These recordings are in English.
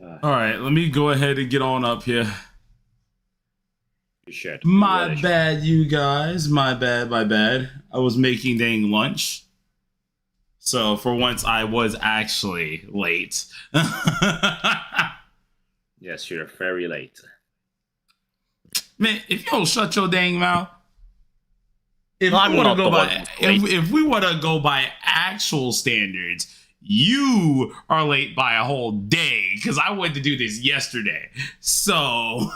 All right, let me go ahead and get on up here. You should. My Really should. bad, you guys. My bad, my bad. I was making dang lunch. So for once, I was actually late. Yes, you're very late. Man, if you don't shut your dang mouth. If No, we I'm want to not go the one by who's late. if we want to go by actual standards, you are late by a whole day because I wanted to do this yesterday. So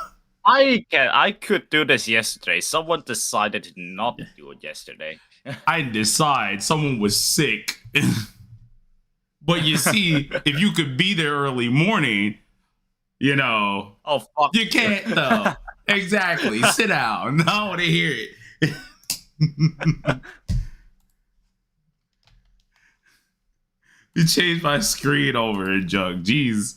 I could do this yesterday. Someone decided to not do it yesterday. I decide someone was sick. But you see, if you could be there early morning, you know, Oh fuck! you can't though. Exactly. Sit down. I want to hear it. You changed my screen over and junk. Jeez.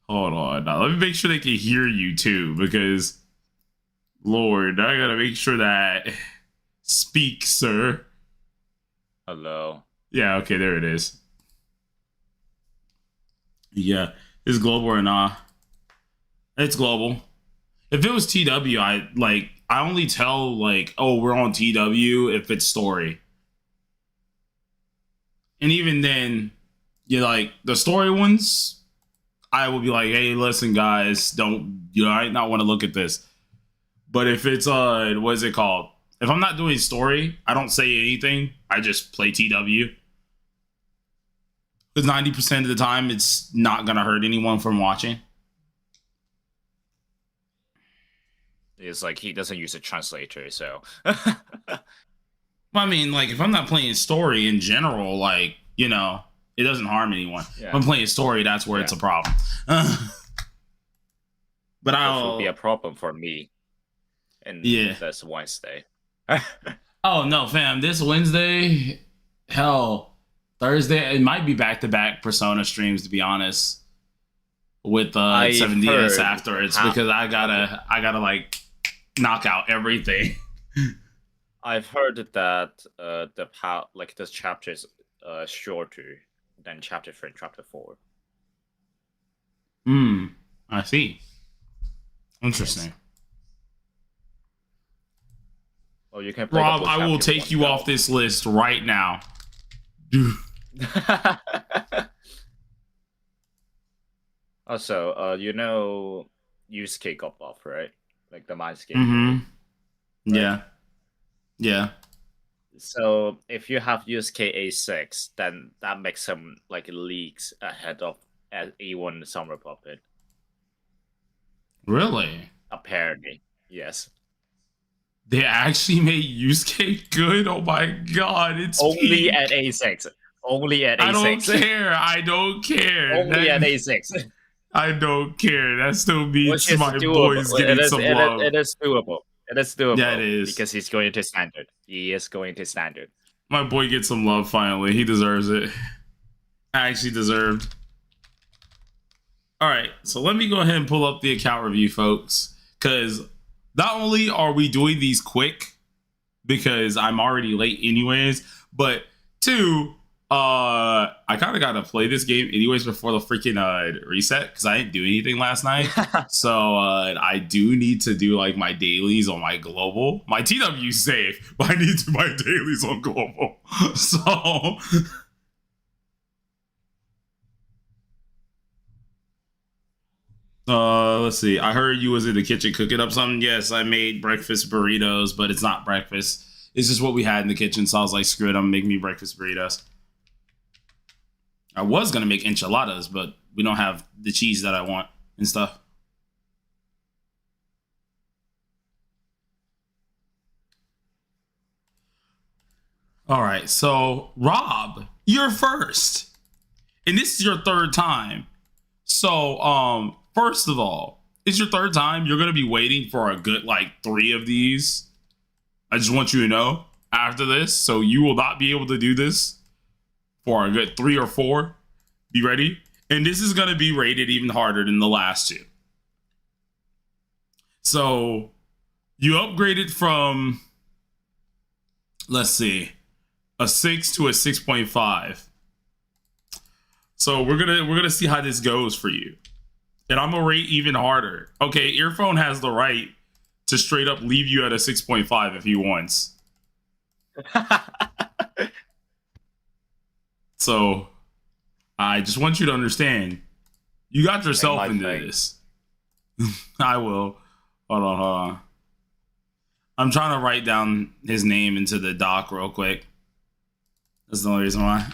Hold on. Now, let me make sure they can hear you too, because Lord, I gotta make sure that speak, sir. Hello. Yeah, okay, there it is. Yeah, it's global or not? It's global. If it was TW, I only tell oh, we're on TW if it's story. And even then, the story ones, I will be like, hey, listen, guys, I not want to look at this. But if it's what is it called? If I'm not doing story, I don't say anything. I just play TW. Because 90% of the time, it's not gonna hurt anyone from watching. It's like he doesn't use a translator, so. I mean, if I'm not playing story in general, it doesn't harm anyone. Yeah. If I'm playing story, that's where it's a problem. But it will be a problem for me. And this Wednesday. Oh no, fam! This Wednesday, hell, Thursday. It might be back-to-back Persona streams, to be honest. With 7DS afterwards, because I gotta knock out everything. I've heard that this chapter is shorter than chapter 3 and chapter 4. I see. Interesting. Yes. Well, you can play Rob, I will take you off this list right now. Also, Yusuke got buff, right? Like the mind scape. Mm-hmm. Right? Yeah. Yeah. So if you have Yusuke A6, then that makes him leagues ahead of A1 Summer Puppet. Really? Apparently, yes. They actually made Yusuke good? Oh my god, it's only peak. At A6. Only at A6. I don't care. I don't care. Only at A6. I don't care. That still means my boy's getting some love. It is doable. It is doable. Yeah, it is. Because he's going to standard. He is going to standard. My boy gets some love finally. He deserves it. Actually deserved. Alright, so let me go ahead and pull up the account review, folks. Because not only are we doing these quick, because I'm already late anyways, but two, I kind of got to play this game anyways before the freaking reset, because I didn't do anything last night. So I do need to do my dailies on my global. My TW safe, but I need to do my dailies on global. So let's see. I heard you was in the kitchen cooking up something. Yes, I made breakfast burritos, but it's not breakfast. It's just what we had in the kitchen. So I was like, screw it, I'm making me breakfast burritos. I was gonna make enchiladas, but we don't have the cheese that I want and stuff. All right, so Rob, you're first, and this is your third time. So, first of all, it's your third time. You're gonna be waiting for a good 3 of these. I just want you to know after this, so you will not be able to do this for a good 3 or 4. Be ready. And this is going to be rated even harder than the last 2. So you upgraded from, let's see, a 6 to a 6.5. So we're gonna see how this goes for you. And I'm gonna rate even harder. Okay, Earphone has the right to straight up leave you at a 6.5 if he wants. So I just want you to understand, you got yourself into this. I will. Hold on. I'm trying to write down his name into the doc real quick. That's the only reason why.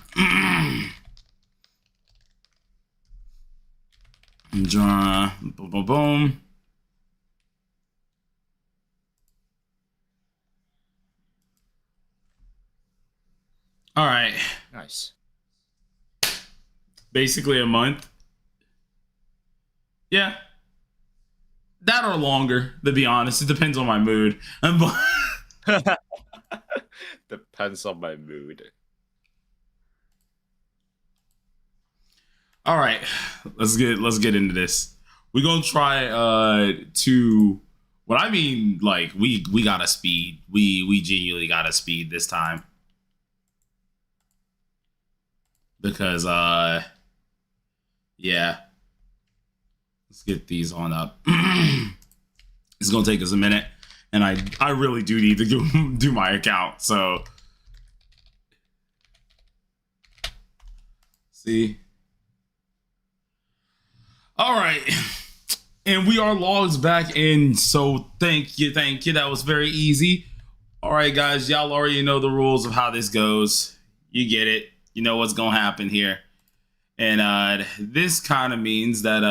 Boom, boom. All right. Nice. Basically a month. Yeah. That or longer, to be honest. It depends on my mood. Depends on my mood. All right. Let's get into this. We're gonna try to what I mean, like we got a speed. We genuinely got a speed this time. Because yeah. Let's get these on up. It's gonna take us a minute, and I really do need to do my account. So see. All right, and we are logged back in. So thank you. That was very easy. All right, guys, y'all already know the rules of how this goes. You get it. You know what's gonna happen here, and this kind of means that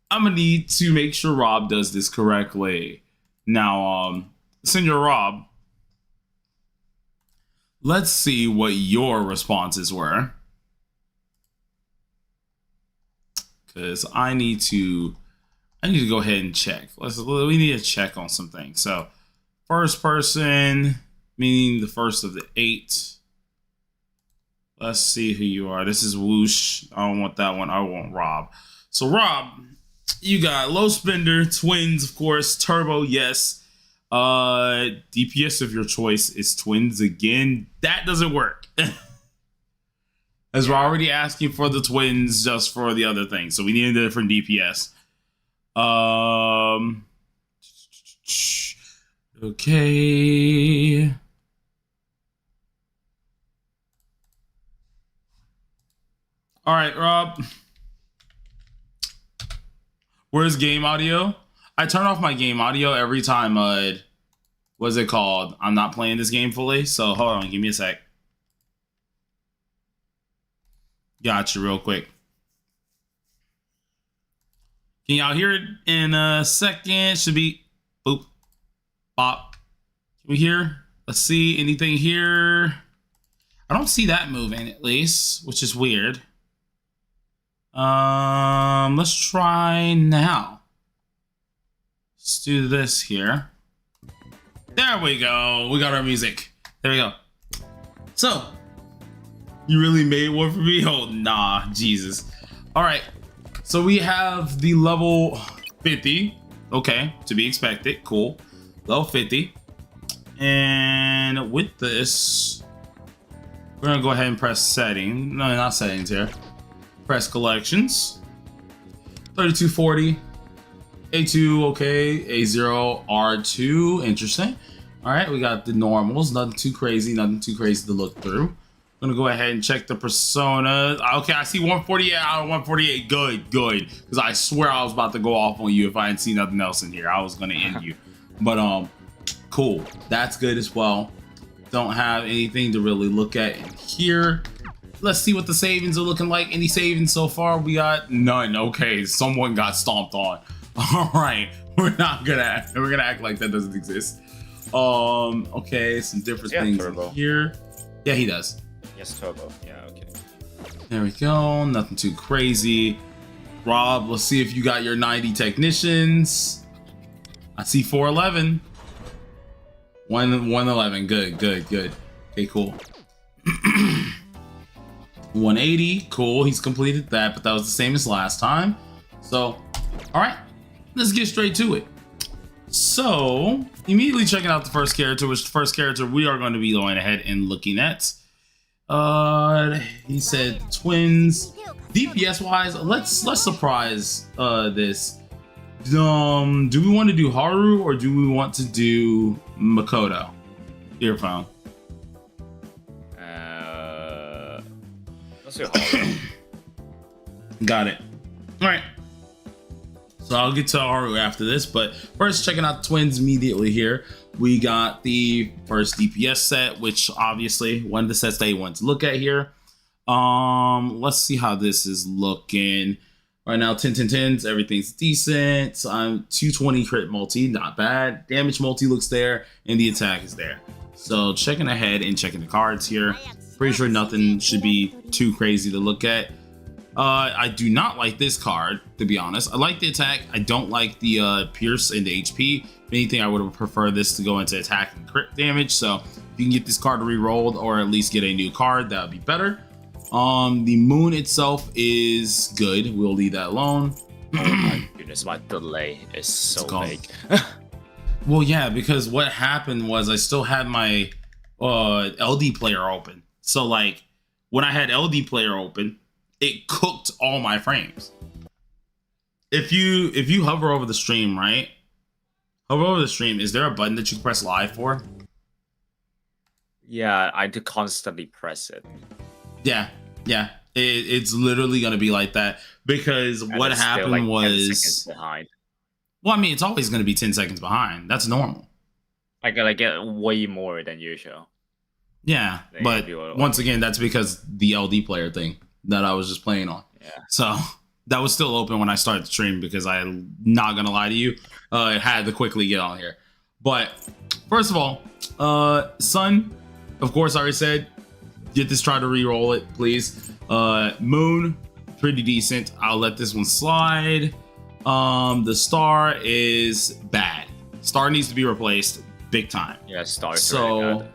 I'm gonna need to make sure Rob does this correctly. Now, Senor Rob, let's see what your responses were, because I need to go ahead and check. We need to check on some things. So, first person, meaning the first of the 8. Let's see who you are. This is Whoosh. I don't want that one. I want Rob. So Rob, you got low spender, twins, of course, turbo, yes. DPS of your choice is twins again. That doesn't work. As we're already asking for the twins just for the other thing. So we need a different DPS. Okay. All right, Rob. Where's game audio? I turn off my game audio every time, what's it called? I'm not playing this game fully, so hold on, give me a sec. Gotcha, real quick. Can y'all hear it in a second? Should be, boop, bop. Can we hear? Let's see, anything here? I don't see that moving, at least, which is weird. Let's try now. Let's do this here. There we go. We got our music. There we go. So, you really made one for me? Oh, nah, Jesus. All right. So we have the level 50. Okay, to be expected. Cool. Level 50. And with this, we're gonna go ahead and press setting. No, not settings here. Press collections. 3240. A2, okay. A0, R2. Interesting. All right, we got the normals. Nothing too crazy. Nothing too crazy to look through. I'm gonna go ahead and check the persona. Okay, I see 148 out of 148. Good, good. Because I swear I was about to go off on you if I didn't see nothing else in here. I was gonna end you. But cool. That's good as well. Don't have anything to really look at in here. Let's see what the savings are looking like. Any savings so far? We got none. Okay, someone got stomped on. All right, we're gonna act like that doesn't exist. Okay, some different things in here. Yeah, he does. Yes, turbo. Yeah, okay. There we go. Nothing too crazy. Rob, let's see if you got your 90 technicians. I see 411. 111. Good, good, good. Okay, cool. 180. Cool. He's completed that, but that was the same as last time. So, all right. Let's get straight to it. So, immediately checking out the first character, which the first character we are going to be going ahead and looking at He said twins. DPS wise, let's surprise this. Do we want to do Haru or do we want to do Makoto? Earphone. Let's do Haru. Got it. All right. So I'll get to Haru after this, but first checking out the twins immediately here. We got the first DPS set, which obviously one of the sets they want to look at here. Let's see how this is looking. Right now, 10-10-10s, everything's decent. 220 crit multi, not bad. Damage multi looks there, and the attack is there. So checking ahead and checking the cards here. Pretty sure nothing should be too crazy to look at. I do not like this card, to be honest. I like the attack. I don't like the Pierce and the HP. If anything, I would have preferred this to go into attack and crit damage. So if you can get this card re-rolled or at least get a new card, that would be better. The moon itself is good. We'll leave that alone. Oh my goodness, my delay is so big. Well, yeah, because what happened was I still had my LD player open. So like when I had LD player open, it cooked all my frames. If you hover over the stream, right? Hover over the stream, is there a button that you can press live for? Yeah, I do constantly press it. Yeah. It's literally gonna be like that because and what happened like was behind. Well, I mean, it's always gonna be 10 seconds behind. That's normal. I gotta get way more than usual. Yeah, but once again, that's because the LD player thing that I was just playing on. Yeah. So that was still open when I started the stream because I'm not gonna lie to you, I had to quickly get on here. But first of all, Sun, of course, I already said, get this, try to re-roll it, please. Moon, pretty decent. I'll let this one slide. The star is bad. Star needs to be replaced big time. Yeah, star's so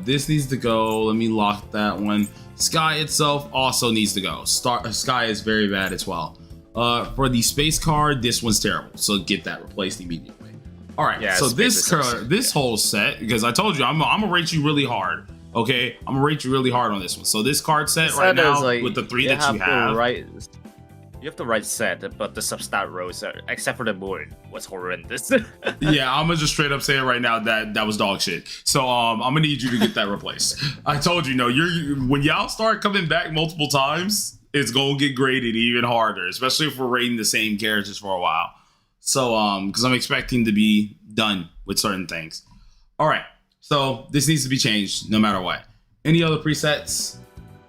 this needs to go. Let me lock that one. Sky itself also needs to go. Sky is very bad as well. For the space card, this one's terrible. So get that replaced immediately. All right. Yeah, so this whole set, because I told you I'm gonna rate you really hard. Okay, I'm gonna rate you really hard on this one. So this card set right now like, with the three that you have. You have the right set, but the substat rows, except for the moon, was horrendous. Yeah, I'm gonna just straight up say it right now that was dog shit. So I'm gonna need you to get that replaced. I told you, no, when y'all start coming back multiple times, it's gonna get graded even harder, especially if we're rating the same characters for a while. So because I'm expecting to be done with certain things. All right, so this needs to be changed no matter what. Any other presets?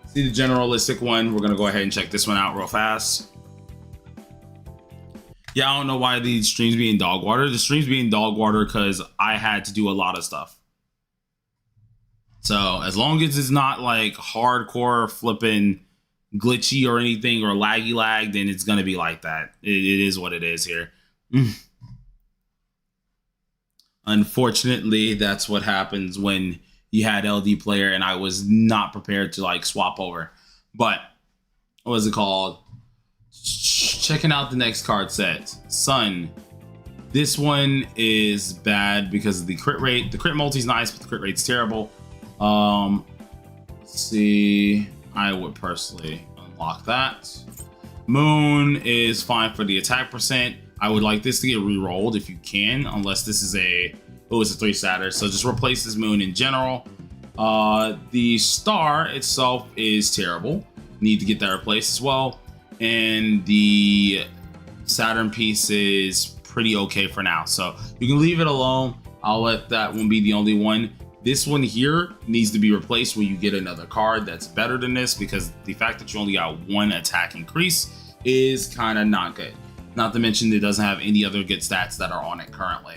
See the generalistic one. We're gonna go ahead and check this one out real fast. Yeah, I don't know why these streams being dog water. The streams being dog water because I had to do a lot of stuff. So as long as it's not like hardcore flipping glitchy or anything or laggy lag, then it's gonna be like that. It is what it is here. Unfortunately, that's what happens when you had LD player and I was not prepared to like swap over. But what is it called? Checking out the next card set, Sun. This one is bad because of the crit rate. The crit multi is nice, but the crit rate's terrible. Let's see. I would personally unlock that. Moon is fine for the attack percent. I would like this to get re-rolled if you can, unless this is it's a 3-statter. So just replace this moon in general. The star itself is terrible. Need to get that replaced as well. And the Saturn piece is pretty okay for now. So you can leave it alone. I'll let that one be the only one. This one here needs to be replaced when you get another card that's better than this, because the fact that you only got one attack increase is kind of not good. Not to mention it doesn't have any other good stats that are on it currently.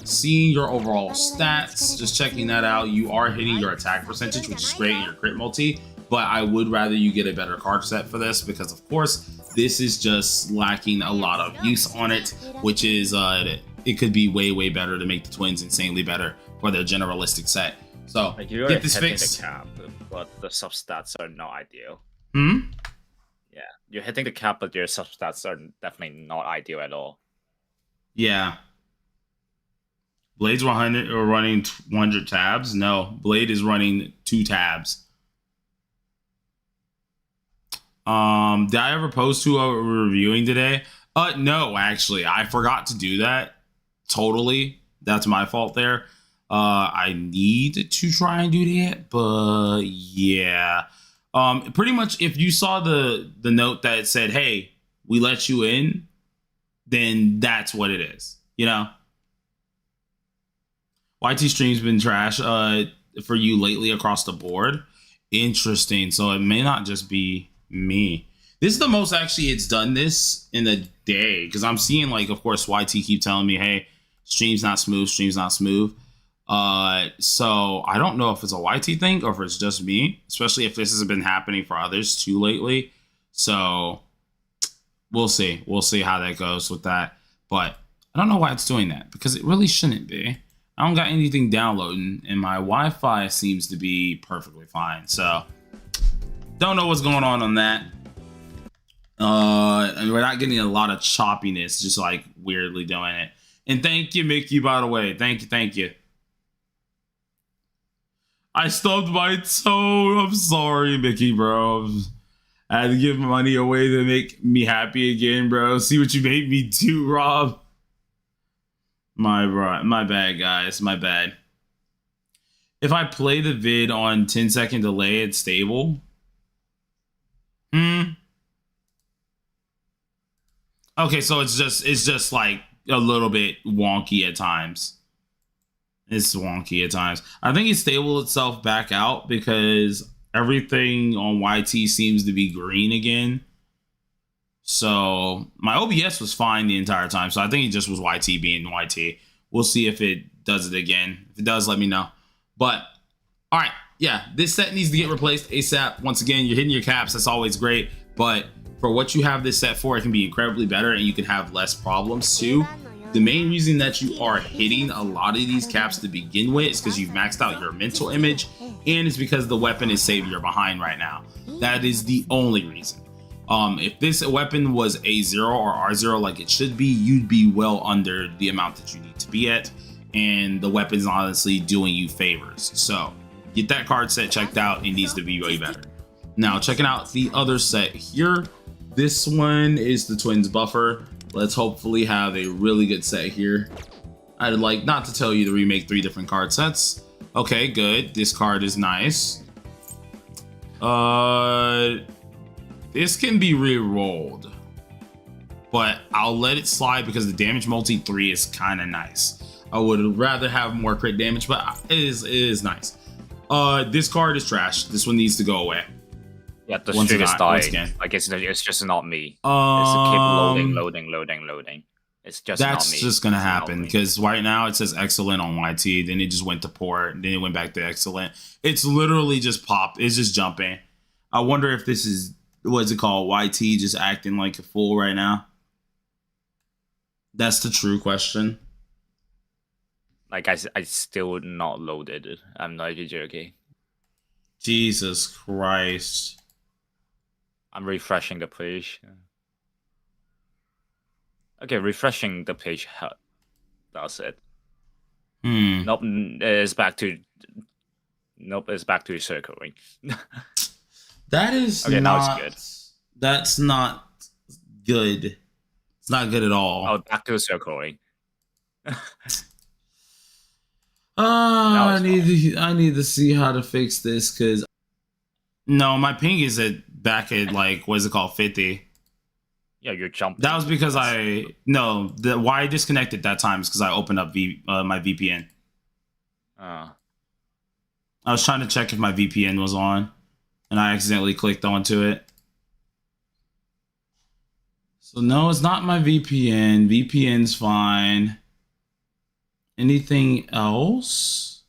Seeing your overall stats, just checking that out, you are hitting your attack percentage, which is great in your crit multi. But I would rather you get a better card set for this because, of course, this is just lacking a lot of use on it, which is it could be way better to make the twins insanely better for their generalistic set. So like get this fixed. The cap, but the substats are not ideal. Yeah, you're hitting the cap, but your substats are definitely not ideal at all. Yeah. Blade's 100 or running 100 tabs. No, Blade is running 2 tabs. Did I ever post who we're reviewing today? No, actually, I forgot to do that. Totally, that's my fault there. I need to try and do that, but yeah. Pretty much, if you saw the note that said, "Hey, we let you in," then that's what it is. You know. YT stream's been trash for you lately across the board. Interesting. So it may not just be me. This is the most actually it's done this in a day, because I'm seeing, like, of course, YT keep telling me, hey, stream's not smooth, stream's not smooth. So I don't know if it's a YT thing or if it's just me, especially if this has been happening for others too lately. So we'll see. We'll see how that goes with that. But I don't know why it's doing that, because it really shouldn't be. I don't got anything downloading, and my Wi-Fi seems to be perfectly fine. So don't know what's going on that. And we're not getting a lot of choppiness, just like weirdly doing it. And thank you, Mickey, by the way. Thank you. I stubbed my toe. I'm sorry, Mickey, bro. I had to give money away to make me happy again, bro. See what you made me do, Rob. My bad, guys. My bad. If I play the vid on 10-second delay, it's stable. Okay, so it's just like a little bit wonky at times. It's wonky at times. I think it stable itself back out because everything on YT seems to be green again. So my OBS was fine the entire time. So I think it just was YT being YT. We'll see if it does it again. If it does, let me know. But all right, yeah, this set needs to get replaced ASAP. Once again, you're hitting your caps. That's always great. But for what you have this set for, it can be incredibly better, and you can have less problems too. The main reason that you are hitting a lot of these caps to begin with is because you've maxed out your mental image, and it's because the weapon is saving your behind right now. That is the only reason. If this weapon was A0 or R0 like it should be, you'd be well under the amount that you need to be at, and the weapon's honestly doing you favors. So get that card set checked out. It needs to be way better. Now checking out the other set here. This one is the Twins Buffer. Let's hopefully have a really good set here. I'd like not to tell you to remake 3 different card sets. Okay, good. This card is nice. This can be re-rolled, but I'll let it slide because the damage multi 3 is kind of nice. I would rather have more crit damage, but it is nice. This card is trash. This one needs to go away. Yeah, the stream is dying. Like it's just not me. It's keep loading. It's just not me. That's just gonna happen because right now it says excellent on YT, then it just went to poor, then it went back to excellent. It's literally just pop. It's just jumping. I wonder if this is what's it called? YT just acting like a fool right now. That's the true question. Like I still not loaded. I'm not joking. Jesus Christ. I'm refreshing the page. Okay, refreshing the page. That's it. Nope, it's back to. Nope, it's back to circling. That is okay. Not, now it's good. That's not good. It's not good at all. Oh, back to circling. I need to see how to fix this because no, my ping is back at like what is it called 50. Yeah, you're jumping. That was because why I disconnected that time is because I opened up my VPN. I was trying to check if my VPN was on, and I accidentally clicked onto it. So no, it's not my VPN. VPN's fine. Anything else?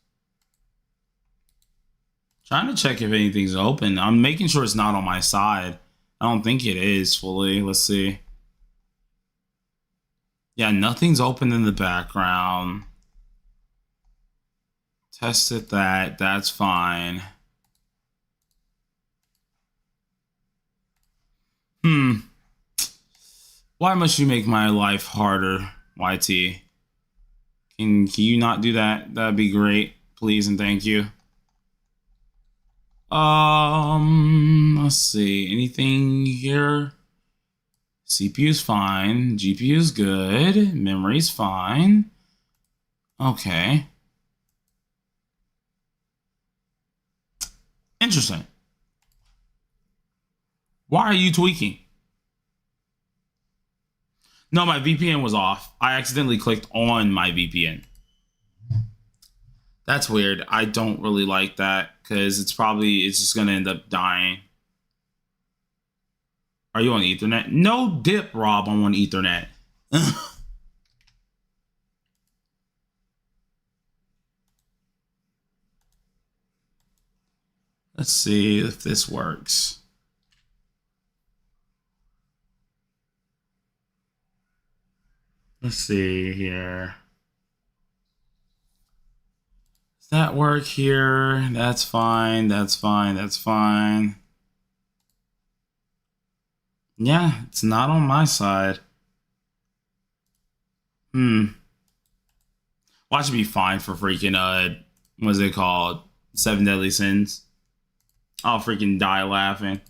Trying to check if anything's open. I'm making sure it's not on my side. I don't think it is fully. Let's see. Yeah, nothing's open in the background. Tested that. That's fine. Why must you make my life harder, YT? Can you not do that? That'd be great. Please and thank you. Let's see. Anything here? CPU's fine. GPU's good. Memory's fine. Okay. Interesting. Why are you tweaking? No, my VPN was off. I accidentally clicked on my VPN. That's weird. I don't really like that because it's just gonna end up dying. Are you on Ethernet? No dip, Rob. I'm on Ethernet. Let's see if this works. Let's see here. Does that work here? That's fine. That's fine. That's fine. Yeah, it's not on my side. Watch it be fine for freaking what's it called? 7 Deadly Sins. I'll freaking die laughing.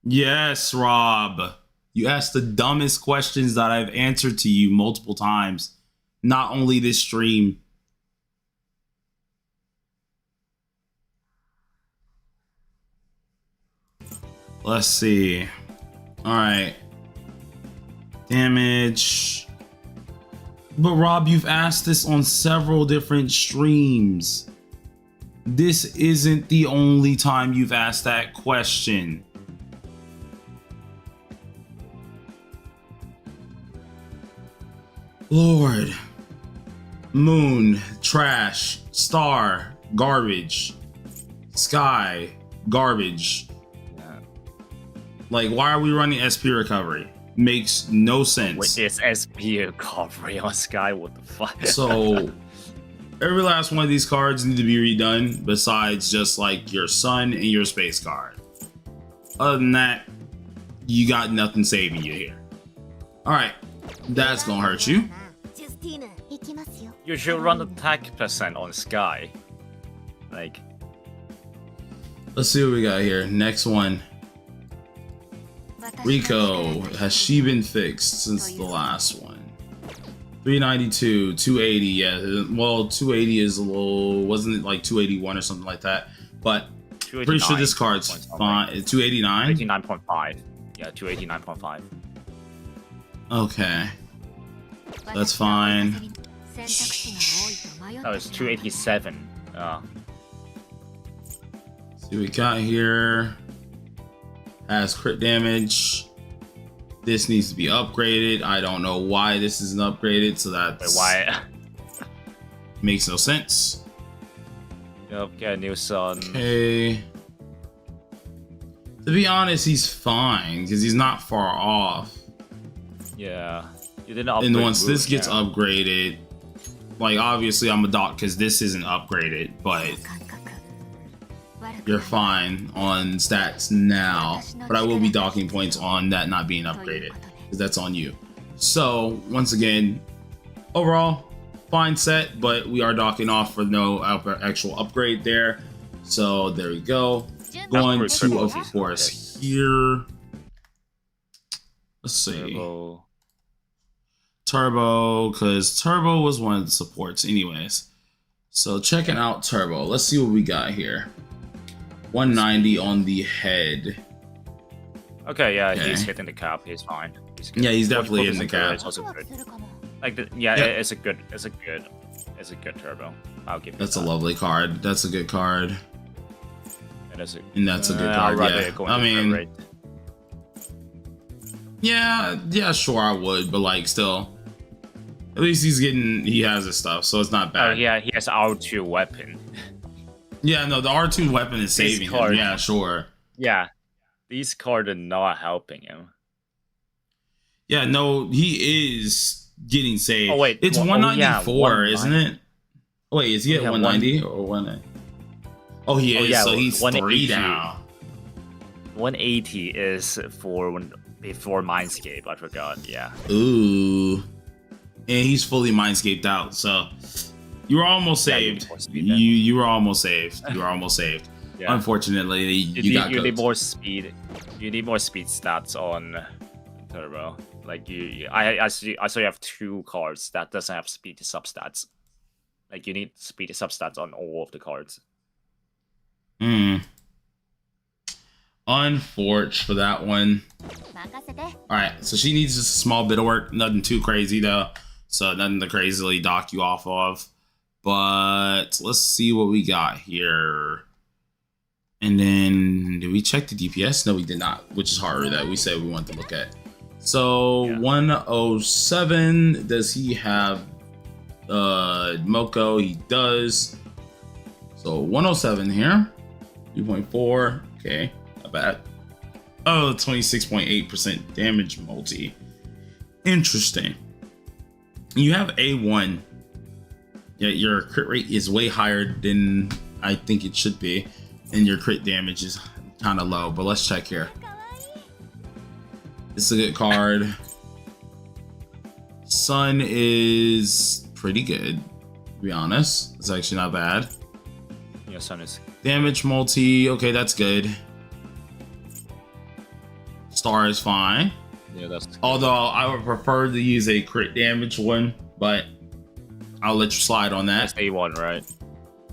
Yes, Rob. You asked the dumbest questions that I've answered to you multiple times. Not only this stream. Let's see. Alright. Damage. But Rob, you've asked this on several different streams. This isn't the only time you've asked that question. Lord. Moon, trash, star, garbage, sky, garbage. Yeah. Like, why are we running SP recovery? Makes no sense. With this SP recovery on Sky, what the fuck? So, every last one of these cards need to be redone besides just like your sun and your space card. Other than that, you got nothing saving you here. Alright, that's gonna hurt you. You should run attack percent on Sky. Like, let's see what we got here. Next one. Rico, has she been fixed since the last one? 392, 280, yeah. Well, 280 is a little, wasn't it like 281 or something like that? But pretty sure this card's fine. 289? 289.5. Yeah, 289.5. Okay. That's fine. That was 287. See what we got here. Has crit damage. This needs to be upgraded. I don't know why this isn't upgraded, so that's why makes no sense. Yep, get a new sun. Okay. To be honest, he's fine because he's not far off. Yeah. You didn't upgrade. And once this gets upgraded, like obviously I'm a dock because this isn't upgraded, but you're fine on stats now. But I will be docking points on that not being upgraded because that's on you. So once again, overall, fine set, but we are docking off for no actual upgrade there. So there we go. Going to, of course, here. Let's see. Turbo, because Turbo was one of the supports anyways. So checking out Turbo. Let's see what we got here. 190 on the head. Okay, yeah, he's hitting the cap. He's fine. He's good. Yeah, he's definitely in the cap. It's also good. Like, it's a good Turbo. I'll give you That's that. a lovely card. That's a good card. And that's a good card. Yeah. I mean, yeah, sure, I would, but like, still, at least he has his stuff, so it's not bad. Oh yeah, he has R2 weapon. Yeah, no, the R2 weapon is saving him. Yeah, sure. Yeah, these cards are not helping him. Yeah, no, he is getting saved. Oh wait, it's 194, isn't it? Wait, is he at 190 or 190? Oh, he is. So he's 3 now. 180 is for before Mindscape. I forgot. Yeah. Ooh. And he's fully Mindscaped out, so you were almost saved. You were almost saved. You were almost saved. Yeah. Unfortunately, you got you need more speed. You need more speed stats on Turbo. Like I saw you have 2 cards that doesn't have speed substats. Like you need speed substats on all of the cards. Unfortunate for that one. Alright, so she needs just a small bit of work. Nothing too crazy though. So nothing to crazily dock you off of. But let's see what we got here. And then did we check the DPS? No, we did not, which is harder that we said we wanted to look at. So yeah. 107, does he have Moko? He does. So 107 here. 2.4. Okay, not bad. Oh, 26.8% damage multi. Interesting. You have A1. Yeah, your crit rate is way higher than I think it should be. And your crit damage is kind of low. But let's check here. It's a good card. Sun is pretty good, to be honest. It's actually not bad. Yeah, Sun is. Damage multi, okay, that's good. Star is fine. Yeah, that's good. Although I would prefer to use a crit damage one, but I'll let you slide on that. That's A1, right?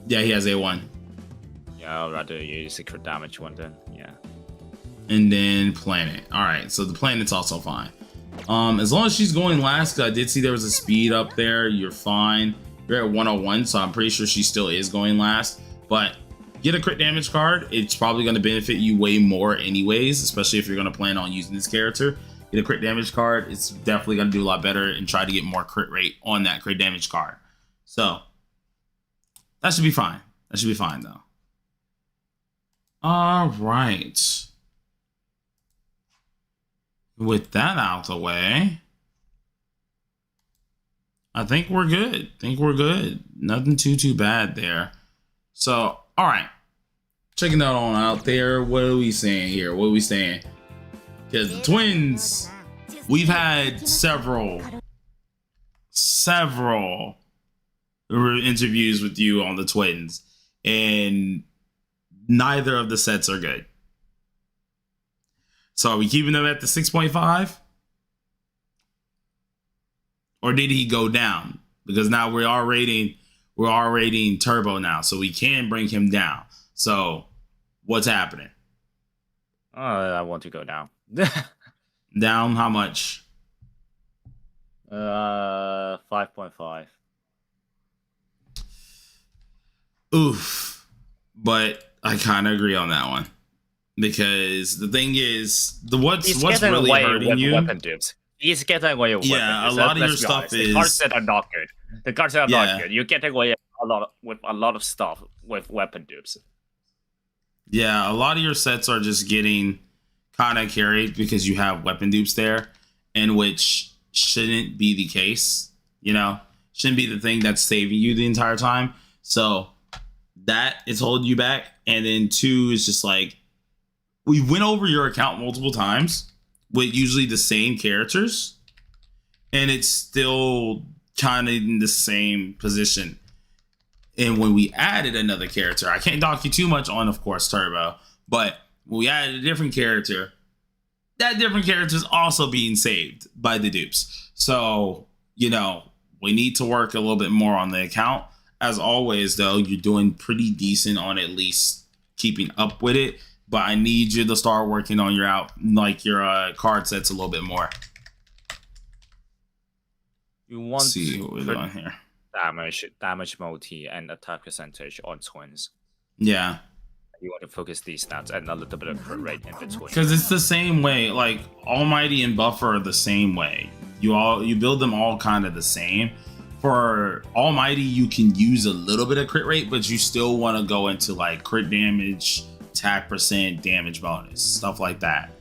Yeah, he has A1. Yeah, I'd rather use a crit damage one then. Yeah. And then planet. All right, so the planet's also fine. As long as she's going last, 'cause I did see there was a speed up there, you're fine. You're at 101, so I'm pretty sure she still is going last. But get a crit damage card. It's probably going to benefit you way more anyways, especially if you're going to plan on using this character. Get a crit damage card. It's definitely going to do a lot better, and try to get more crit rate on that crit damage card. So that should be fine. That should be fine though. All right. With that out the way, I think we're good. Nothing too bad there. So, all right. Checking that on out there. What are we saying here? What are we saying? Because the twins, we've had several interviews with you on the twins, and neither of the sets are good. So are we keeping them at the 6.5? Or did he go down? Because now we're all rating Turbo now, so we can bring him down. So what's happening? I want to go down. Down how much? 5.5. Oof. But I kind of agree on that one. Because the thing is, what's really hurting you? Weapon dupes. He's getting away with weapon dupes. Yeah, a lot of your stuff is... The cards that are not good. The cards that are not good. You're getting away with a lot of stuff with weapon dupes. Yeah, a lot of your sets are just getting kind of carried because you have weapon dupes there, and which shouldn't be the case. You know, shouldn't be the thing that's saving you the entire time. So that is holding you back. And then 2 is just like, we went over your account multiple times with usually the same characters, and it's still kind of in the same position. And when we added another character, I can't dock you too much on, of course, Turbo, but when we added a different character, that different character is also being saved by the dupes. So, you know, we need to work a little bit more on the account. As always, though, you're doing pretty decent on at least keeping up with it. But I need you to start working on your card sets a little bit more. You want Let's see what we're doing here. Damage multi, and attack percentage on twins. Yeah. You want to focus these stats and a little bit of crit rate in between. Because it's the same way. Like Almighty and Buffer are the same way. You build them all kind of the same. For Almighty, you can use a little bit of crit rate, but you still want to go into like crit damage, attack percent, damage bonus, stuff like that.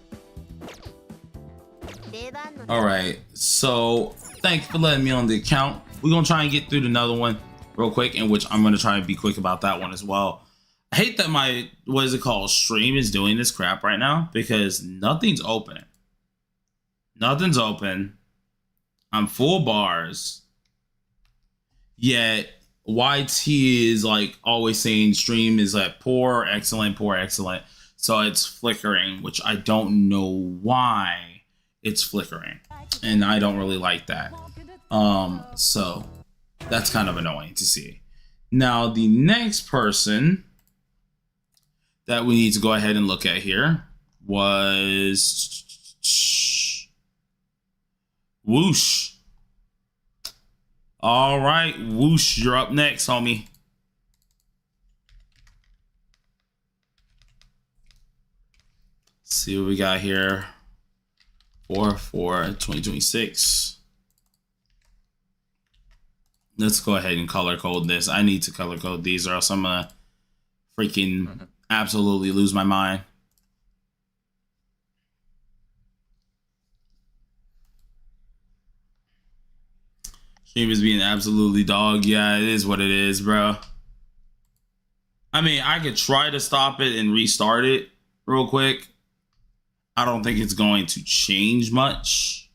All right, so thanks for letting me on the account. We're gonna try and get through another one real quick, in which I'm gonna try and be quick about that one as well. I hate that my stream is doing this crap right now because nothing's open. Nothing's open. I'm full bars. Yet YT is like always saying stream is like poor, excellent, poor, excellent. So it's flickering, which I don't know why it's flickering. And I don't really like that. So that's kind of annoying to see. Now the next person that we need to go ahead and look at here was Whoosh. All right, Whoosh, you're up next, homie. Let's see what we got here. 4/4/2026. Let's go ahead and color code this. I need to color code these, or else I'm gonna freaking absolutely lose my mind. Stream is being absolutely dog. Yeah, it is what it is, bro. I mean, I could try to stop it and restart it real quick. I don't think it's going to change much.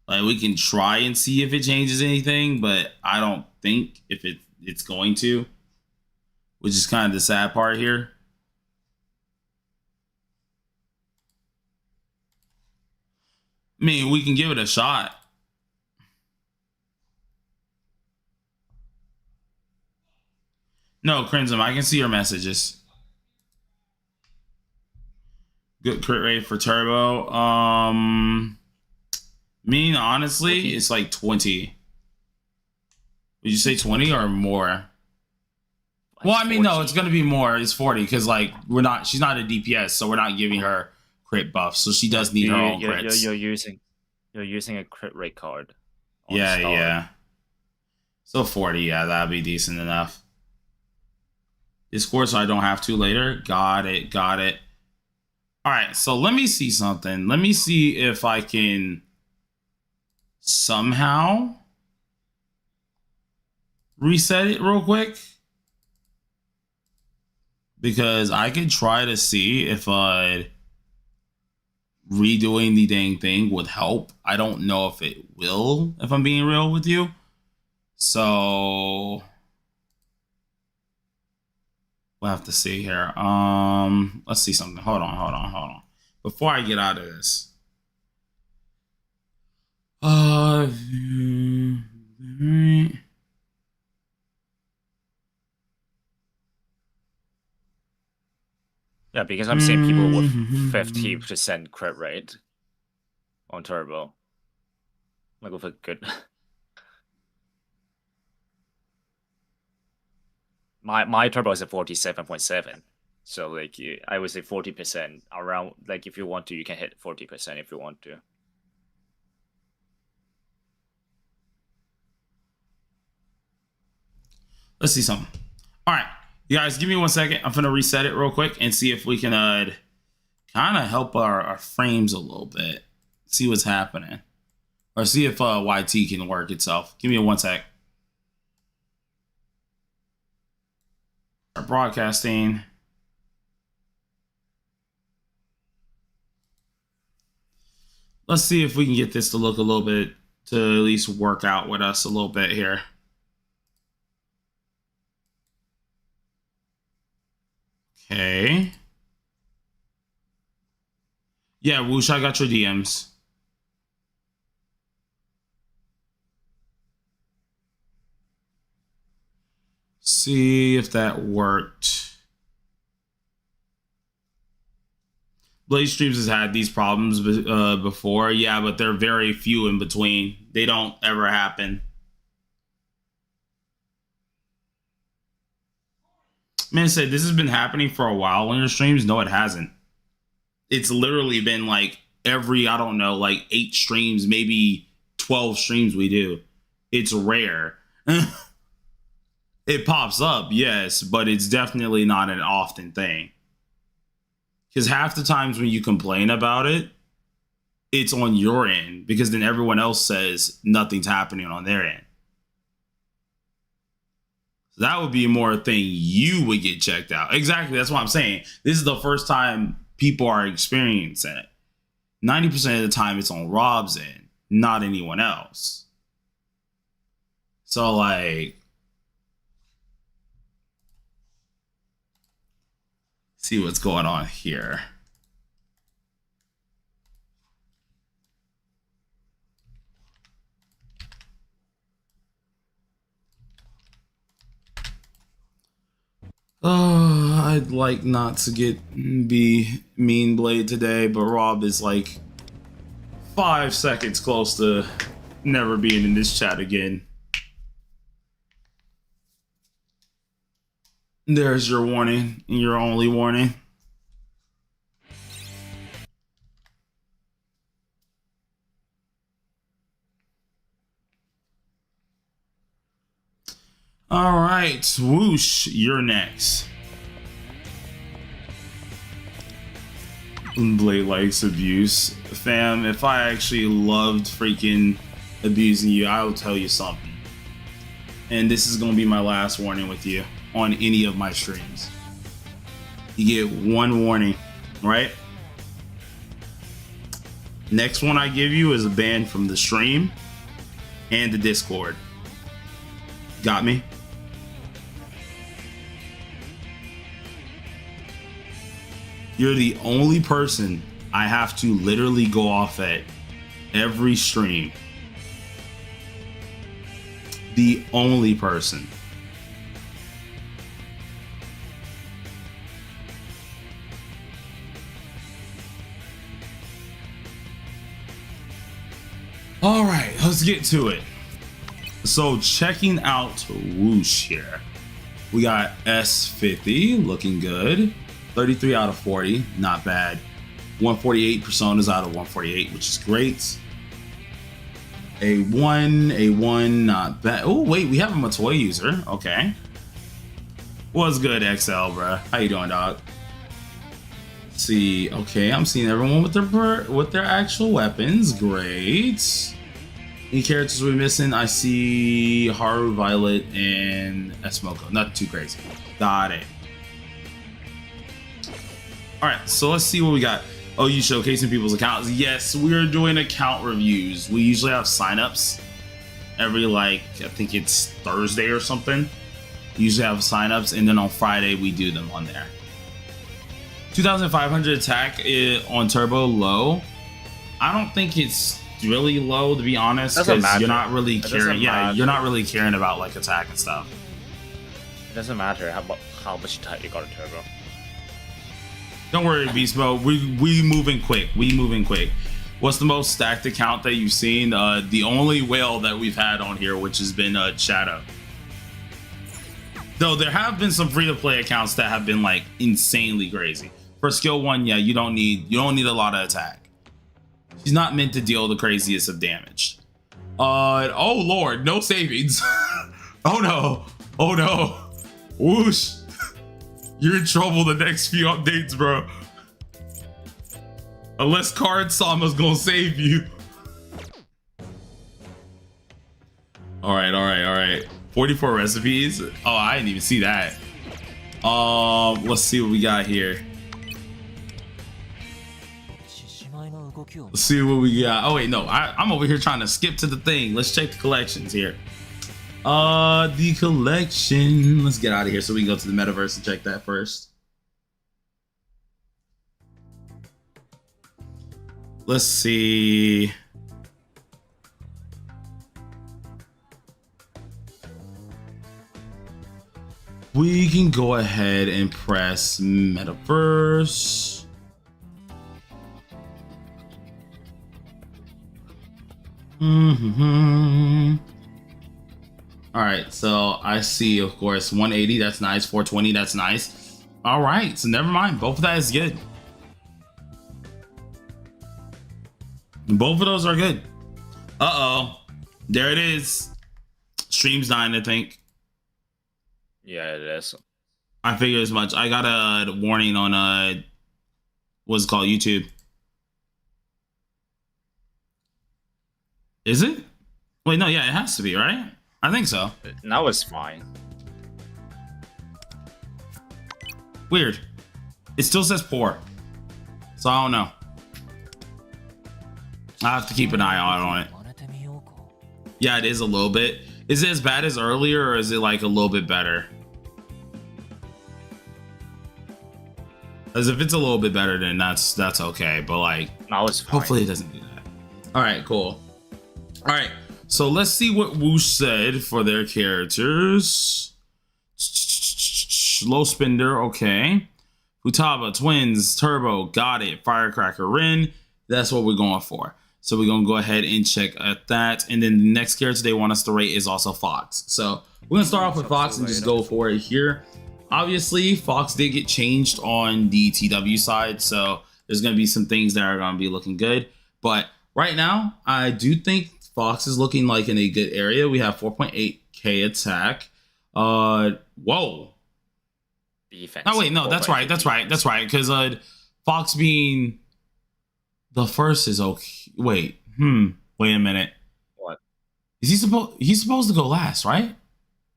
Like, we can try and see if it changes anything, but I don't think if it's going to, which is kind of the sad part here. I mean, we can give it a shot. No, Crimson, I can see your messages. Good crit rate for Turbo. Mean, honestly, it's like 20. Would you say 20 or more? Well, I mean, 40. No, it's gonna be more. It's 40 because like she's not a DPS, so we're not giving her crit buff, so she does need her own crits. You're using a crit rate card. Yeah, yeah. So 40, yeah, that'd be decent enough. Discord, so I don't have to later. Got it, got it. All right, so let me see something. Let me see if I can somehow reset it real quick, because I could try to see if redoing the dang thing would help. I don't know if it will, if I'm being real with you. So we'll have to see here. Let's see something. Hold on. Before I get out of this. Yeah, because I'm seeing people with 50% crit rate on Turbo. Like with a good. My Turbo is at 47.7, so like I would say 40% around. Like if you want to, you can hit 40% if you want to. Let's see something. All right, you guys, give me 1 second. I'm gonna reset it real quick and see if we can kind of help our frames a little bit. See what's happening, or see if YT can work itself. Give me 1 sec. Start broadcasting. Let's see if we can get this to look a little bit, to at least work out with us a little bit here. Okay. Yeah, Whoosh, I got your DMs. See if that worked. Blaze Streams has had these problems before. Yeah, but they're very few in between. They don't ever happen. Man said, this has been happening for a while on your streams. No, it hasn't. It's literally been like every, I don't know, like 8 streams, maybe 12 streams we do. It's rare. It pops up, yes, but it's definitely not an often thing. Because half the times when you complain about it, it's on your end, because then everyone else says nothing's happening on their end. So that would be more a thing you would get checked out. Exactly, that's what I'm saying. This is the first time people are experiencing it. 90% of the time it's on Rob's end, not anyone else. So like, see what's going on here. I'd like not to be mean blade today, but Rob is like 5 seconds close to never being in this chat again. There's your warning, your only warning. All right, Whoosh, you're next. Blade likes abuse. Fam, if I actually loved freaking abusing you, I'll tell you something. And this is gonna be my last warning with you on any of my streams. You get one warning, right? Next one I give you is a ban from the stream and the Discord. Got me? You're the only person I have to literally go off at every stream. The only person. All right, let's get to it. So checking out Whoosh here. We got S50 looking good. 33 out of 40, not bad. 148 personas out of 148, which is great. A1, not bad. Oh, wait, we have him a toy user. Okay. What's good, XL, bruh? How you doing, dog? Let's see, okay, I'm seeing everyone with their actual weapons. Great. Any characters we're missing? I see Haru, Violet, and Esmoko. Not too crazy. Got it. All right, so let's see what we got. Oh, you showcasing people's accounts? Yes, we are doing account reviews. We usually have signups every, like, I think it's Thursday or something. We usually have signups, and then on Friday we do them on there. 2,500 attack on Turbo low. I don't think it's really low, to be honest, because you're not really caring. Yeah, you're not really caring about like attack and stuff. It doesn't matter how much attack you got in Turbo. Don't worry, Beast Mode. We moving quick. We moving quick. What's the most stacked account that you've seen? The only whale that we've had on here, which has been Shadow. Though there have been some free-to-play accounts that have been like insanely crazy. For skill 1, yeah, you don't need a lot of attack. She's not meant to deal the craziest of damage. Oh lord, no savings. Oh no. Oh no. Whoosh. You're in trouble the next few updates, bro. Unless Card Sama's gonna save you. Alright. 44 recipes. Oh, I didn't even see that. Let's see what we got here. Let's see what we got. Oh wait, no, I'm over here trying to skip to the thing. Let's check the collections here. The collection. Let's get out of here so we can go to the metaverse and check that first. Let's see. We can go ahead and press metaverse. All right, so I see, of course, 180. That's nice. 420. That's nice. All right, so never mind. Both of that is good. Both of those are good. Uh-oh. There it is. Stream's dying, I think. Yeah, it is. I figured as much. I got a warning on what's it called, YouTube. Is it? Wait, no, yeah, it has to be, right? I think so. Now it's fine. Weird. It still says poor. So I don't know. I have to keep an eye out on it. Yeah, it is a little bit. Is it as bad as earlier, or is it like a little bit better? As if it's a little bit better, then that's okay. But like, no, it's fine. Hopefully it doesn't do that. All right, cool. All right, so let's see what Whoosh said for their characters. Low Spender, okay. Futaba, Twins, Turbo, got it. Firecracker, Rin. That's what we're going for. So we're gonna go ahead and check at that. And then the next character they want us to rate is also Fox. So we're gonna start off with Fox and just go for it here. Obviously, Fox did get changed on the TW side, so there's going to be some things that are going to be looking good. But right now, I do think Fox is looking like in a good area. We have 4.8k attack. Whoa. Defense. Oh, wait, no, that's right. Because Fox being the first is okay. Wait a minute. What? He's supposed to go last, right?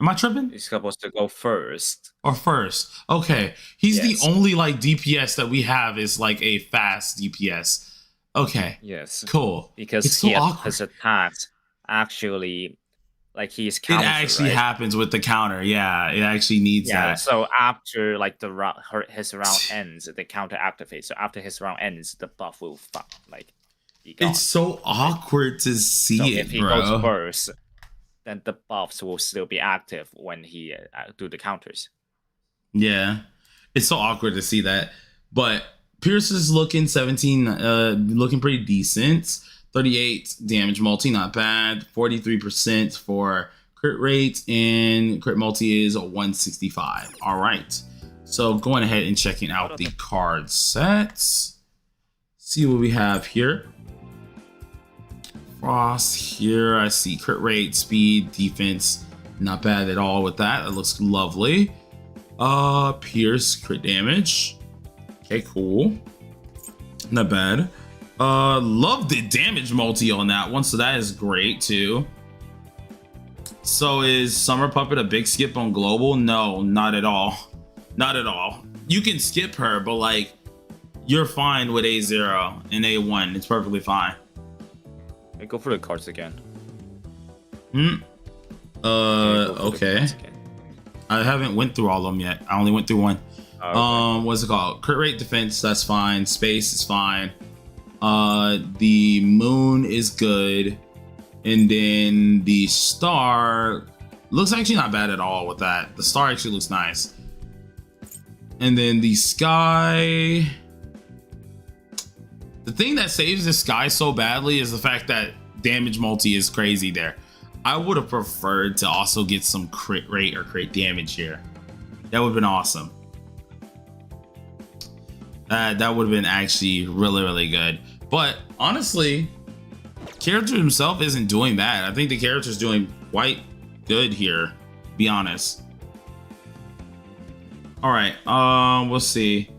Am I tripping? He's supposed to go first. Or first. Okay. He's Yes. the only like DPS that we have is like a fast DPS. Okay. Yes. Cool. Because it's so awkward. his attacks actually, like he's It counter, actually right? happens with the counter. Yeah, it actually needs that. So after like his round ends, the counter activates. So after his round ends, the buff will be gone. It's so awkward to see So it, if he bro. goes first, then the buffs will still be active when he do the counters. Yeah. It's so awkward to see that. But Pierce is looking 17, looking pretty decent. 38 damage multi, not bad. 43% for crit rate, and crit multi is 165. All right. So going ahead and checking out the card sets. See what we have here. Frost here. I see crit rate, speed, defense. Not bad at all with that. It looks lovely. Pierce, crit damage. Okay, cool. Not bad. Love the damage multi on that one, so that is great too. So is Summer Puppet a big skip on global? No, not at all. Not at all. You can skip her, but like you're fine with A0 and A1. It's perfectly fine. Hey, go for the cards again. Okay. I haven't went through all of them yet. I only went through one. Oh, okay. What's it called? Crit rate, defense, that's fine. Space is fine. The moon is good. And then the star looks actually not bad at all with that. The star actually looks nice. And then the sky. The thing that saves the sky so badly is the fact that damage multi is crazy there. I would have preferred to also get some crit rate or crit damage here. That would have been awesome. That would have been actually really, really good. But honestly, character himself isn't doing bad. I think the character's doing quite good here, to be honest. All right, we'll see.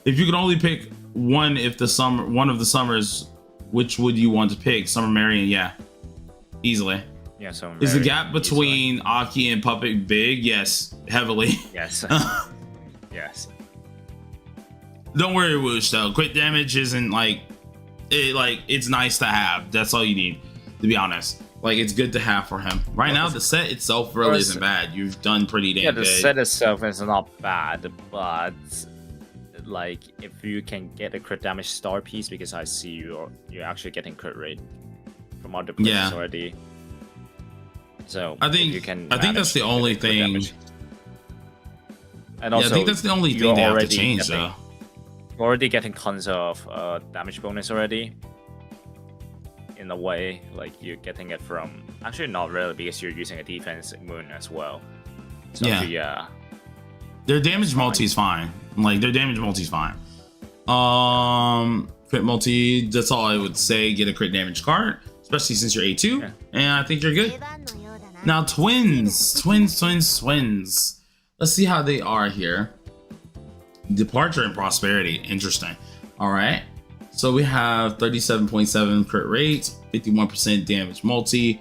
If you could only pick one of the summers, which would you want to pick? Summer Marion, yeah, easily. Yeah, so is the gap between Aki and Puppet big? Yes, heavily. Yes. Yes. Don't worry, Whoosh, though. Crit damage isn't like it's nice to have. That's all you need, to be honest. Like, it's good to have for him. Right now, the set itself really isn't bad. You've done pretty damn good. Yeah, the set itself is not bad, but like if you can get a crit damage star piece, because I see you're actually getting crit rate from other places already. So I think that's the only thing. And also, I think that's the only thing they have to change, though. You're already getting tons of damage bonus already. In a way, like you're getting it from actually not really, because you're using a defense moon as well. So yeah. Their damage multi is fine. Like their damage multi is fine. Crit multi, that's all I would say. Get a crit damage card, especially since you're A2, and I think you're good. Now twins. Let's see how they are here. Departure and prosperity, interesting. All right, so we have 37.7 crit rate, 51% damage multi,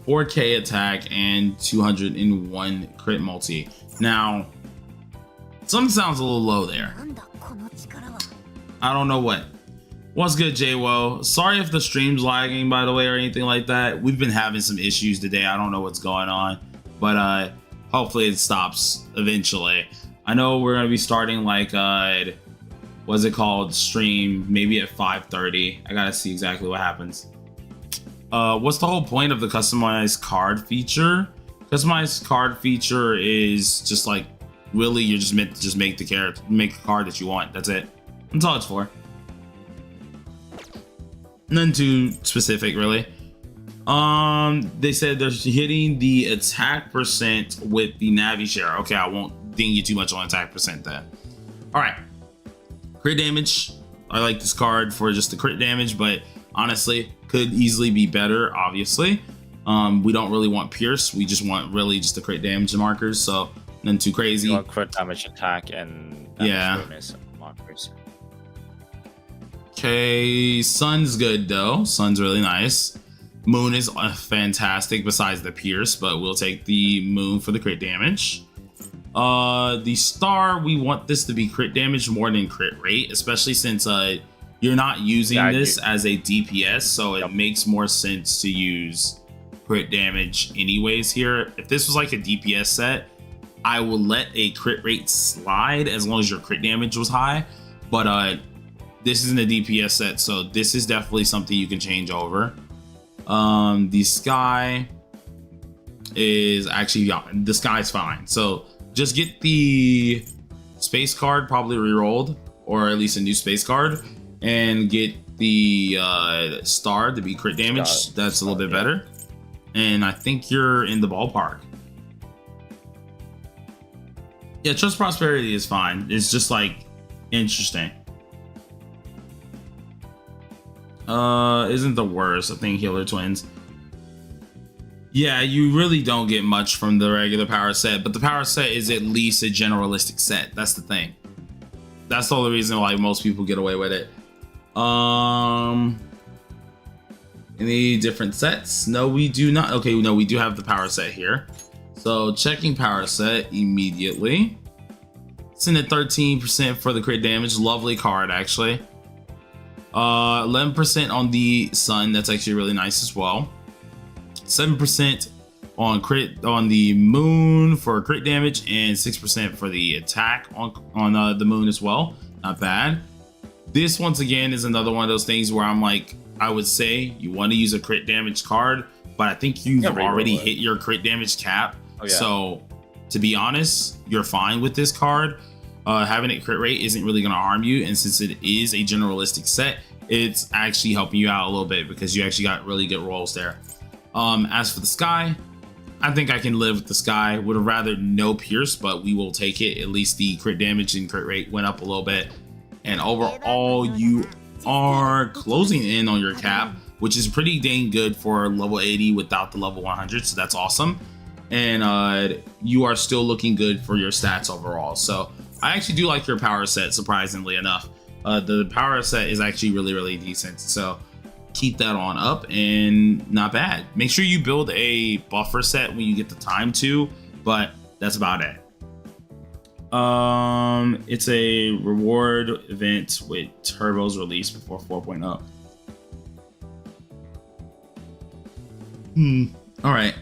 4k attack, and 201 crit multi. Now, something sounds a little low there. I don't know what. What's good, JWO? Sorry if the stream's lagging, by the way, or anything like that. We've been having some issues today. I don't know what's going on, but hopefully it stops eventually. I know we're gonna be starting like what's it called, stream maybe at 5:30. I gotta see exactly what happens. What's the whole point of the customized card feature? Customized card feature is just like, really, you're just meant to just make the character, make the card that you want. That's it. That's all it's for. Nothing too specific, really. They said they're hitting the attack percent with the Navi share. Okay, I won't ding you too much on attack percent then. All right, crit damage. I like this card for just the crit damage, but honestly, could easily be better. Obviously, we don't really want pierce. We just want really just the crit damage markers. So nothing too crazy. You want crit damage, attack, and damage markers. Okay, Sun's good though. Sun's really nice. Moon is fantastic besides the pierce, but we'll take the moon for the crit damage. The star, we want this to be crit damage more than crit rate, especially since you're not using this as a DPS, so it makes more sense to use crit damage anyways here. If this was like a DPS set, I would let a crit rate slide as long as your crit damage was high, but this isn't a DPS set, so this is definitely something you can change over. The sky is actually, the sky's fine. So just get the space card probably re-rolled, or at least a new space card, and get the star to be crit damage. That's a little bit better. And I think you're in the ballpark. Yeah, Trust Prosperity is fine. It's just like interesting. Isn't the worst. I think Healer Twins. Yeah, you really don't get much from the regular power set, but the power set is at least a generalistic set. That's the thing. That's the only reason why most people get away with it. Any different sets? No, we do not. Okay, no, we do have the power set here. So checking power set immediately. It's in at 13% for the crit damage. Lovely card, actually. 11% on the sun. That's actually really nice as well. 7% on crit on the moon for crit damage, and 6% for the attack on the moon as well. Not bad. This once again is another one of those things where I'm like, I would say you want to use a crit damage card, but I think you've already hit your crit damage cap. Oh, yeah. So to be honest, you're fine with this card. Having it crit rate isn't really going to harm you, and since it is a generalistic set, it's actually helping you out a little bit because you actually got really good rolls there. As for the sky, I think I can live with the sky. Would have rather no pierce, but we will take it. At least the crit damage and crit rate went up a little bit, and overall you are closing in on your cap, which is pretty dang good for level 80 without the level 100, so that's awesome. And you are still looking good for your stats overall. So I actually do like your power set, surprisingly enough. The power set is actually really, really decent. So keep that on up, and not bad. Make sure you build a buffer set when you get the time to, but that's about it. It's a reward event with Turbo's release before 4.0. All right.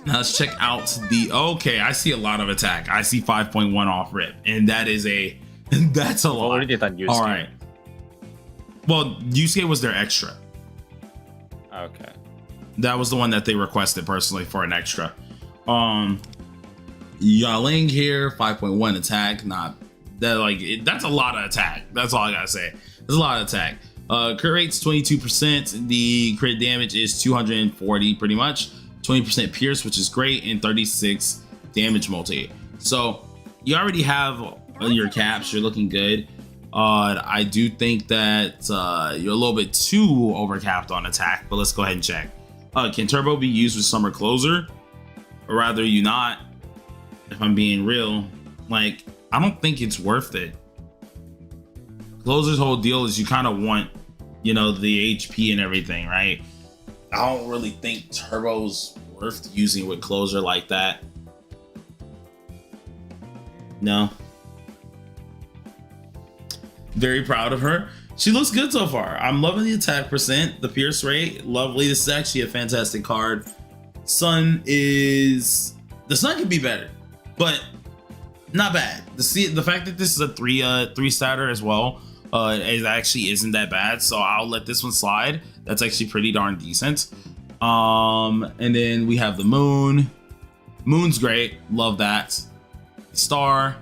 Now let's check out the, okay, I see a lot of attack. I see 5.1 off rip, and that is a, that's a lot. Already did that Yusuke. All right. Well, Yusuke was their extra. Okay. That was the one that they requested personally for an extra. Yaling here, 5.1 attack. Not that, like, that's a lot of attack. That's all I gotta say. There's a lot of attack. Crit rate's 22%. The crit damage is 240 pretty much. 20% pierce, which is great, and 36 damage multi. So you already have your caps. You're looking good. I do think that you're a little bit too overcapped on attack, but let's go ahead and check. Can Turbo be used with Summer Closer? Or rather, you not? If I'm being real, like, I don't think it's worth it. Closer's whole deal is you kind of want, you know, the HP and everything, right? I don't really think Turbo's worth using with Closer like that. No. Very proud of her. She looks good so far. I'm loving the attack percent, the pierce rate, lovely. This is actually a fantastic card. The sun could be better, but not bad. The fact that this is a three starter as well, it actually isn't that bad. So I'll let this one slide. That's actually pretty darn decent. And then we have the moon. Moon's great, love that. Star,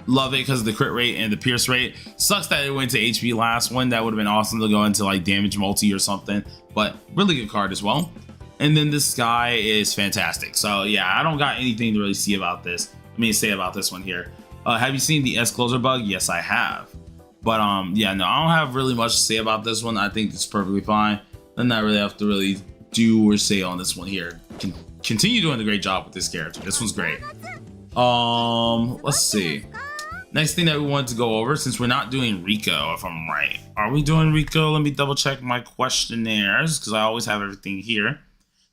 love it because of the crit rate and the pierce rate. Sucks that it went to HP last one. That would have been awesome to go into like damage multi or something, but really good card as well. And then the sky is fantastic. So yeah, I don't got anything to really say about this one here. Have you seen the S closer bug? Yes, I have. But yeah, no, I don't have really much to say about this one. I think it's perfectly fine. I'm not really have to really do or say on this one here. Continue doing a great job with this character. This one's great. Let's see. Next thing that we wanted to go over, since we're not doing Rico, if I'm right. Are we doing Rico? Let me double check my questionnaires because I always have everything here.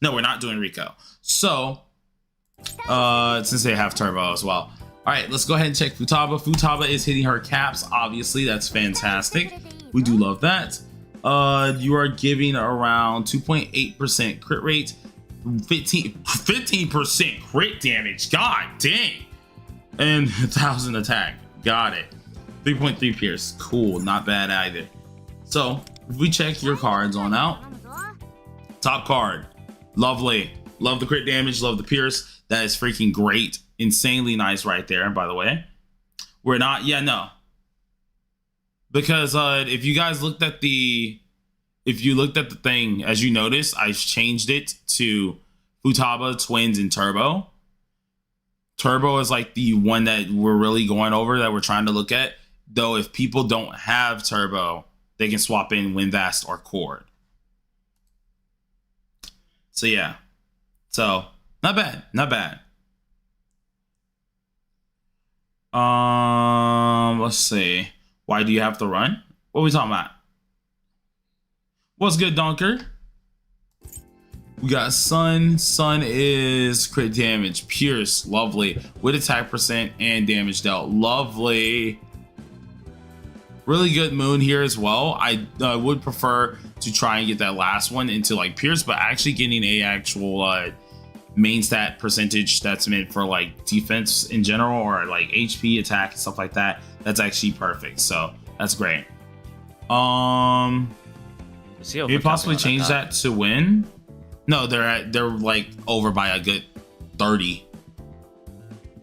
No, we're not doing Rico. So, since they have Turbo as well. All right, let's go ahead and check Futaba. Futaba is hitting her caps. Obviously, that's fantastic. We do love that. You are giving around 2.8% crit rate. 15% crit damage. God dang. And 1,000 attack. Got it. 3.3 pierce. Cool. Not bad either. So if we check your cards on out. Top card. Lovely. Love the crit damage. Love the pierce. That is freaking great. Insanely nice right there, by the way. We're not. Yeah, no. Because if you guys looked at the thing, as you notice, I've changed it to Futaba, Twins, and Turbo. Turbo is like the one that we're really going over, that we're trying to look at. Though if people don't have Turbo, they can swap in Windvast or Cord. So yeah. So not bad. Not bad. Let's see. Why do you have to run? What are we talking about? What's good, Donker? We got Sun. Sun is crit damage, pierce, lovely, with attack percent and damage dealt, lovely. Really good Moon here as well. I would prefer to try and get that last one into like pierce, but actually getting a actual main stat percentage that's meant for like defense in general, or like HP, attack, and stuff like that. That's actually perfect. So that's great. Can you possibly change that to win? No, they're like over by a good 30.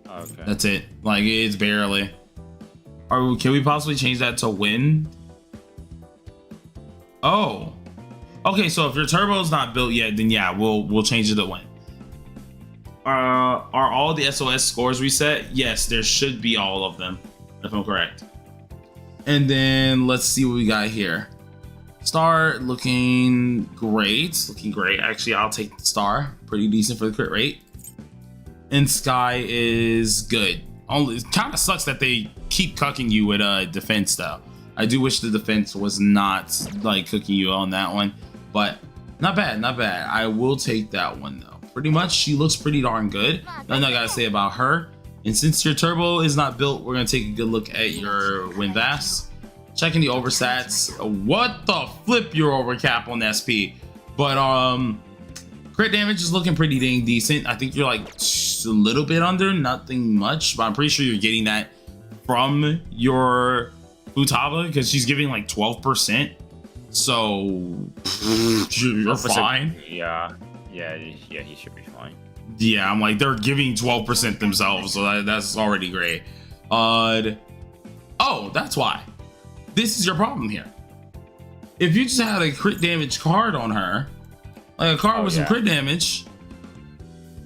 Okay. That's it. Like it's barely. Or can we possibly change that to win? Oh. Okay, so if your turbo's not built yet, then yeah, we'll change it to win. Are all the SOS scores reset? Yes, there should be all of them, if I'm correct. And then let's see what we got here. Star looking great. Looking great. Actually, I'll take the star. Pretty decent for the crit rate. And Sky is good. Only it kind of sucks that they keep cucking you with defense though. I do wish the defense was not like cooking you on that one, but not bad, not bad. I will take that one though. Pretty much, she looks pretty darn good. Nothing I gotta say about her. And since your turbo is not built, we're gonna take a good look at your Windvast. Checking the overstats. What the flip, your overcap on SP. But crit damage is looking pretty dang decent. I think you're like a little bit under, nothing much, but I'm pretty sure you're getting that from your Futaba because she's giving like 12%. So you're fine. Yeah, he should be fine. Yeah, I'm like, they're giving 12% themselves, so that's already great. Oh, that's why. This is your problem here. If you just had a crit damage card on her, like a card with some crit damage,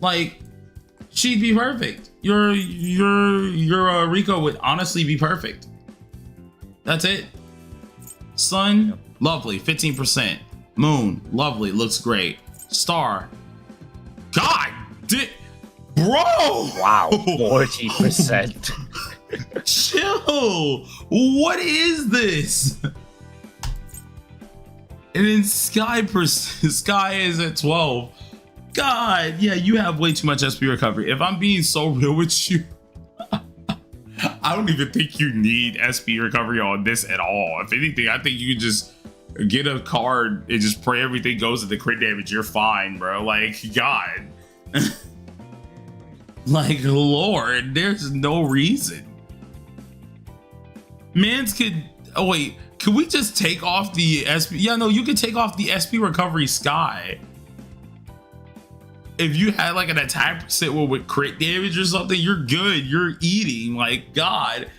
like she'd be perfect. Your Rico would honestly be perfect. That's it. Sun, lovely, 15%. Moon, lovely, looks great. Star, God, bro. Wow, 40%. Chill. What is this? And then Sky is at 12. God, yeah, you have way too much SP recovery. If I'm being so real with you, I don't even think you need SP recovery on this at all. If anything, I think you can just get a card and just pray everything goes into crit damage. You're fine, bro. Like, God. Like, Lord, there's no reason. Mans could... Oh, wait. Can we just take off the SP? Yeah, no, you can take off the SP recovery Sky. If you had like an attack set with crit damage or something, you're good. You're eating, like, God.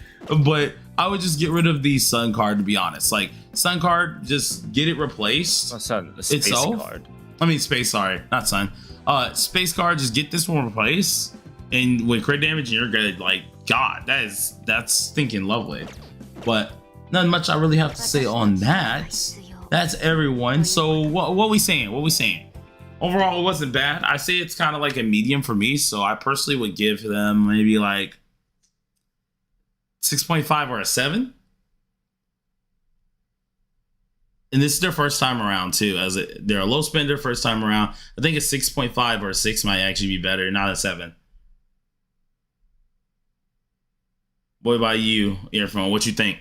But I would just get rid of the Sun card, to be honest. Like, Sun card, just get it replaced. Oh, Sun, the Space card. I mean, Space, sorry, not Sun. Space card, just get this one replaced. And with crit damage, you're good. Like, God, that's stinking lovely. But not much I really have to say on that. That's everyone. So what we saying? What we saying? Overall, it wasn't bad. I say it's kind of like a medium for me. So I personally would give them maybe like 6.5 or a 7. And this is their first time around too. They're a low spender first time around. I think a 6.5 or a 6 might actually be better, not a 7. What about you, Earphone? What you think?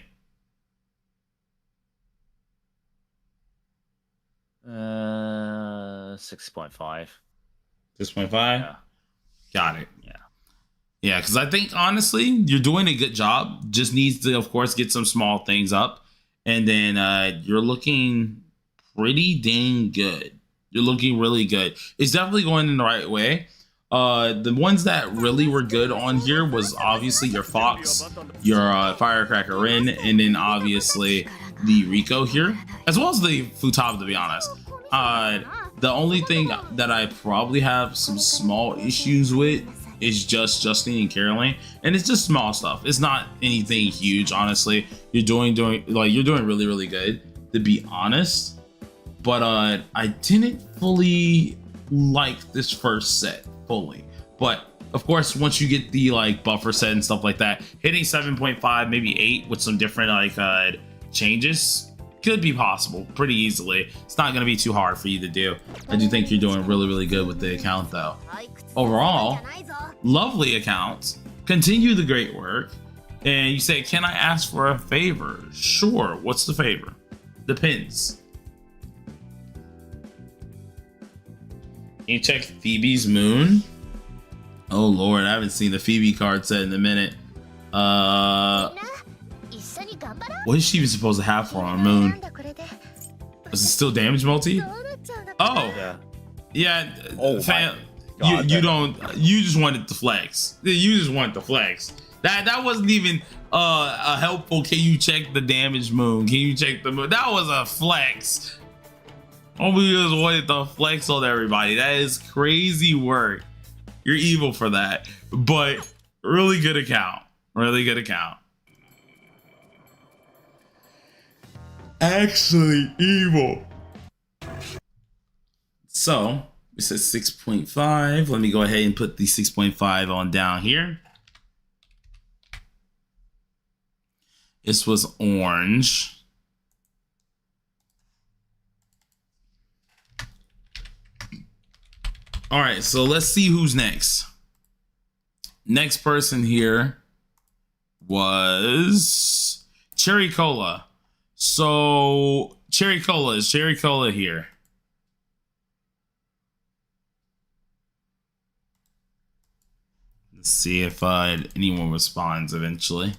6.5. 6.5? Yeah. Got it. Yeah. Yeah, because I think, honestly, you're doing a good job. Just needs to, of course, get some small things up. And then you're looking pretty dang good. You're looking really good. It's definitely going in the right way. The ones that really were good on here was obviously your Fox, your Firecracker Rin, and then obviously the Rico here, as well as the Futaba, to be honest. The only thing that I probably have some small issues with is just Justine and Caroline, and it's just small stuff. It's not anything huge, honestly. You're doing really, really good, to be honest. But I didn't fully like this first set fully. But of course, once you get the like buffer set and stuff like that, hitting 7.5, maybe 8 with some different like changes could be possible pretty easily. It's not going to be too hard for you to do. I do think you're doing really, really good with the account though. Overall, lovely account. Continue the great work. And you say, can I ask for a favor? Sure. What's the favor? Depends. Can you check Phoebe's moon? Oh Lord, I haven't seen the Phoebe card set in a minute. What is she even supposed to have for her moon? Is it still damage multi? Oh, yeah. Oh, fam, God, you just wanted to flex. You just want the flex. That wasn't even a helpful. Can you check the damage moon? Can you check the moon? That was a flex. Only you just wanted to flex on everybody. That is crazy work. You're evil for that, but really good account. Really good account. Actually evil. So we said 6.5. Let me go ahead and put the 6.5 on down here. This was orange. All right, so let's see who's next. Next person here was Cherry Cola. So Cherry Cola, is Cherry Cola here? Let's see if anyone responds eventually.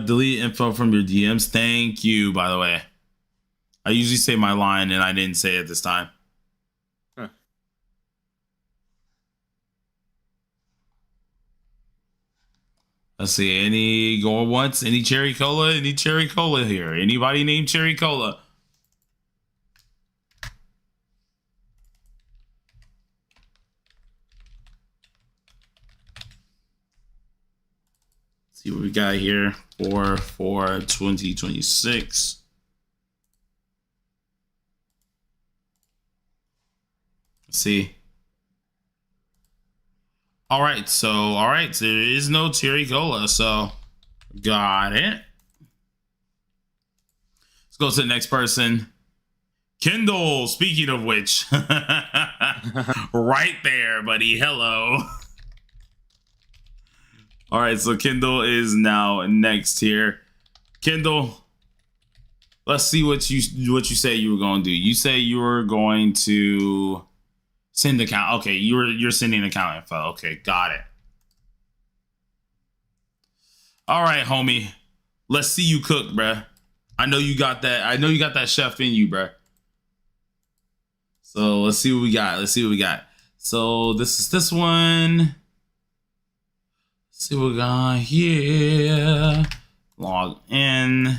Delete info from your DMs. Thank you, by the way. I usually say my line and I didn't say it this time. Huh. Let's see. Any going once? Any Cherry Cola? Any Cherry Cola here? Anybody named Cherry Cola? See what we got here. 4/4/2026. Let's see. All right, so there is no Cherry Cola, so got it. Let's go to the next person. Kendall, speaking of which, right there, buddy. Hello. All right, so Kendall is now next here. Kendall, let's see what you say you were going to do. You say you were going to send account. Okay, you're sending account info. Okay, got it. All right, homie. Let's see you cook, bruh. I know you got that. I know you got that chef in you, bruh. So let's see what we got. Let's see what we got. So this is this one. Let's see what we got here. Log in.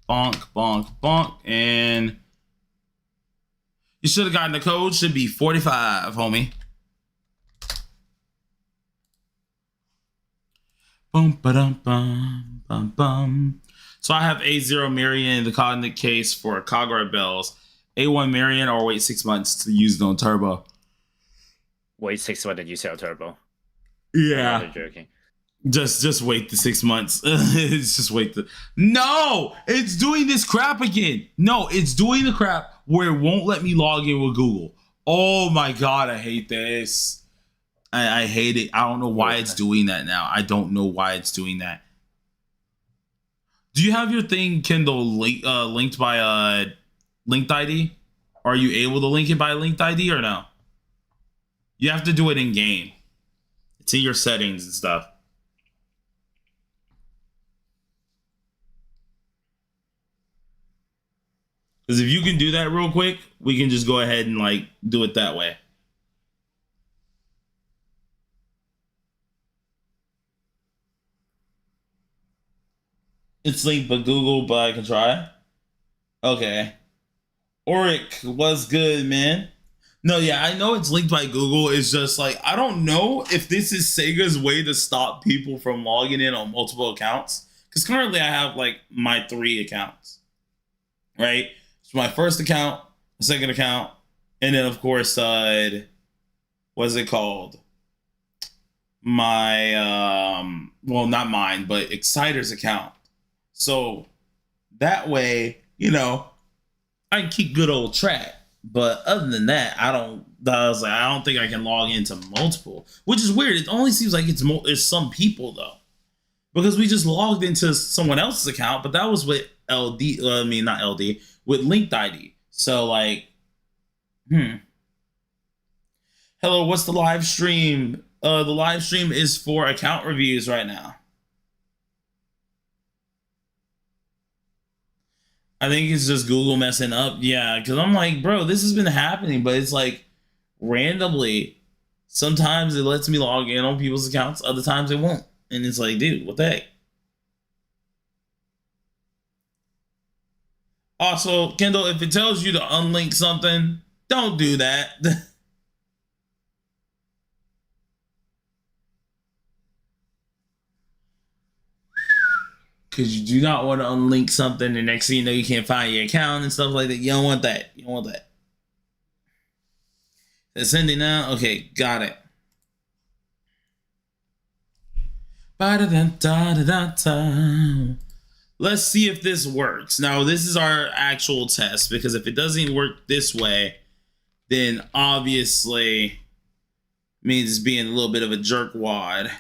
Bonk, bonk, bonk. And you should have gotten the code. Should be 45, homie. Bum, ba-dum, bum, bum, bum. So I have A0 Marion in the coordinate case for Cogware Bells. A1 Marion or wait 6 months to use it on Turbo. Wait 6 months to use it on Turbo. Yeah. I'm joking. Just wait the 6 months. It's just wait the. No, it's doing this crap again. No, it's doing the crap where it won't let me log in with Google. Oh my god, I hate this. I hate it. I don't know why it's doing that now. I don't know why it's doing that. Do you have your thing, Kendall, linked by linked ID? Are you able to link it by linked ID or no? You have to do it in game. It's in your settings and stuff. Because if you can do that real quick, we can just go ahead and like do it that way. It's linked by Google, but I can try. Okay. Oric, what's good, man? No, yeah, I know it's linked by Google. It's just like, I don't know if this is Sega's way to stop people from logging in on multiple accounts. Because currently I have like my 3 accounts, right? So my first account, my second account, and then of course, what's it called? My, well, not mine, but Exciter's account. So that way, you know, I can keep good old track. But other than that, I don't think I can log into multiple, which is weird. It only seems like it's some people though, because we just logged into someone else's account, but that was with LD. I mean, not LD, with linked ID. So like, Hello, what's the live stream? The live stream is for account reviews right now. I think it's just Google messing up. Yeah, because I'm like, bro, this has been happening, but it's like randomly. Sometimes it lets me log in on people's accounts, other times it won't. And it's like, dude, what the heck? Also, Kendall, if it tells you to unlink something, don't do that. Because you do not want to unlink something, and next thing you know, you can't find your account and stuff like that. You don't want that. You don't want that. It's sending now. Okay, got it. Let's see if this works. Now, this is our actual test, because if it doesn't work this way, then obviously means it's being a little bit of a jerkwad.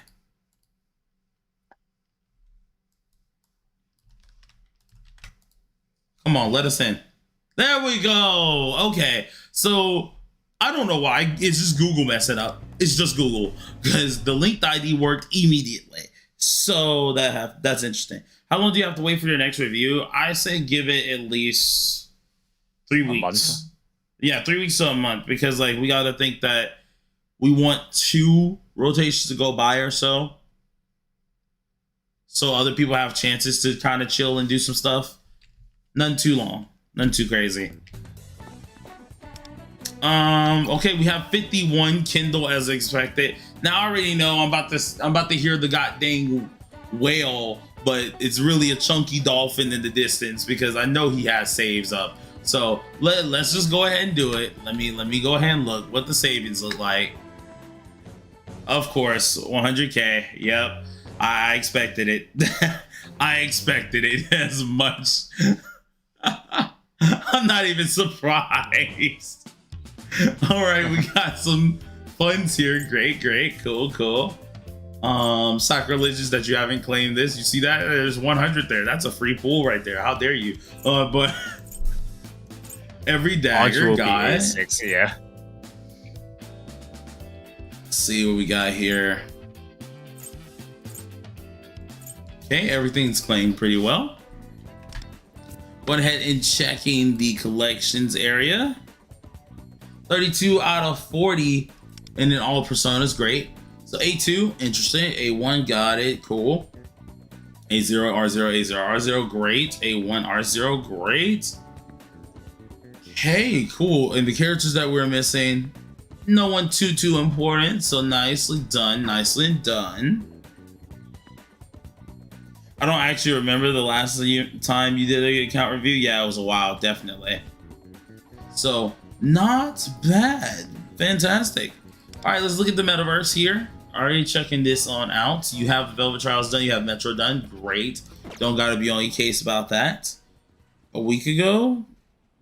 Come on, let us in. There we go. Okay, so I don't know why. It's just Google messing up. It's just Google, because the linked ID worked immediately. So that's interesting. How long do you have to wait for your next review? I say give it at least 3 weeks. Month? Yeah, 3 weeks to a month, because like we got to think that we want 2 rotations to go by or so other people have chances to kind of chill and do some stuff. None too long, none too crazy. Okay, we have 51 Kendall as expected. Now I already know I'm about to hear the goddamn whale, but it's really a chunky dolphin in the distance, because I know he has saves up. So let's just go ahead and do it. Let me go ahead and look what the savings look like. Of course, 100K. Yep, I expected it. I expected it as much. I'm not even surprised. All right, we got some funds here. Great, cool. Sacrilegious that you haven't claimed this. You see that? There's 100 there. That's a free pool right there. How dare you? But every dagger guy. Yeah. Let's see what we got here. Okay, everything's claimed pretty well. Went ahead and checking the collections area. 32 out of 40, and then all personas, great. So A2, interesting. A1, got it, cool. A0, R0, A0, R0, great. A1, R0, great. Okay, cool. And the characters that we're missing, no one too important. So nicely done. I don't actually remember the last time you did an account review. Yeah, it was a while, definitely. So not bad. Fantastic. All right, let's look at the metaverse here. Already checking this on out. You have Velvet Trials done. You have Metro done. Great. Don't got to be on your case about that. A week ago?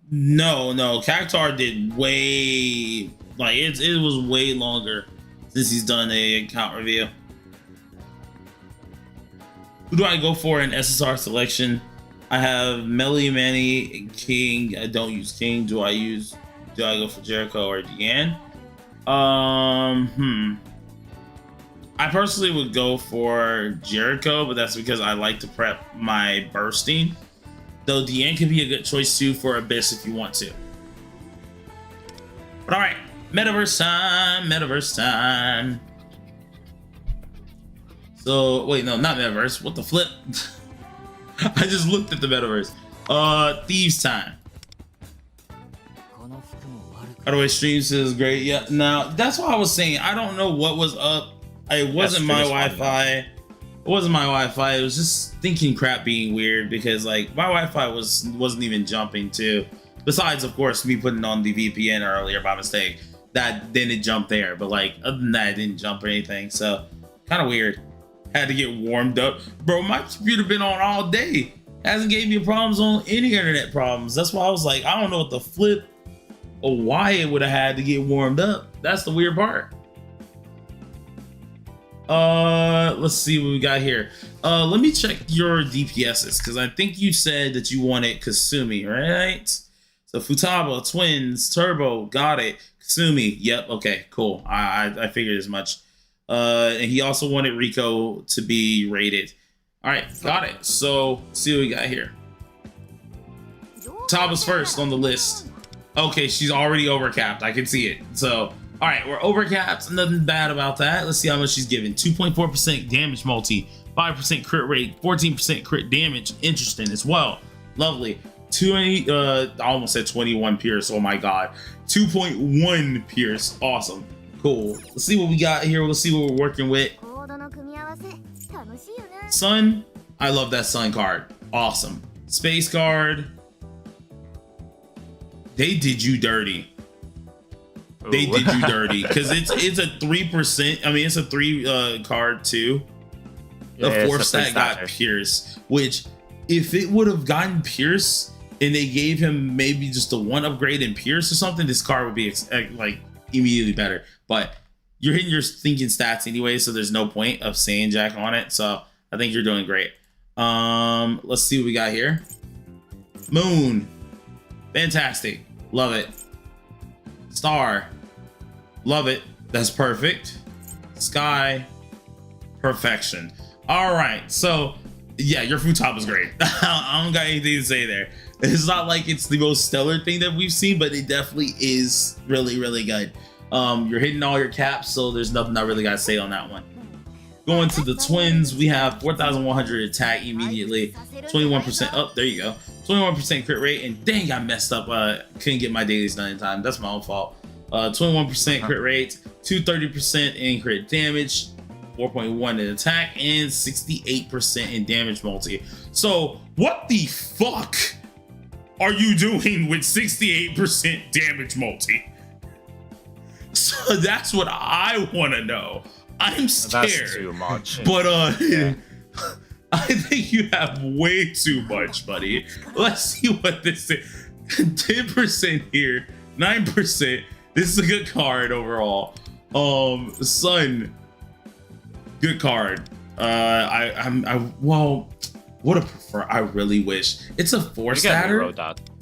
No. Cactar did way... Like, it was way longer since he's done a account review. Who do I go for in SSR selection? I have Melly, Manny, King. I don't use King. Do I go for Jericho or Deanne? I personally would go for Jericho, but that's because I like to prep my bursting. Though Deanne can be a good choice too for Abyss if you want to. But all right, metaverse time. So wait, no, not metaverse. What the flip? I just looked at the metaverse. Thieves time. By the way, stream says great. Yeah, now that's what I was saying. I don't know what was up. It wasn't my Wi-Fi. It wasn't my Wi-Fi. It was just thinking crap being weird because like my Wi-Fi wasn't even jumping too. Besides, of course, me putting on the VPN earlier by mistake. That didn't jump there, but like other than that, it didn't jump or anything. So kind of weird. Had to get warmed up, bro. My computer been on all day. Hasn't gave me problems on any internet problems. That's why I was like, I don't know what the flip or why it would have had to get warmed up. That's the weird part. Let's see what we got here. Let me check your DPSs because I think you said that you wanted Kasumi, right? So Futaba, Twins, Turbo, got it. Kasumi, yep, okay, cool. I figured as much. And he also wanted Rico to be rated. All right, got it. So see what we got here. Taba's first on the list. Okay, she's already overcapped. I can see it. So, all right, we're overcapped. Nothing bad about that. Let's see how much she's given. 2.4% damage multi, 5% crit rate, 14% crit damage. Interesting as well. Lovely. 20. I almost said 21 Pierce. Oh my god. 2.1 Pierce. Awesome. Cool. Let's see what we got here. Let's see what we're working with. Sun. I love that Sun card. Awesome. Space card. They did you dirty. They did you dirty because it's a 3%. I mean, it's a 3 card too. The 4th stat got Pierce, which if it would have gotten Pierce and they gave him maybe just a 1 upgrade in Pierce or something, this card would be like immediately better. But you're hitting your thinking stats anyway, so there's no point of saying Jack on it. So I think you're doing great. Let's see what we got here. Moon. Fantastic. Love it. Star. Love it. That's perfect. Sky. Perfection. All right. So yeah, your Futaba is great. I don't got anything to say there. It's not like it's the most stellar thing that we've seen, but it definitely is really, really good. You're hitting all your caps, so there's nothing I really got to say on that one. Going to the Twins, we have 4,100 attack immediately, 21% up. There you go. 21% crit rate, and dang, I messed up. Couldn't get my dailies done in time. That's my own fault. 21% crit rate, 230% in crit damage, 4.1 in attack, and 68% in damage multi. So what the fuck are you doing with 68% damage multi? So that's what I want to know. I'm scared. That's too much. But I think you have way too much, buddy. Let's see what this is. 10% here, 9%. This is a good card overall. Sun, good card. Well, would have prefer. I really wish it's a 4-statter.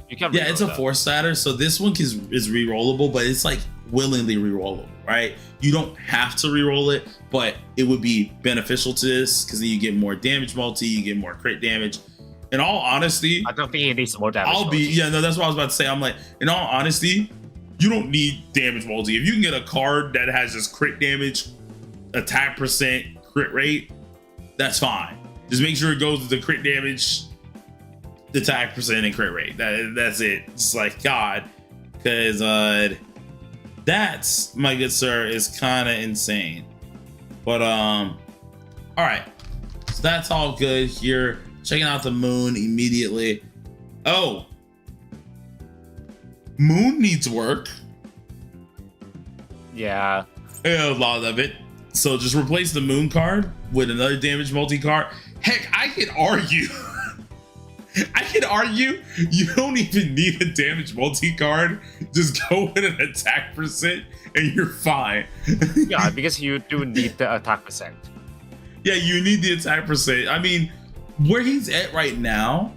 Yeah, it's a 4-statter. So this one is re-rollable, but it's like willingly re-rollable, right? You don't have to re-roll it, but it would be beneficial to this because then you get more damage multi, you get more crit damage. In all honesty, I don't think he needs more damage. That's what I was about to say. I'm like, in all honesty, you don't need damage multi. If you can get a card that has just crit damage, attack percent, crit rate, that's fine. Just make sure it goes with the crit damage, the attack percent, and crit rate. That's it. It's like, God, because that's, my good sir, is kind of insane. But all right, so that's all good here. Checking out the moon immediately. Oh, moon needs work. Yeah, a lot of it. So just replace the moon card with another damage multi card. Heck, I could argue. I could argue you don't even need a damage multi card. Just go with an attack percent and you're fine. Yeah, because you do need the attack percent. Yeah, you need the attack percent. I mean, where he's at right now,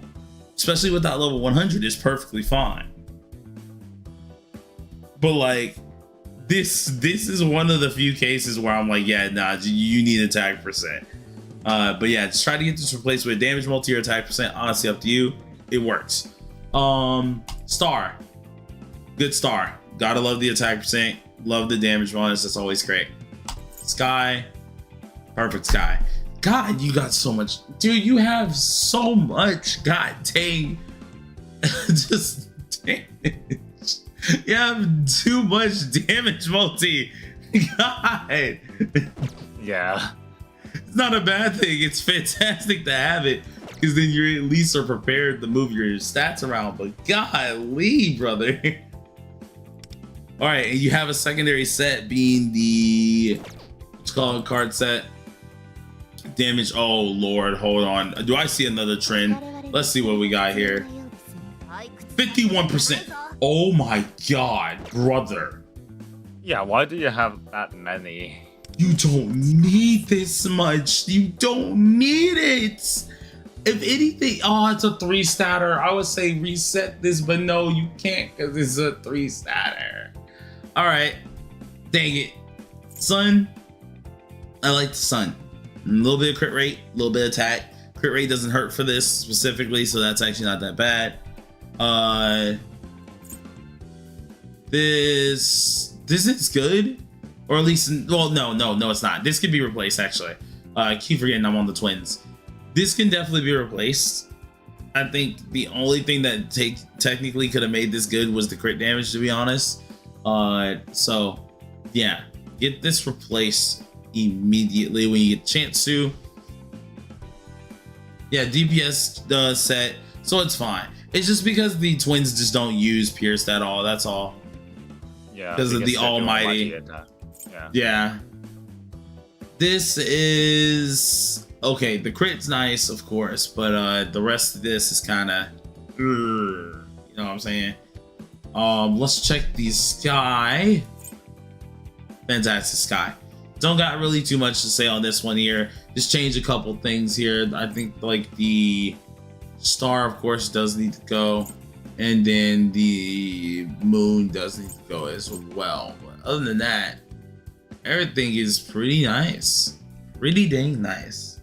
especially with that level 100, is perfectly fine. But like, this is one of the few cases where I'm like, yeah, nah, you need attack percent. But yeah, just try to get this replaced with damage multi or attack percent. Honestly, up to you. It works. Star, good star. Gotta love the attack percent. Love the damage bonus. That's always great. Sky, perfect sky. God, you got so much, dude. You have so much. God dang, just damage. You have too much damage multi. God. Yeah. It's not a bad thing. It's fantastic to have it because then you at least are prepared to move your stats around. But golly, brother. All right, and you have a secondary set being the what's called card set. Damage. Oh Lord, hold on. Do I see another trend? Let's see what we got here. 51%. Oh my God, brother. Yeah, why do you have that many? You don't need this much. You don't need it. If anything, oh, it's a 3-statter. I would say reset this, but no, you can't because it's a 3-statter. All right, dang it, sun. I like the sun. A little bit of crit rate, a little bit of attack. Crit rate doesn't hurt for this specifically, so that's actually not that bad. This is good, or at least, well, no, it's not. This can be replaced actually. I keep forgetting I'm on the twins. This can definitely be replaced. I think the only thing that technically could have made this good was the crit damage, to be honest. So yeah, get this replaced immediately when you get a chance to. Yeah, DPS set, so it's fine. It's just because the twins just don't use pierced at all. That's all. Yeah, because of the almighty. Yeah. This is okay. The crit's nice, of course, but the rest of this is kind of, you know what I'm saying. Let's check the sky. Fantastic sky. Don't got really too much to say on this one here. Just change a couple things here. I think like the star, of course, does need to go, and then the moon does need to go as well. But other than that, everything is pretty nice. Pretty dang nice.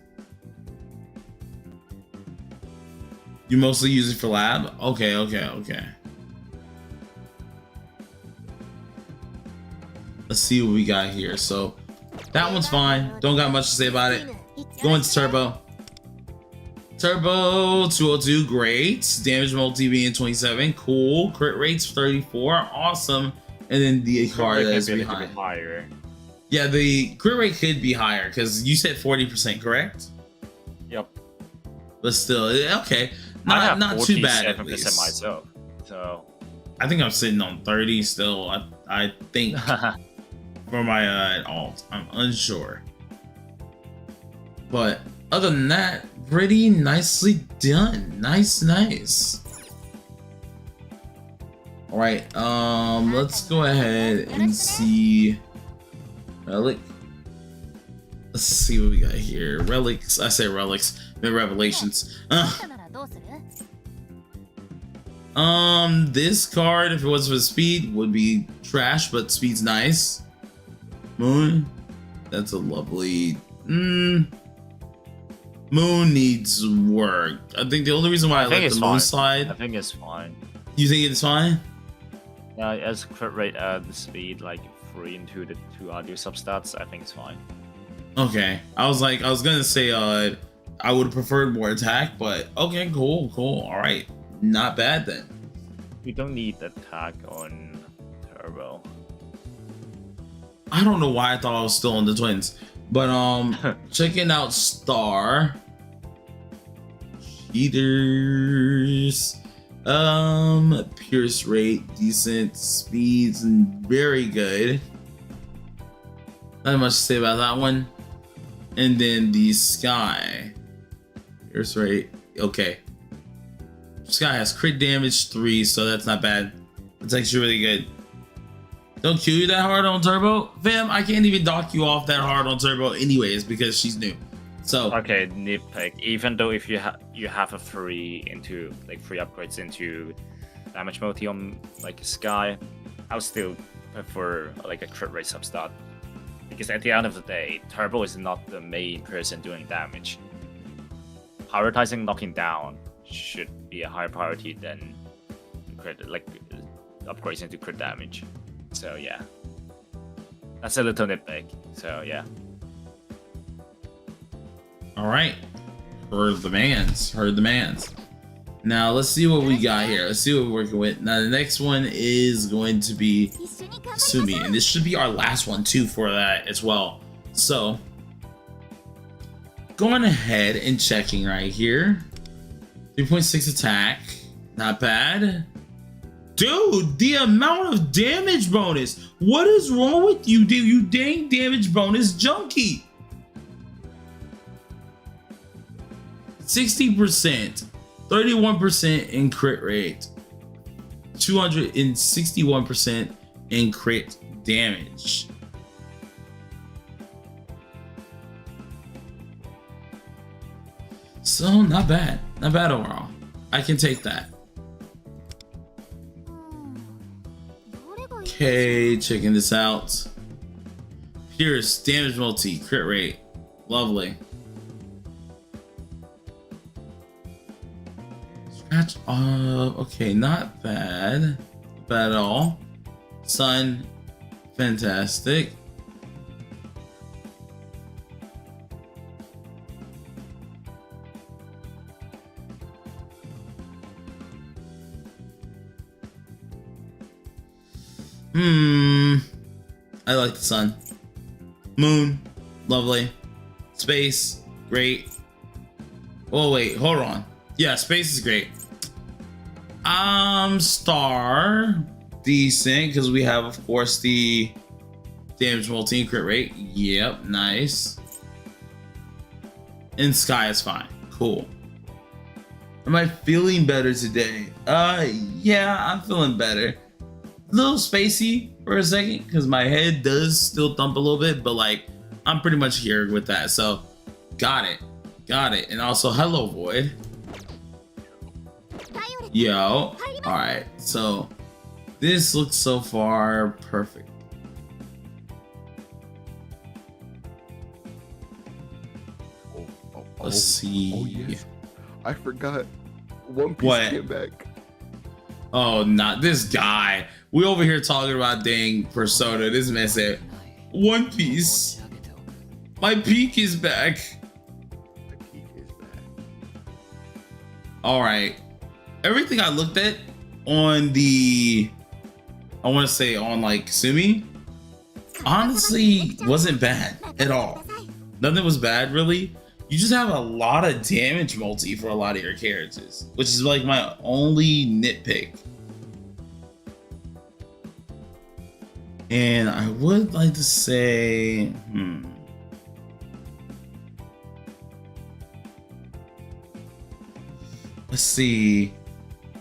You mostly use it for lab? Okay. Let's see what we got here. So that one's fine. Don't got much to say about it. Going to turbo. Turbo 202, great. Damage multi being 27, cool. Crit rates 34, awesome. And then the card that's behind. Higher. Yeah, the crit rate could be higher because you said 40%, correct? Yep. But still, okay, not too bad. At least myself, so I think I'm sitting on 30 still. I think for my alt, I'm unsure. But other than that, pretty nicely done. Nice. All right. Let's go ahead and see relic. Let's see what we got here. Relics. I say relics. The revelations. This card, if it was for speed, would be trash, but speed's nice. Moon. That's a lovely. Moon needs work. I think the only reason why I like the moon slide. I think it's fine. You think it's fine? Yeah, as crit rate and speed, like 3 into the 2 audio substats, I think it's fine. Okay. I was gonna say I would have preferred more attack, but okay, cool. Alright. Not bad then. You don't need attack on Turbo. I don't know why I thought I was still on the twins. But checking out Star. Cheaters. Pierce rate, decent, speeds, and very good. Not much to say about that one. And then the Sky. Pierce rate, okay. Sky has crit damage 3, so that's not bad. It's actually really good. Don't kill you that hard on Turbo, fam. I can't even dock you off that hard on Turbo, anyways, because she's new. So okay, nitpick. Even though if you have a 3 upgrades into damage multi on like Sky, I would still prefer like a crit rate substat, because at the end of the day, Turbo is not the main person doing damage. Prioritizing knocking down should be a higher priority than upgrades into crit damage. So yeah, that's a little nitpick. So yeah. All right, heard the demands. Now let's see what we got here. Let's see what we're working with. Now the next one is going to be Sumi, and this should be our last one too for that as well. So going ahead and checking right here. 3.6 attack, not bad. Dude, the amount of damage bonus. What is wrong with you, dude? You dang damage bonus junkie. 60%, 31% in crit rate, 261% in crit damage. So not bad overall. I can take that. Okay, checking this out. Pierce, damage multi, crit rate, lovely. Scratch off, okay, not bad at all. Sun, fantastic. I like the sun. Moon, lovely. Space, great. Oh wait, hold on. Yeah, space is great. Star, decent, because we have, of course, the damage multi and crit rate. Yep, nice. And Sky is fine. Cool. Am I feeling better today? Yeah, I'm feeling better. A little spacey for a second because my head does still thump a little bit, but like I'm pretty much here with that. So got it. And also hello Void. Yo, all right, so this looks so far perfect. Let's see. Oh yes, I forgot. One Piece came back. Oh, not this guy. We over here talking about dang Persona. This man said, One Piece. My peak is back. All right. Everything I looked at on the, I want to say on like Sumi, honestly wasn't bad at all. Nothing was bad really. You just have a lot of damage multi for a lot of your characters, which is like my only nitpick. And I would like to say, let's see.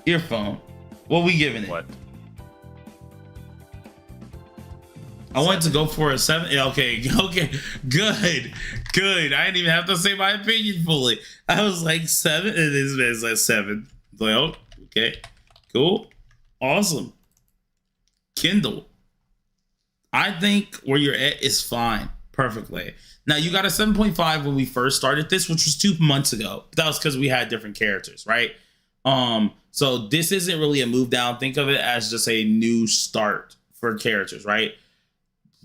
Earphone. What we giving it? What? I wanted to go for a 7. Okay, okay, good. I didn't even have to say my opinion fully. I was like 7, and this man's like 7. Well, okay, cool, awesome. Kendall, I think where you're at is fine, perfectly. Now you got a 7.5 when we first started this, which was 2 months ago. That was because we had different characters, right? So this isn't really a move down. Think of it as just a new start for characters, right?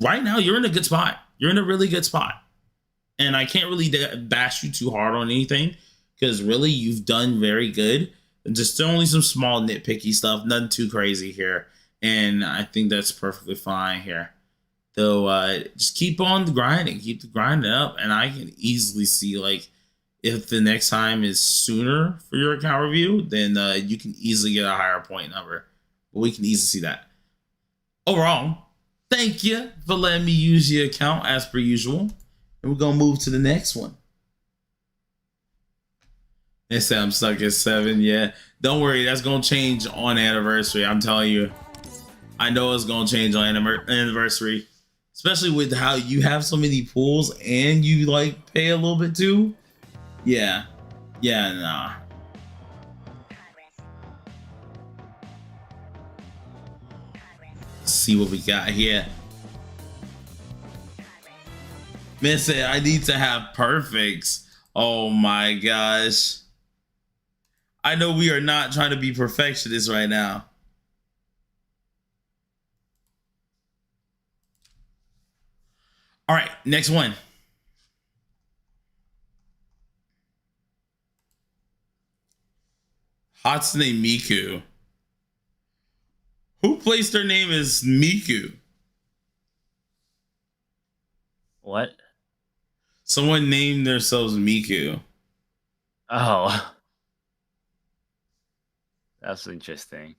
Right now, you're in a good spot. You're in a really good spot. And I can't really bash you too hard on anything because really you've done very good. Just only some small nitpicky stuff, nothing too crazy here. And I think that's perfectly fine here. Though, just keep on grinding. Keep the grinding up. And I can easily see, like, if the next time is sooner for your account review, then you can easily get a higher point number. But we can easily see that. Overall, thank you for letting me use your account as per usual. And we're going to move to the next one. They say I'm stuck at 7. Yeah. Don't worry. That's going to change on anniversary. I'm telling you. I know it's going to change on anniversary. Especially with how you have so many pools and you like pay a little bit too. Yeah. Yeah, nah. Let's see what we got here. Man said I need to have perfects. Oh my gosh. I know we are not trying to be perfectionists right now. All right, next one. Hatsune Miku. Who placed their name as Miku? What? Someone named themselves Miku. Oh. That's interesting.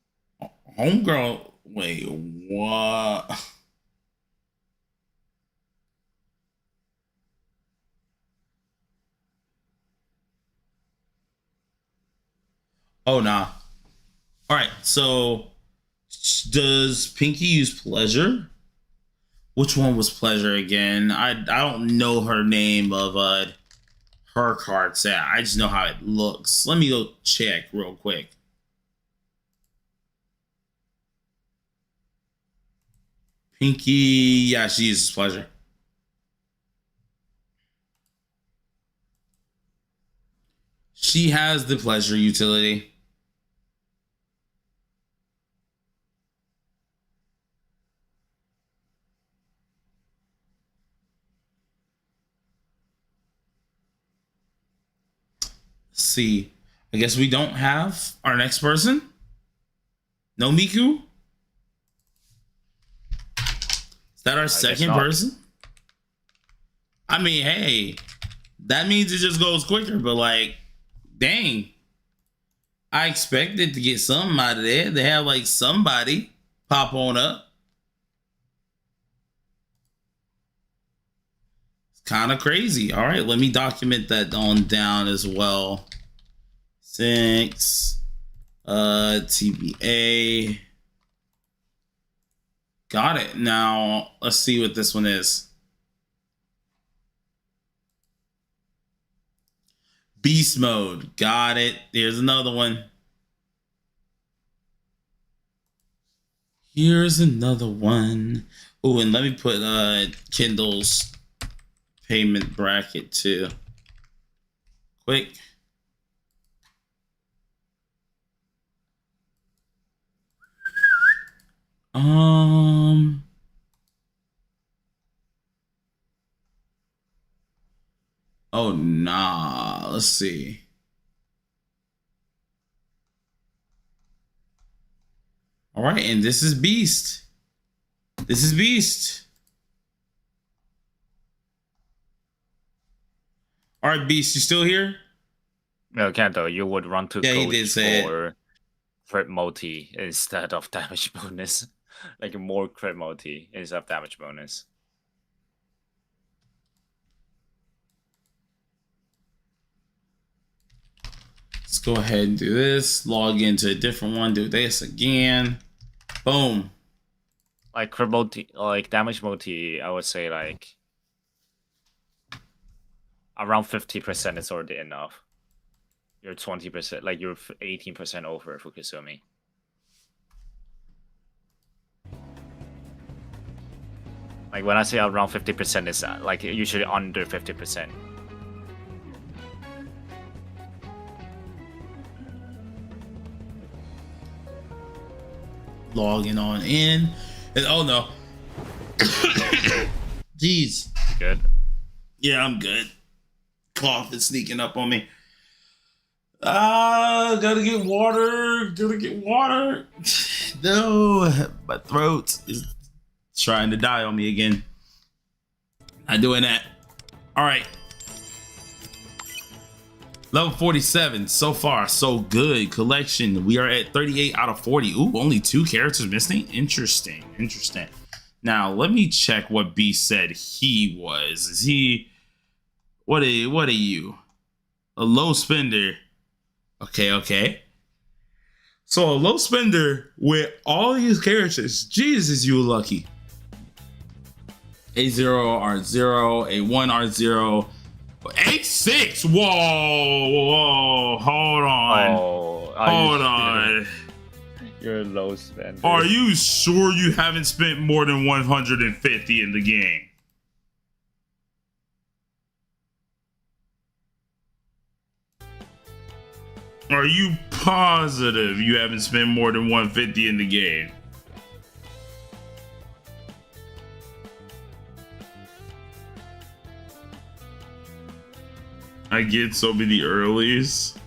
Homegirl, wait, what? Oh, nah. All right, so does Pinky use pleasure? Which one was pleasure again? I don't know her name of her card set. I just know how it looks. Let me go check real quick. Pinky, yeah, she uses pleasure. She has the pleasure utility. Let's see. I guess we don't have our next person. No Miku? Is that our second person? I mean, hey, that means it just goes quicker, but like, dang. I expected to get something out of there. They have like somebody pop on up. It's kind of crazy. All right, let me document that on down as well. 6 TBA. Got it. Now let's see what this one is. Beast mode. Got it. Here's another one. Here's another one. Oh, and let me put Kendall's payment bracket too. Quick. Oh, nah. Let's see. All right, and this is Beast. This is Beast. All right, Beast, you still here? No, Kendall, you would run to Yeah, he did say for crit multi instead of damage bonus. Like more crit multi instead of damage bonus. Let's go ahead and do this. Log into a different one. Do this again. Boom. Like crit multi, like damage multi, I would say like around 50% is already enough. You're 20%, like you're 18% over Fukusumi. Like when I say around 50%, is like usually under 50%. Logging on in, and oh no, jeez. Good. Yeah, I'm good. Cough is sneaking up on me. Gotta get water. Gotta get water. No, my throat is trying to die on me again. Not doing that. All right. Level 47. So far, so good. Collection. We are at 38 out of 40. Ooh, only 2 characters missing. Interesting. Interesting. Now, let me check what B said he was. Is he... What are you? A low spender. Okay. So a low spender with all these characters. Jesus, you lucky. A0, R0, A1, R0, A6. Whoa. Hold on. Hold on. You're a low spender. Are you sure you haven't spent more than 150 in the game? Are you positive you haven't spent more than 150 in the game? I get so many earlies.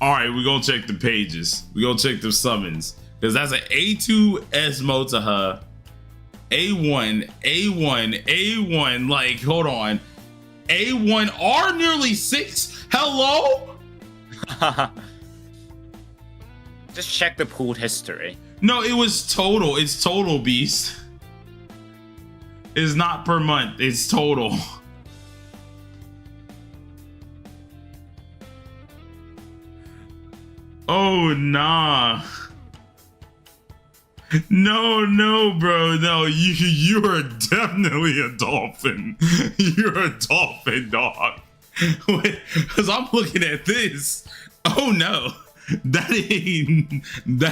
Alright, we're gonna check the pages. We're gonna check the summons. Because that's an A2 Esmo to her. A1, A1. Like, hold on. A1R nearly 6? Hello? Just check the pooled history. No, it was total. It's total, Beast. It's not per month. It's total. Oh, nah. No, bro. No, you are definitely a dolphin. You're a dolphin, dog. Because I'm looking at this. Oh, no. That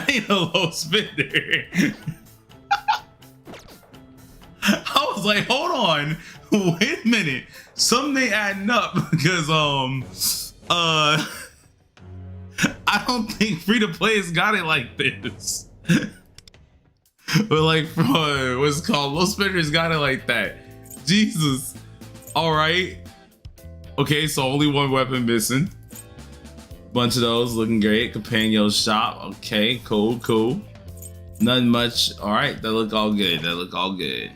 ain't a low spender. I was like, hold on, wait a minute, something ain't adding up because I don't think free to play has got it like this. But like, what's it called? Low spenders got it like that. Jesus. All right. Okay, so only 1 weapon missing. Bunch of those looking great. Companion shop. Okay, cool. Nothing much. All right, that look all good.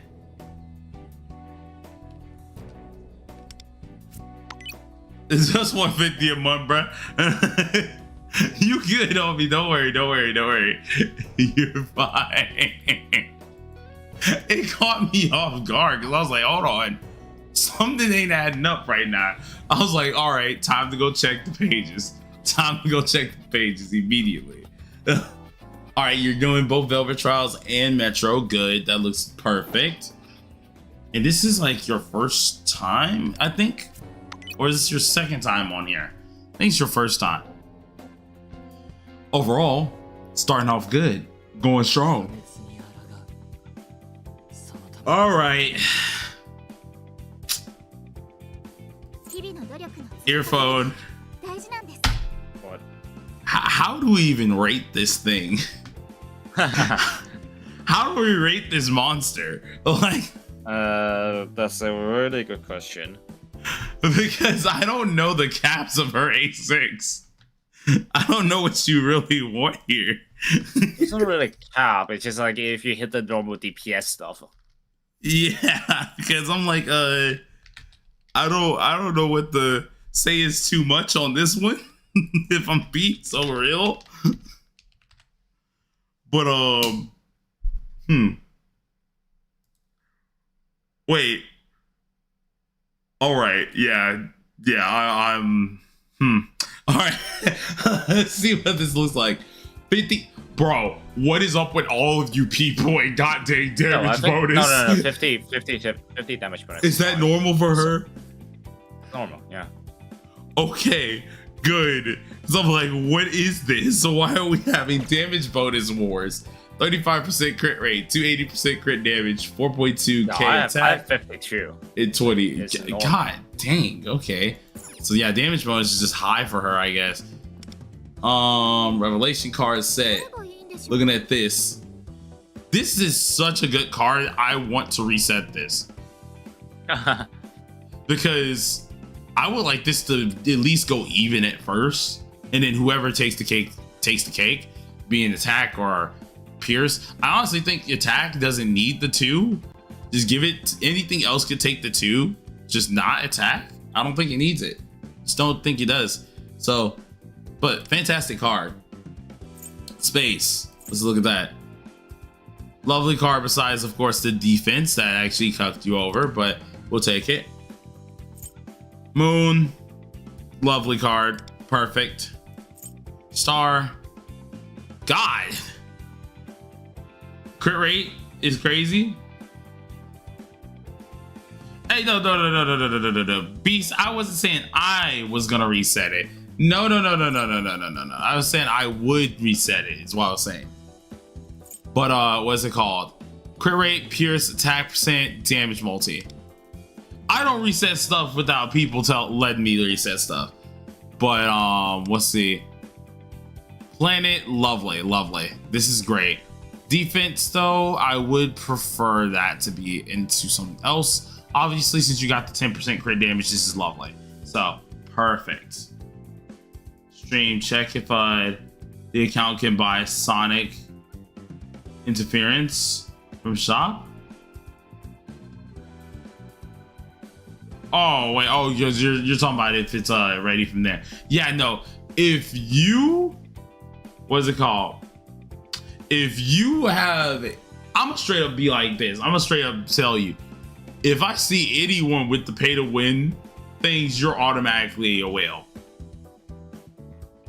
It's just 150 a month, bro. You good, homie. Don't worry. You're fine. It caught me off guard because I was like, hold on. Something ain't adding up right now. I was like, all right, time to go check the pages. Immediately. All right, you're doing both Velvet Trials and Metro. Good. That looks perfect. And this is like your first time, I think? Or is this your second time on here? I think it's your first time. Overall, starting off good. Going strong. All right. Earphone. What? How do we even rate this thing? How do we rate this monster? Like, that's a really good question. Because I don't know the caps of her A6. I don't know what you really want here. It's not really cap. It's just like if you hit the normal DPS stuff. Yeah, because I'm like, I don't know what to say is too much on this one. If I'm being so real. But wait. All right, yeah, I'm. All right, let's see what this looks like. 50. Bro, what is up with all of you people and goddamn damage bonus? No. 50 damage bonus. Is that normal for her? Normal, yeah. Okay, good. So I'm like, what is this? So why are we having damage bonus wars? 35% crit rate, 280% crit damage, 4.2k attack. I have 52. And 20. God dang. Okay. So yeah, damage bonus is just high for her, I guess. Revelation card set. Looking at this. This is such a good card. I want to reset this. Because I would like this to at least go even at first. And then whoever takes the cake takes the cake. Be an attack or Pierce. I honestly think attack doesn't need the 2. Just give it, anything else could take the 2, just not attack. I don't think it needs it. Just don't think it does. So, but fantastic card. Space. Let's look at that. Lovely card besides, of course, the defense that actually cucked you over, but we'll take it. Moon. Lovely card. Perfect. Star. God. Crit rate is crazy. Hey, no. Beast, I wasn't saying I was gonna reset it. No. I was saying I would reset it, is what I was saying. But what's it called? Crit rate, pierce, attack percent, damage multi. I don't reset stuff without people letting me reset stuff. But let's see. Planet, lovely. This is great. Defense, though, I would prefer that to be into something else. Obviously, since you got the 10% crit damage, this is lovely. So, perfect. Stream, check if the account can buy Sonic Interference from shop. Oh, wait. Oh, you're talking about if it's ready from there. Yeah, no. If you... What's it called? If you have, I'm gonna straight up be like this. I'm gonna straight up tell you, if I see anyone with the pay to win things, you're automatically a whale.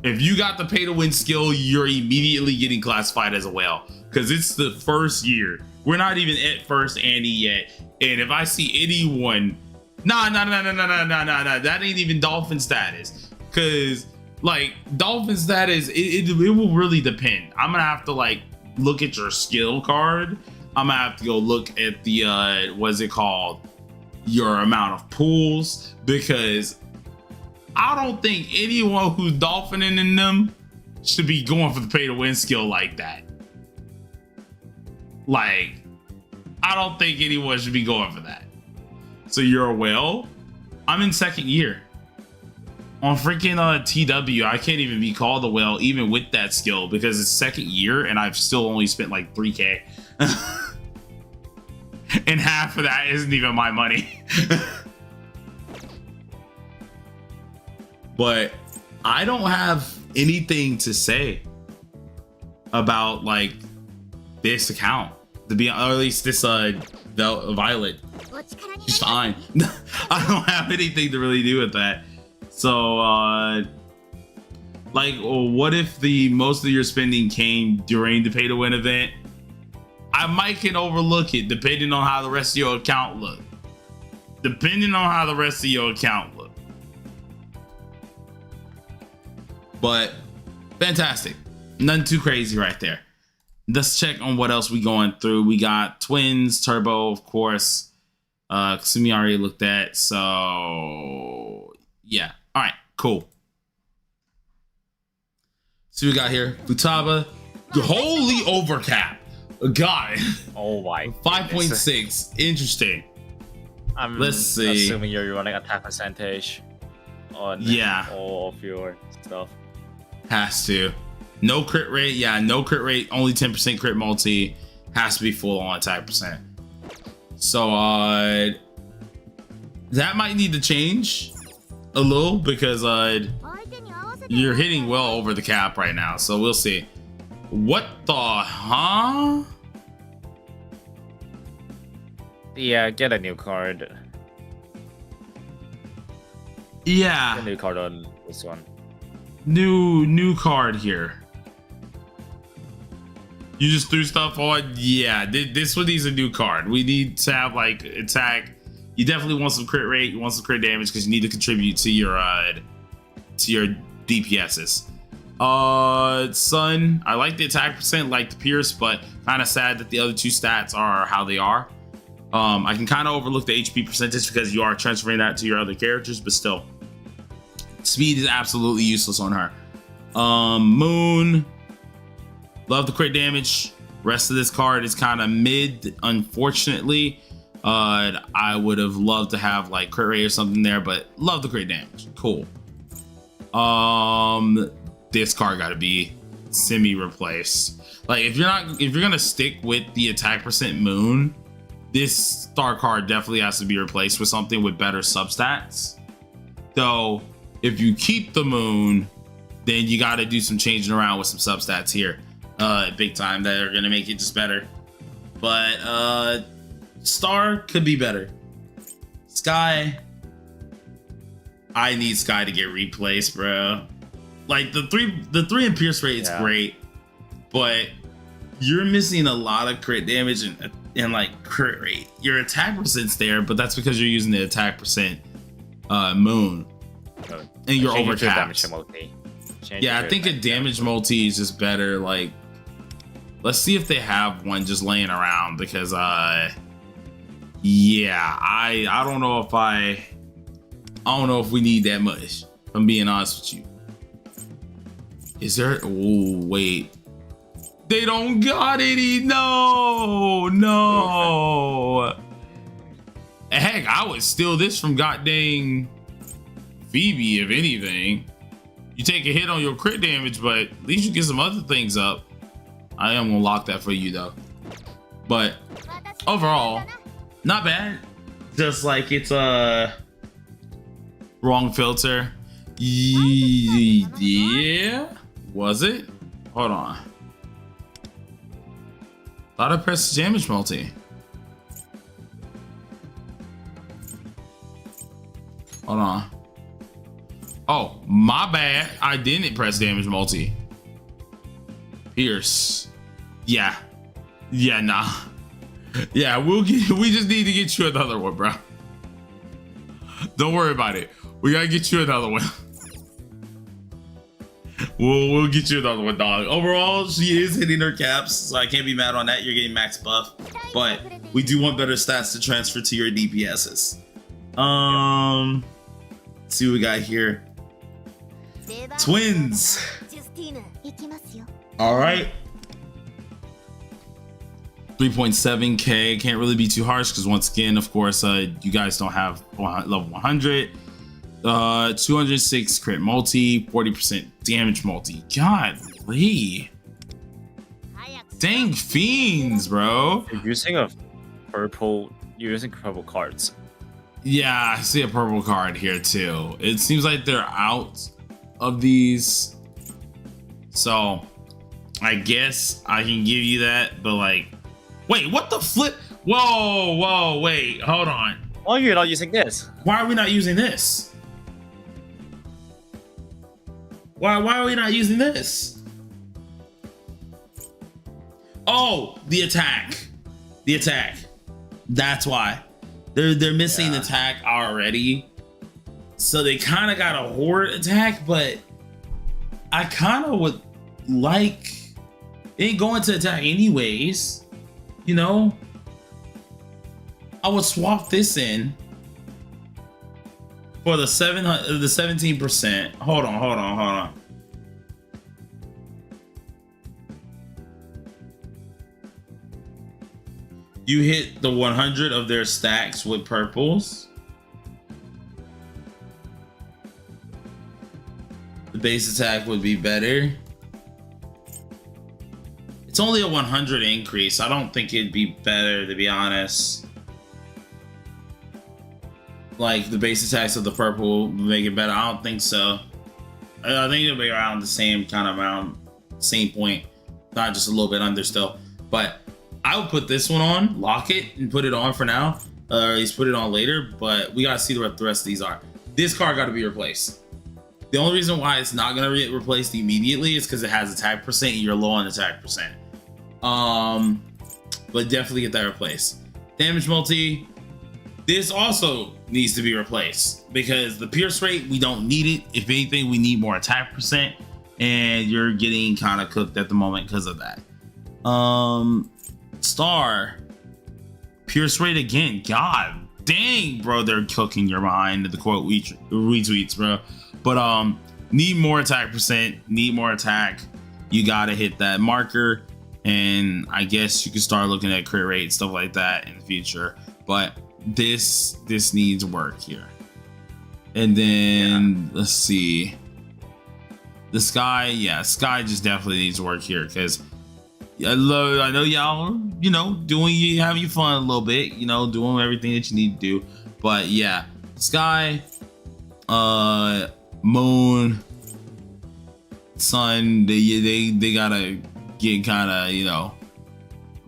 If you got the pay to win skill, you're immediately getting classified as a whale because it's the first year. We're not even at first Andy yet. And if I see anyone, nah, that ain't even dolphin status. Cause like dolphin status, it will really depend. I'm gonna have to like look at your skill card. I'm gonna have to go look at the what's it called, your amount of pools, because I don't think anyone who's dolphining in them should be going for the pay to win skill like that. Like, I don't think anyone should be going for that. So you're a whale. I'm in second year on freaking TW. I can't even be called a whale even with that skill because it's second year and I've still only spent like 3k. And half of that isn't even my money. But I don't have anything to say about like this account, to be, or at least this Violet. She's fine. I don't have anything to really do with that. So like, what if most of your spending came during the pay to win event? I might can overlook it depending on how the rest of your account look. But fantastic. Nothing too crazy right there. Let's check on what else we going through. We got Twins, Turbo, of course. Kasumi already looked at. So yeah. All right, cool. So we got here Futaba. Holy overcap. God. Oh my. 5.6. Interesting. Let's see. Assuming you're running attack percentage on all of your stuff. Has to. No crit rate. Yeah, no crit rate. Only 10% crit multi. Has to be full on attack percent. So that might need to change a little because you're hitting well over the cap right now. So we'll see. What the huh? Yeah, get a new card. Yeah. Get a new card on this one. New card here. You just threw stuff on. Yeah, this one needs a new card. We need to have like attack. You definitely want some crit rate. You want some crit damage because you need to contribute to your DPSs. Sun, I like the attack percent, like the Pierce, but kind of sad that the other two stats are how they are. I can kind of overlook the HP percentage because you are transferring that to your other characters, but still, speed is absolutely useless on her. Moon, love the crit damage. Rest of this card is kind of mid, unfortunately. I would have loved to have like crit rate or something there, but love the crit damage. Cool. This card got to be semi replaced. Like if you're gonna stick with the attack percent Moon, this star card definitely has to be replaced with something with better substats. So if you keep the Moon, then you got to do some changing around with some substats here, big time, that are gonna make it just better. But Star could be better. Sky, I need Sky to get replaced, bro. Like the three in Pierce rate is great, but you're missing a lot of crit damage and like crit rate. Your attack percent's there, but that's because you're using the attack percent Moon, and you're overcapped. Yeah, I think a damage multi is just better. Like, let's see if they have one just laying around because yeah, I don't know if I don't know if we need that much. If I'm being honest with you. Is there? Oh wait, they don't got any. No. Heck, I would steal this from goddamn Phoebe, if anything. You take a hit on your crit damage, but at least you get some other things up. I am gonna lock that for you though. But overall, not bad. Just like it's a wrong filter. Yeah, was it? Hold on. Thought I pressed damage multi. Hold on. Oh, my bad. I didn't press damage multi. Pierce. Yeah. Yeah, nah. Yeah, we just need to get you another one, bro. Don't worry about it. We gotta get you another one. We'll get you another one, dog. Overall, she is hitting her caps, so I can't be mad on that. You're getting max buff, but we do want better stats to transfer to your DPSs. Let's see what we got here. Twins. All right. 3.7k. Can't really be too harsh because once again, of course, you guys don't have level 100. 206 crit multi, 40% damage multi. Godly. Dang fiends, bro. You're using a purple. You're using purple cards. Yeah, I see a purple card here too. It seems like they're out of these, so I guess I can give you that. But like, wait, what the flip? Whoa, wait, hold on. Why are you not using this? Why are we not using this? Why are we not using this? Oh, the attack. That's why. They're missing attack already. So they kind of got a horde attack, but I kind of would like, it ain't going to attack anyways, you know? I would swap this in for the 17%. Hold on. You hit the 100 of their stacks with purples. The base attack would be better. It's only a 100 increase. I don't think it'd be better, to be honest. Like the base attacks of the purple would make it better. I don't think so. I think it'll be around the same kind of amount, same point, not just a little bit under still. But I would put this one on, lock it, and put it on for now. Or at least put it on later. But we gotta see what the rest of these are. This card got to be replaced. The only reason why it's not gonna get replaced immediately is because it has attack percent and you're low on attack percent. But definitely get that replaced. Damage multi. This also needs to be replaced because the pierce rate, we don't need it. If anything, we need more attack percent, and you're getting kind of cooked at the moment because of that. Star. Pierce rate again. God dang, bro, they're cooking your mind. The quote retweets, bro. But need more attack percent, need more attack. You gotta hit that marker, and I guess you can start looking at crit rate, stuff like that in the future. But this needs work here. And then let's see. The sky, yeah, sky just definitely needs work here because I know y'all are, you know, having fun a little bit, you know, doing everything that you need to do. But yeah, sky, moon, sun, they gotta get kind of, you know,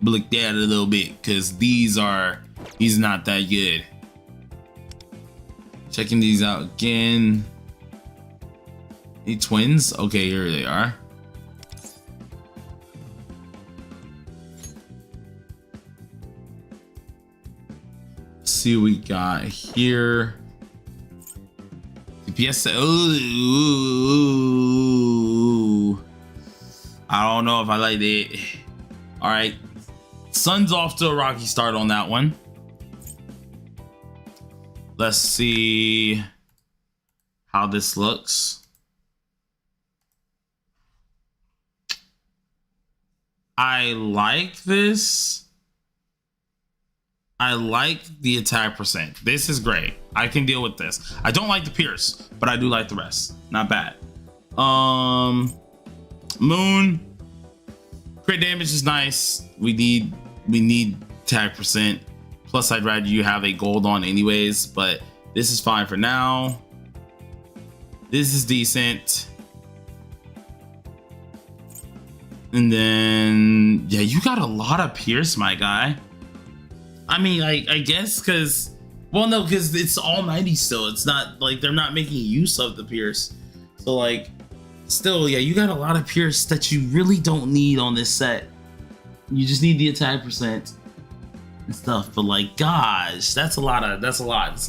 blicked out a little bit because he's not that good. Checking these out again. Any twins? Okay, here they are. See what we got here. DPS. Ooh. I don't know if I like it. All right. Sun's off to a rocky start on that one. Let's see how this looks. I like this. I like the attack percent. This is great. I can deal with this. I don't like the pierce, but I do like the rest. Not bad. Moon. Crit damage is nice. We need attack percent. Plus, I'd rather you have a gold on anyways, but this is fine for now. This is decent. And then, yeah, you got a lot of pierce, my guy. I mean, I guess because, well, no, because it's almighty still. It's not like they're not making use of the pierce. So, like, still, yeah, you got a lot of pierce that you really don't need on this set. You just need the attack percent and stuff. But, like, gosh, that's a lot.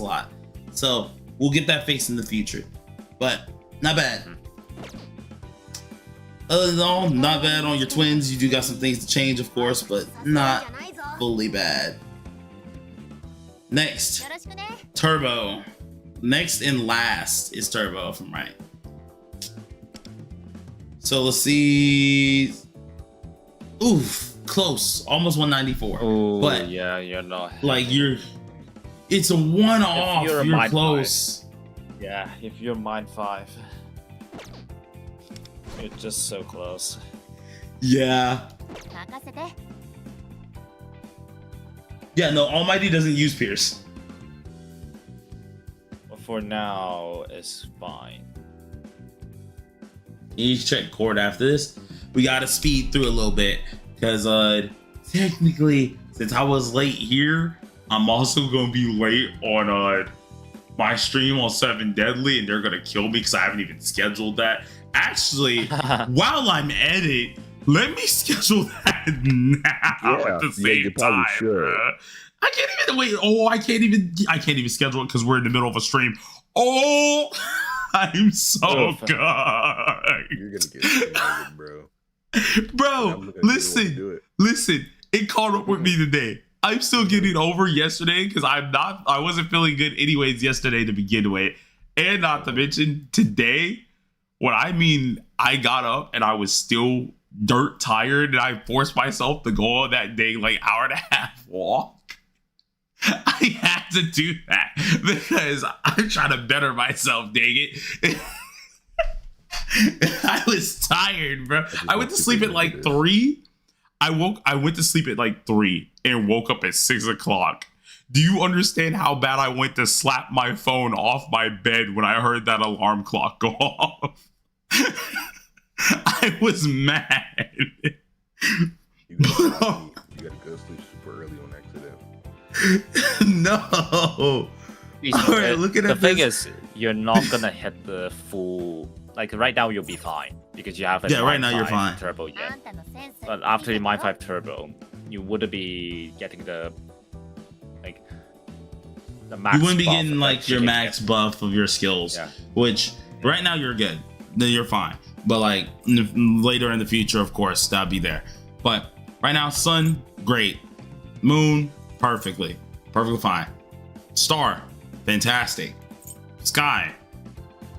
So, we'll get that fixed in the future. But, not bad. Other than all, not bad on your twins. You do got some things to change, of course, but not fully bad. Next, Turbo. Next and last is Turbo, if I'm right. So let's see. Oof, close, almost 194. Oh, but yeah, you're not. Like it's a one-off. You're close. 5. Yeah, if you're mine 5, you're just so close. Yeah. Yeah, no, Almighty doesn't use Pierce. But for now, it's fine. You need to check Cord after this. We gotta speed through a little bit because technically, since I was late here, I'm also gonna be late on my stream on 7 Deadly, and they're gonna kill me because I haven't even scheduled that. Actually, while I'm at it, let me schedule that now at the same time. I can't even wait. Oh, I can't even schedule it because we're in the middle of a stream. Oh, I'm so good. You're gonna get started, bro. Bro, listen. It caught up with me today. I'm still getting over yesterday because I wasn't feeling good anyways yesterday to begin with, and not to mention today. What I mean, I got up and I was still dirt tired, and I forced myself to go on that dang like hour and a half walk. I had to do that because I'm trying to better myself, dang it. I was tired, bro. I went to sleep at like 3. I went to sleep at like 3 and woke up at 6 o'clock. Do you understand how bad I went to slap my phone off my bed when I heard that alarm clock go off? I was mad. You gotta go sleep super early on accident. No. All right, look at the thing is, you're not gonna hit the full. Like right now, you'll be fine. because you have a Yeah, right Mine now you're 5 fine. Turbo yet. But after your Mine 5 Turbo, you wouldn't be getting the max. You wouldn't be buff getting that like you your can max get. buff of your skills, Yeah. which right now you're good. Then you're fine. But like later in the future, of course, that'll be there. But right now, sun, great. Moon, perfectly fine. Star, fantastic. Sky,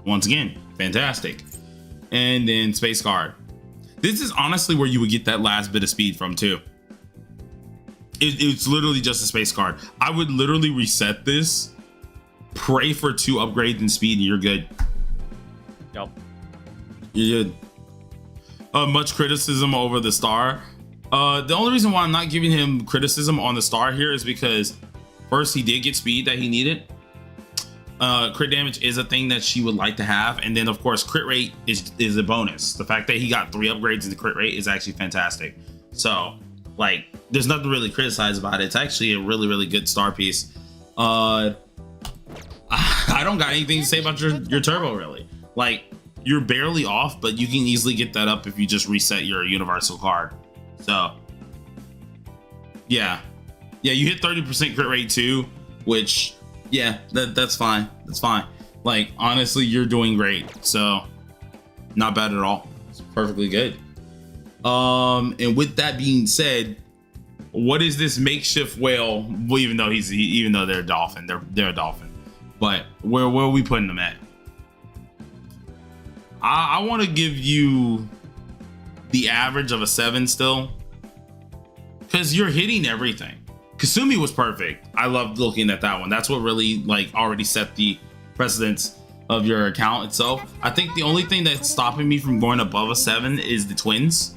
once again, fantastic. And then Space Guard. This is honestly where you would get that last bit of speed from too. It's literally just a Space Guard. I would literally reset this, pray for 2 upgrades in speed, and you're good. Yep. You're good. Much criticism over the star. The only reason why I'm not giving him criticism on the star here is because first, he did get speed that he needed. Crit damage is a thing that she would like to have, and then of course crit rate is a bonus. The fact that he got 3 upgrades in the crit rate is actually fantastic. So like there's nothing to really criticize about it. It's actually a really good star piece. I don't got anything to say about your turbo really. Like you're barely off, but you can easily get that up if you just reset your universal card. So yeah, you hit 30% crit rate too, which yeah, that's fine. That's fine. Like honestly, you're doing great. So not bad at all. It's perfectly good. And with that being said, what is this makeshift whale? Well, even though they're a dolphin, they're a dolphin. But where are we putting them at? I want to give you the average of a 7 still, because you're hitting everything. Kasumi was perfect. I loved looking at that one. That's what really like already set the precedence of your account itself. I think the only thing that's stopping me from going above a 7 is the twins.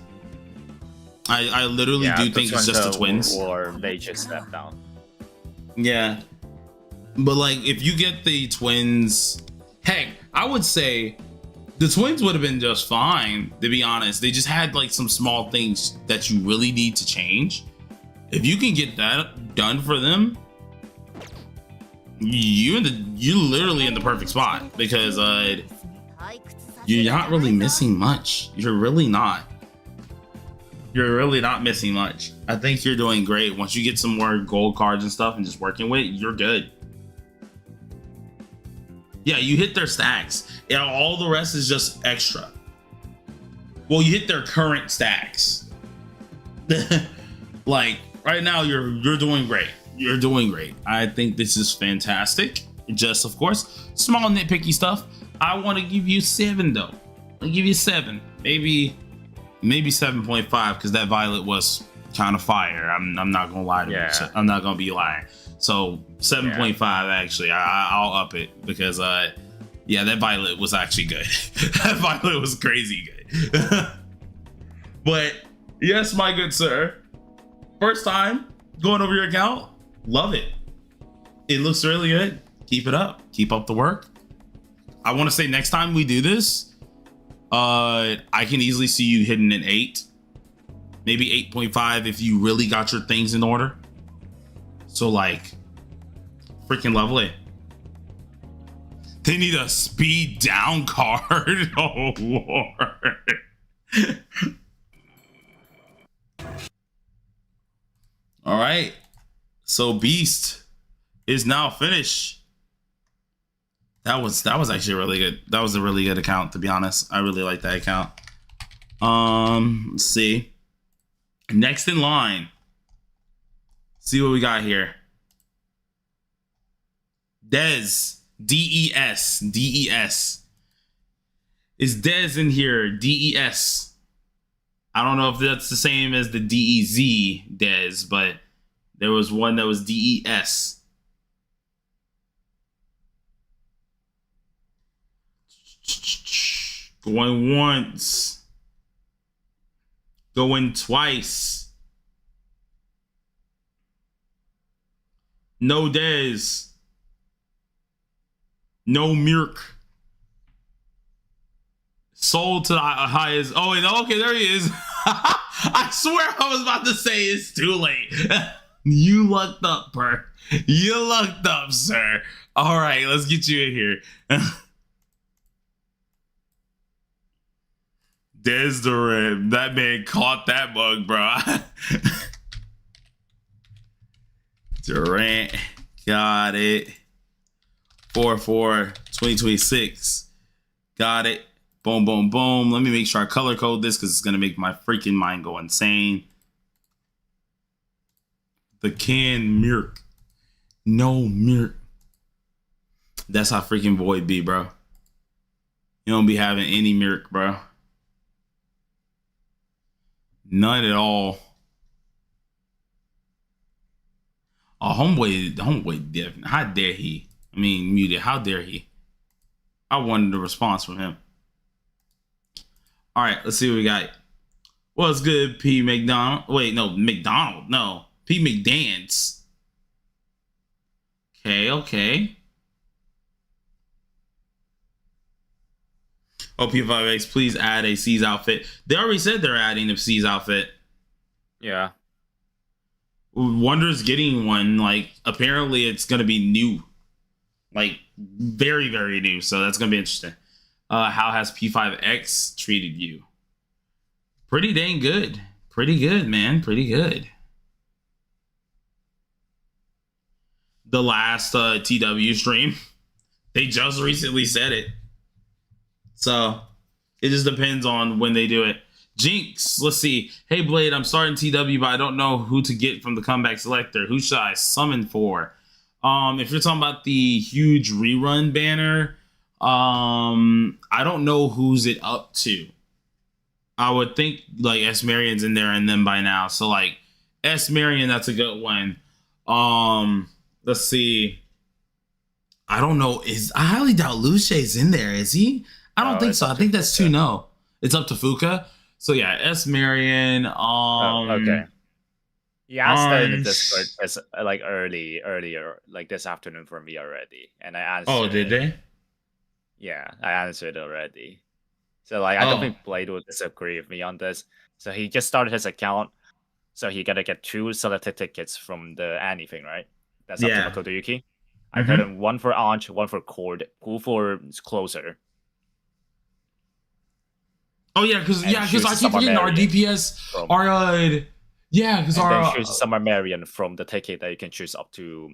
I literally do think it's just the twins. Or they just step down. Yeah. But like if you get the twins, heck, I would say the twins would have been just fine, to be honest. They just had like some small things that you really need to change. If you can get that done for them, you're literally in the perfect spot, because you're not really missing much. You're really not missing much. I think you're doing great. Once you get some more gold cards and stuff and just working with it, you're good. Yeah, you hit their stacks. Yeah, all the rest is just extra. Well, you hit their current stacks. Like right now, you're doing great. You're doing great. I think this is fantastic. Just of course, small nitpicky stuff. I want to give you 7 though. I'll give you 7, maybe 7.5, because that violet was kind of fire. I'm not gonna lie to you. I'm not gonna be lying. So 7.5 actually. I'll up it, because yeah, that violet was actually good. That violet was crazy good. But yes, my good sir, first time going over your account, love it. It looks really good. Keep it up. Keep up the work. I want to say next time we do this, I can easily see you hitting an 8, maybe 8.5 if you really got your things in order. So like, freaking lovely. They need a speed down card. Oh Lord. All right. So Beast is now finished. That was actually really good. That was a really good account, to be honest. I really like that account. Let's see. Next in line. See what we got here. Dez. D-E-S. D-E-S. Is Dez in here? D-E-S. I don't know if that's the same as the D-E-Z Dez, but there was one that was D-E-S. Going once. Going twice. No Dez. No Mirk. Sold to the highest. Oh, wait, okay, there he is. I swear I was about to say it's too late. You lucked up, Per. You lucked up, sir. All right, let's get you in here. Desdorant. That man caught that bug, bro. Durant. Got it. 4/4/2026. Got it. Boom, boom, boom. Let me make sure I color code this because it's going to make my freaking mind go insane. The can Mirk. No Mirk. That's how freaking Void be, bro. You don't be having any Mirk, bro. None at all. Oh, homeboy, definitely. How dare he? I mean, muted. How dare he? I wanted a response from him. All right, let's see what we got. What's good, P. McDonald? Wait, no, McDonald. No, P. McDance. Okay. Oh, P5X, please add a C's outfit. They already said they're adding a C's outfit. Yeah. Wonder's getting one. Like, apparently it's going to be new. Like, very, very new. So that's going to be interesting. How has P5X treated you? Pretty dang good. Pretty good, man. Pretty good. The last TW stream, they just recently said it. So it just depends on when they do it. Jinx, let's see. Hey, Blade, I'm starting TW, but I don't know who to get from the comeback selector. Who should I summon for? If you're talking about the huge rerun banner, I don't know who's it up to. I would think like S Marion's in there and then by now. So like S Marion, that's a good one. Let's see. I don't know. I highly doubt Luce's in there. Is he? I don't think so. I think that's too no. It's up to Fuka. So yeah, S Marion. Okay. Yeah, I started in the Discord as like earlier, like this afternoon for me already, and I answered. Oh, did they? Yeah, I answered already. So like, I don't think Blade would disagree with me on this. So he just started his account, so he gotta get 2 selected tickets from the anything, right? That's up to Makoto Yuki. I put him 1 for Anch, 1 for Cord, 2 for Closer. Oh yeah, because I keep forgetting our DPS because our choose Summer Marion from the ticket that you can choose up to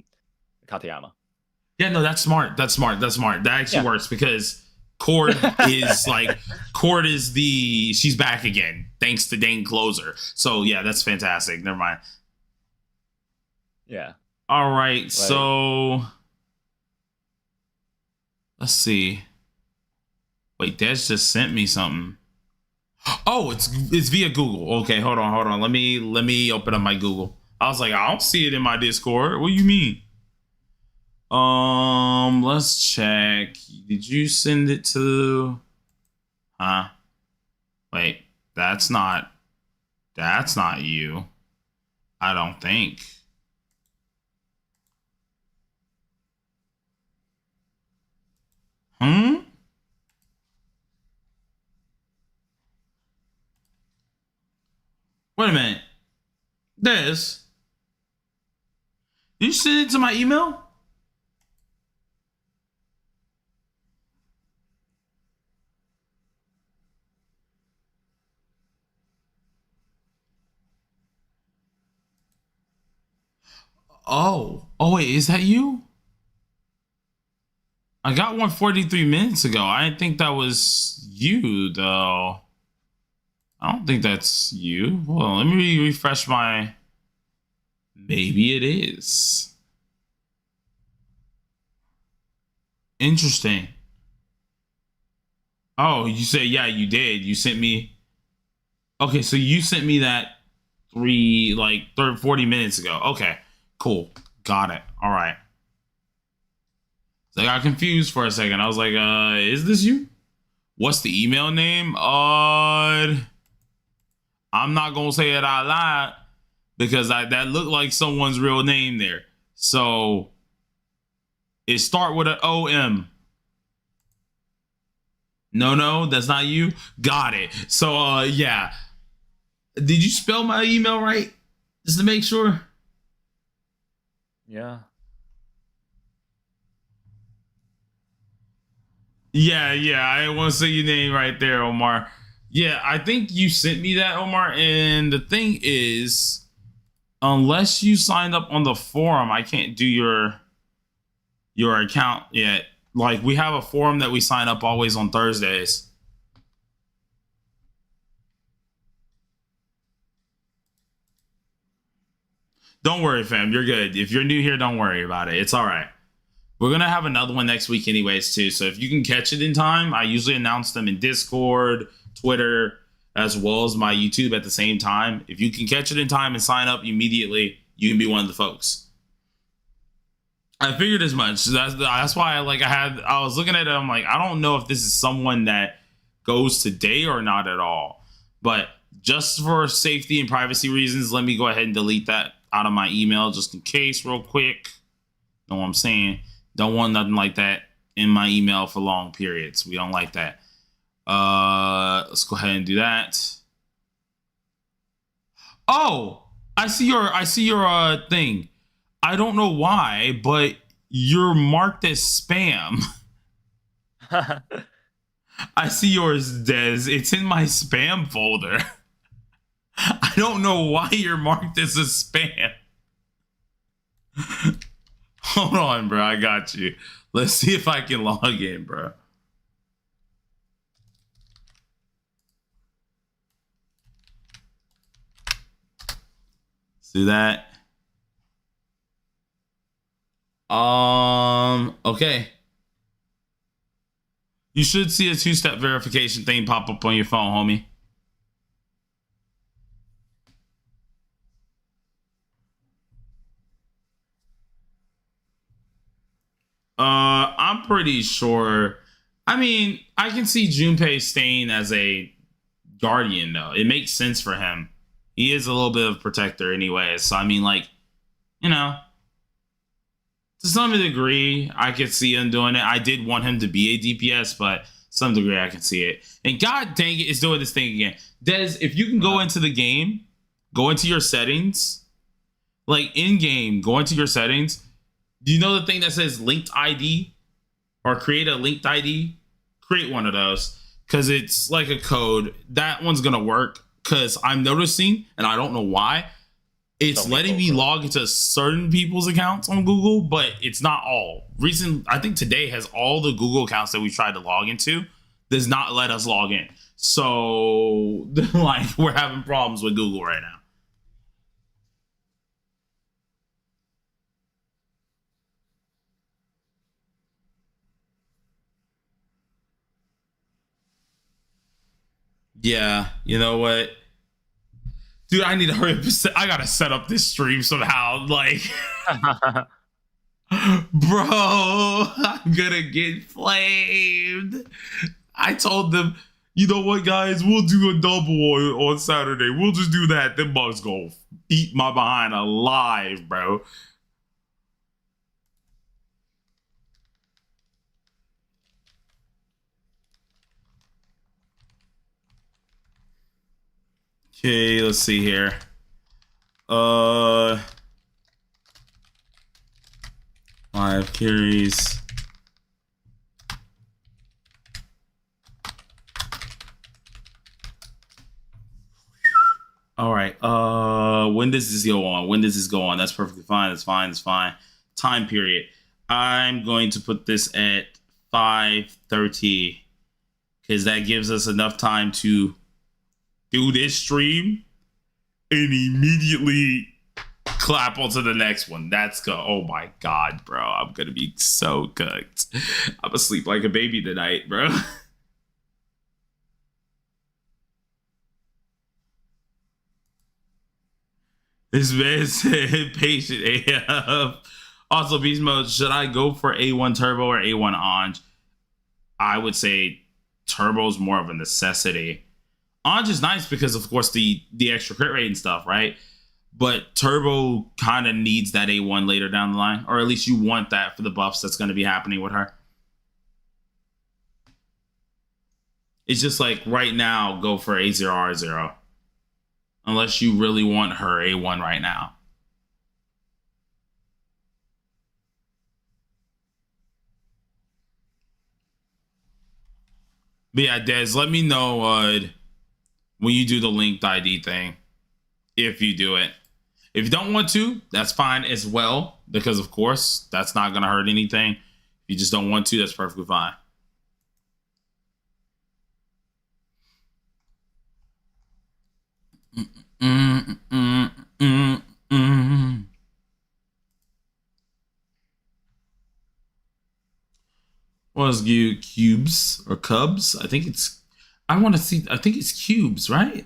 Katayama. Yeah, no, that's smart. That actually works because Cord is she's back again thanks to Dane Closer. So yeah, that's fantastic. Never mind. Yeah. All right, so let's see. Wait, Des just sent me something. Oh, it's via Google. Okay, hold on. Let me open up my Google. I was like, I don't see it in my Discord. What do you mean? Let's check. Did you send it to? Wait, that's not you. I don't think. Wait a minute. Des, did you send it to my email? Oh wait, is that you? I got one 43 minutes ago. I didn't think that was you though. I don't think that's you. Hold on, let me refresh my... Maybe it is. Interesting. Oh, you said, yeah, you did. You sent me... Okay, so you sent me that 40 minutes ago. Okay, cool. Got it. All right. So I got confused for a second. I was like, is this you? What's the email name? I'm not gonna say it out loud because that looked like someone's real name there. So it start with an OM. No, that's not you. Got it. So yeah. Did you spell my email right? Just to make sure. Yeah. Yeah. I didn't want to say your name right there, Omar. Yeah, I think you sent me that, Omar. And the thing is, unless you signed up on the forum, I can't do your account yet. Like, we have a forum that we sign up always on Thursdays. Don't worry, fam. You're good. If you're new here, don't worry about it. It's all right. We're going to have another one next week anyways, too. So if you can catch it in time, I usually announce them in Discord, Twitter, as well as my YouTube at the same time. If you can catch it in time and sign up immediately, you can be one of the folks. I figured as much. That's why I was looking at it. I'm like, I don't know if this is someone that goes today or not at all. But just for safety and privacy reasons, let me go ahead and delete that out of my email just in case real quick. Know what I'm saying? Don't want nothing like that in my email for long periods. We don't like that. Let's go ahead and do that. Oh, I see your thing. I don't know why, but you're marked as spam. I see yours, Des. It's in my spam folder. I don't know why you're marked as a spam. Hold on, bro. I got you. Let's see if I can log in, bro. Let's do that. Okay. You should see a two-step verification thing pop up on your phone, homie. I'm pretty sure. I mean, I can see Junpei staying as a guardian, though. It makes sense for him. He is a little bit of a protector anyway. So, I mean, like, you know, to some degree, I could see him doing it. I did want him to be a DPS, but some degree I can see it. And god dang it, it's doing this thing again. Des, if you can go into the game, go into your settings, like in-game, go into your settings. Do you know the thing that says linked ID or create a linked ID? Create one of those because it's like a code. That one's going to work because I'm noticing, and I don't know why, it's letting me log into certain people's accounts on Google, but it's not all. I think today has all the Google accounts that we tried to log into does not let us log in. So like we're having problems with Google right now. Yeah, you know what? Dude, I need to hurry up. I gotta set up this stream somehow. Like, bro, I'm gonna get flamed. I told them, you know what, guys? We'll do a double on Saturday. We'll just do that. Them bugs go eat my behind alive, bro. Okay, let's see here. 5 carries. All right. When does this go on? When does this go on? That's perfectly fine. That's fine. That's fine. Time period. I'm going to put this at 5:30 because that gives us enough time to do this stream and immediately clap onto the next one. That's go. Oh my god, bro. I'm gonna be so cooked. I'm gonna sleep like a baby tonight, bro. This man said patient AF. Also, beast mode, should I go for A1 Turbo or A1 Anj? I would say Turbo's more of a necessity. Anj is nice because, of course, the extra crit rate and stuff, right? But Turbo kind of needs that A1 later down the line, or at least you want that for the buffs that's going to be happening with her. It's just like right now, go for A0R0. Unless you really want her A1 right now. But yeah, Des, let me know when you do the linked ID thing, if you do it. If you don't want to, that's fine as well, because of course that's not going to hurt anything. If you just don't want to, that's perfectly fine. Was you cubes or cubs? I think it's. I want to see. I think it's cubes, right?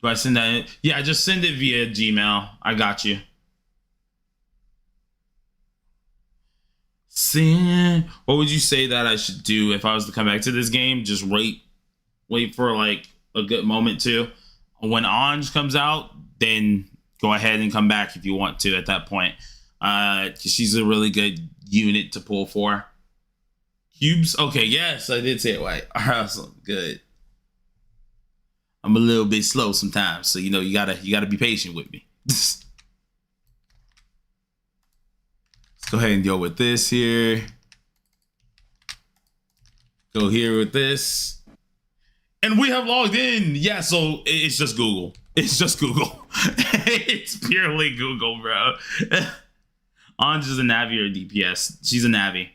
Do I send that in? Yeah, just send it via Gmail. I got you. What would you say that I should do if I was to come back to this game? Just wait for like a good moment too. When Anj comes out, then go ahead and come back if you want to at that point. 'Cause she's a really good unit to pull for. Cubes? Okay, yes, I did say it right. Awesome, good. I'm a little bit slow sometimes, so you know you gotta be patient with me. Let's go ahead and go with this here. Go here with this. And we have logged in. Yeah, so it's just Google. It's just Google. It's purely Google, bro. Anj is a Navi or DPS. She's a Navi.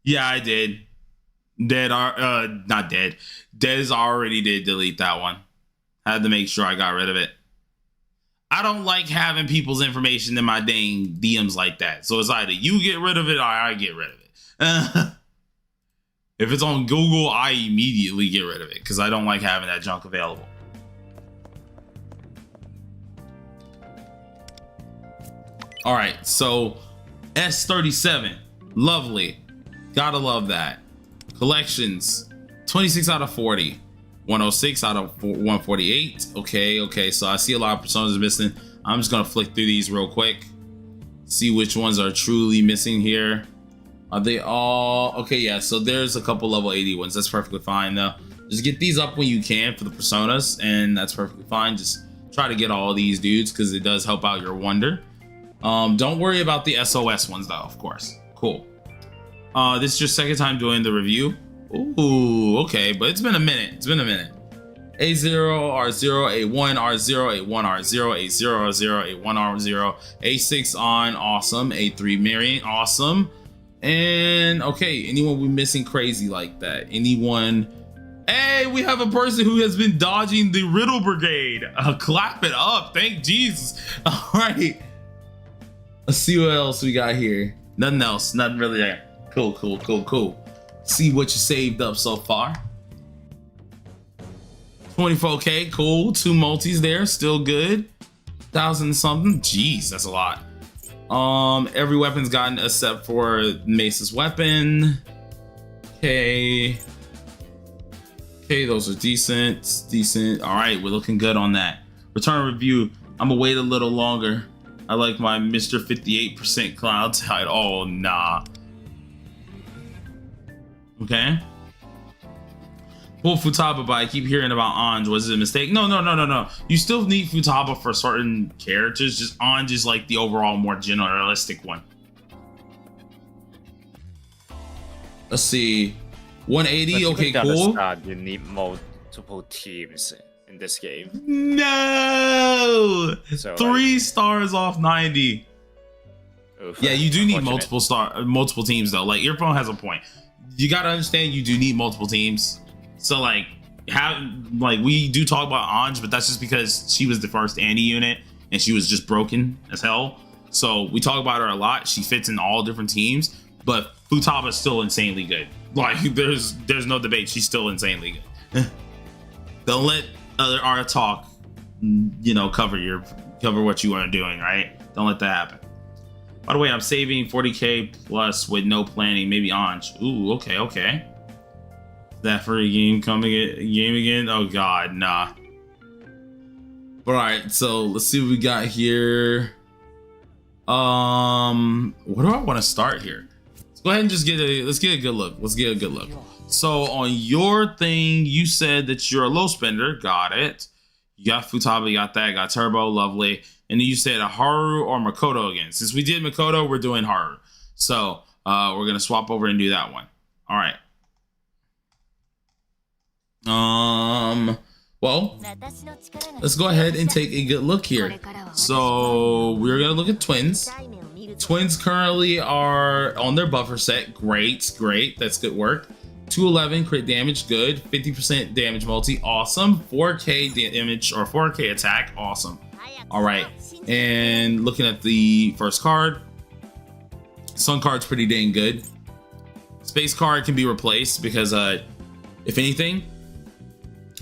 Yeah, I did. Not dead. Dez already did delete that one. Had to make sure I got rid of it. I don't like having people's information in my dang DMs like that. So it's either you get rid of it or I get rid of it. If it's on Google, I immediately get rid of it because I don't like having that junk available. All right, so S37, lovely. Gotta love that. Collections, 26 out of 40. 106 out of 148. Okay, so I see a lot of personas missing. I'm just gonna flick through these real quick. See which ones are truly missing here. Are they all... Okay, yeah, so there's a couple level 80 ones. That's perfectly fine, though. Just get these up when you can for the personas, and that's perfectly fine. Just try to get all of these dudes, because it does help out your wonder. Don't worry about the SOS ones, though, of course. Cool. This is your second time doing the review. Ooh, okay, but it's been a minute. It's been a minute. A0, R0, A1, R0, A1, R0, A0, R0, A1, R0, A6 on, awesome. A3 Marion, awesome. And okay, anyone we missing crazy like that? Anyone? Hey, we have a person who has been dodging the Riddle Brigade. Clap it up, thank Jesus. All right, let's see what else we got here. Nothing else, nothing really there. Cool. See what you saved up so far. 24K, cool. 2 multis there, still good. 1,000 something. Jeez, that's a lot. Every weapon's gotten except for Mace's weapon. Okay, those are decent. All right, we're looking good on that. Return review. I'm gonna wait a little longer. I like my Mr. 58% cloud tide. Oh, nah. Okay. Pull Futaba, but I keep hearing about Anj. Was it a mistake? No. You still need Futaba for certain characters. Just Anj is like the overall more generalistic one. Let's see. 180. Okay, cool. You need multiple teams in this game. No. So, 3 stars off 90. Oof, yeah, you do need multiple teams though. Like Earphone has a point. You gotta understand you do need multiple teams. So like we do talk about Anj, but that's just because she was the first Annie unit and she was just broken as hell. So we talk about her a lot. She fits in all different teams, but Futaba is still insanely good. Like there's no debate. She's still insanely good. Don't let our talk, cover what you are doing, right? Don't let that happen. By the way, I'm saving 40K plus with no planning. Maybe Anj. Ooh, okay. That for a game again? Oh god, nah. All right, so let's see what we got here. What do I want to start here? Let's go ahead and just let's get a good look. So on your thing, you said that you're a low spender. Got it. You got Futaba, you got that, got Turbo, lovely. And then you said a Haru or Makoto again. Since we did Makoto, we're doing Haru. So we're gonna swap over and do that one. All right. Well, let's go ahead and take a good look here. So we're gonna look at twins. Twins currently are on their buffer set. Great, that's good work. 211 crit damage, good. 50% damage multi, awesome. 4k damage or 4k attack, awesome. All right, and looking at the first card, Sun card's pretty dang good. Space card can be replaced because if anything,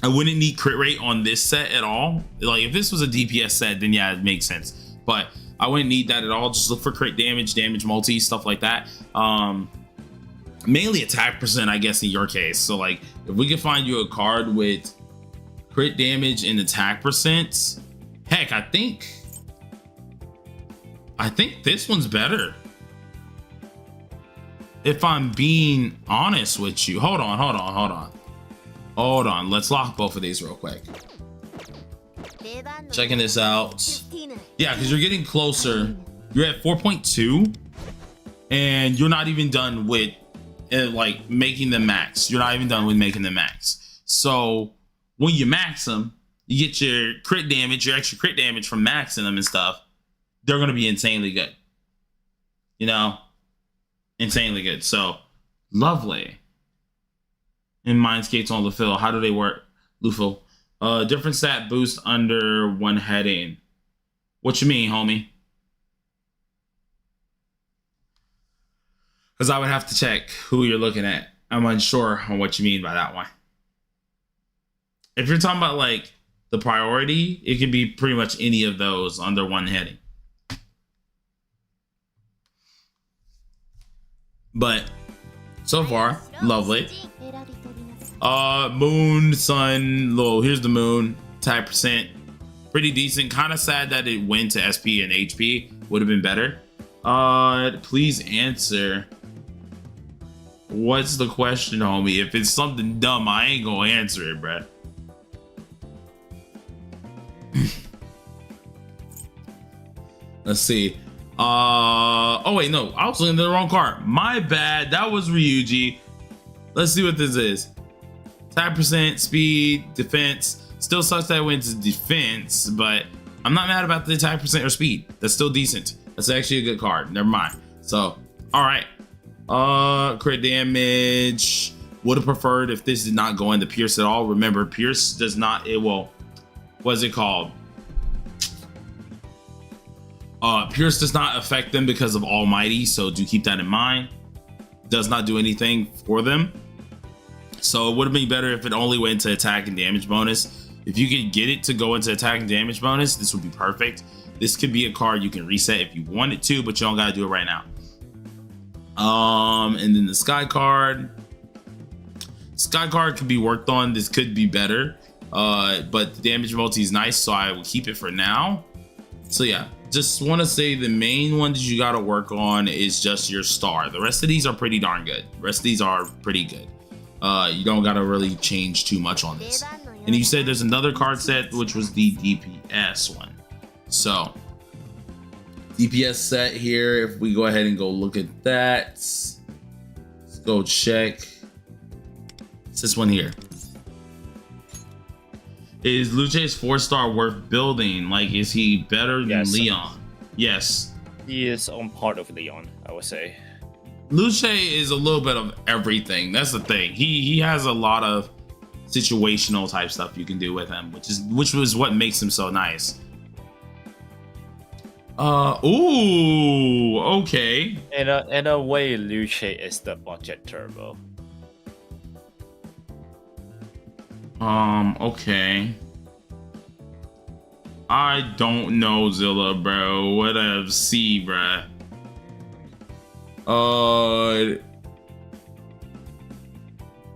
I wouldn't need crit rate on this set at all. Like if this was a DPS set, then yeah, it makes sense. But I wouldn't need that at all. Just look for crit damage, damage multi, stuff like that. Mainly attack percent, I guess, in your case. So like if we could find you a card with crit damage and attack percent, heck, I think this one's better. If I'm being honest with you. Hold on. Let's lock both of these real quick. Checking this out. Yeah, because you're getting closer. You're at 4.2 and you're not even done with like making them max. You're not even done with making them max. So when you max them, you get your crit damage, your extra crit damage from maxing them and stuff. They're going to be insanely good. You know, insanely good. So lovely. And mind skates on Lufil. How do they work? Lufil. Different stat boost under one heading. What you mean, homie? Because I would have to check who you're looking at. I'm unsure on what you mean by that one. If you're talking about like the priority, it can be pretty much any of those under one heading. But so far, lovely. Moon, sun, here's the moon, attack percent, pretty decent. Kind of sad that it went to SP and HP, would have been better. Please answer. What's the question, homie? If it's something dumb, I ain't gonna answer it, bruh. Let's see. Oh wait, no, I was looking at the wrong card. My bad, that was Ryuji. Let's see what this is. Attack percent, speed, defense. Still sucks that I went to defense, but I'm not mad about the attack percent or speed. That's still decent. That's actually a good card. Never mind. So, all right. Crit damage. Would have preferred if this did not go into Pierce at all. Remember, Pierce does not. It will. What's it called? Pierce does not affect them because of Almighty, so do keep that in mind. Does not do anything for them. So it would have been better if it only went to attack and damage bonus. If you could get it to go into attack and damage bonus, this would be perfect. This could be a card you can reset if you wanted to, but you don't gotta do it right now. And then the Sky card. Sky card could be worked on. This could be better. But the damage multi is nice, so I will keep it for now. So yeah, just want to say the main one that you got to work on is just your star. The rest of these are pretty darn good. The rest of these are pretty good. You don't got to really change too much on this. And you said there's another card set, which was the DPS one. So DPS set here, if we go ahead and go look at that, let's go check. It's this one here. Is Luce's 4-star worth building? Like, is he better than Leon? Yes. He is on part of Leon, I would say. Luce is a little bit of everything. That's the thing. He has a lot of situational type stuff you can do with him, which was what makes him so nice. Ooh, okay. In a way, Luce is the budget turbo. Okay. I don't know, Zilla, bro. What a C, bruh.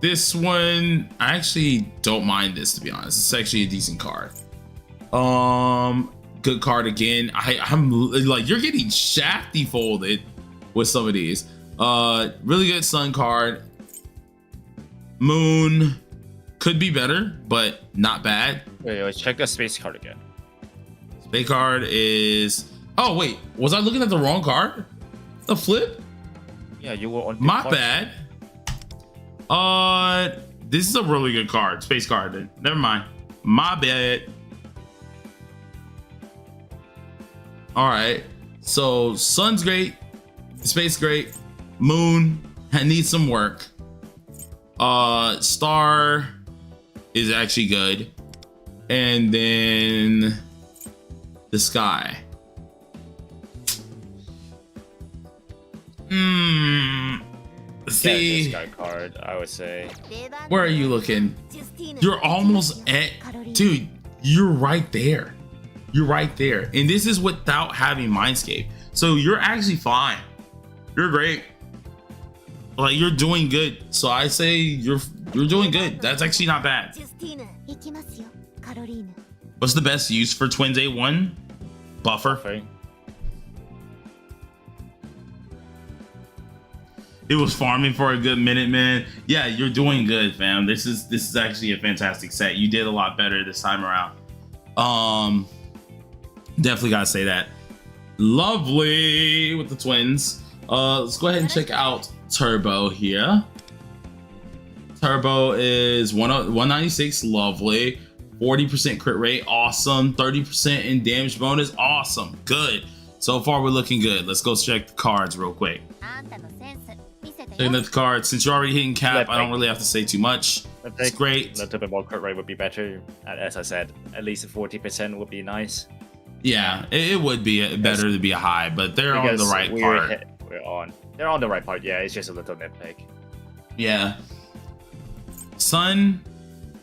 This one, I actually don't mind this, to be honest. It's actually a decent card. Good card again. I'm like, you're getting shafty folded with some of these. Really good Sun card. Moon could be better, but not bad. Wait, check the space card again. Space card is... Oh, wait. Was I looking at the wrong card? The flip? Yeah, you were on... My bad. This is a really good card. Space card. Never mind. My bad. All right. So Sun's great. Space great. Moon needs some work. Star is actually good. And then the sky. See, this guy card, I would say. where are you looking? You're almost at, dude, you're right there. You're right there. And this is without having Mindscape. So you're actually fine. You're great. Like, you're doing good. So I say you're doing good. That's actually not bad. What's the best use for Twins A1? Buffer. Okay. It was farming for a good minute, man. Yeah, you're doing good, fam. This is actually a fantastic set. You did a lot better this time around. Definitely gotta say that. Lovely with the Twins. Let's go ahead and check out Turbo here. Turbo is 196, lovely. 40% crit rate, awesome. 30% in damage bonus, awesome. Good. So far, we're looking good. Let's go check the cards real quick. Looking at the cards, since you're already hitting cap, I don't really have to say too much. It's great. A little bit more crit rate would be better. As I said, at least 40% would be nice. Yeah, it would be better to be a high, but they're on the right part. They're on the right part. Yeah, it's just a little nitpick. Yeah. Sun,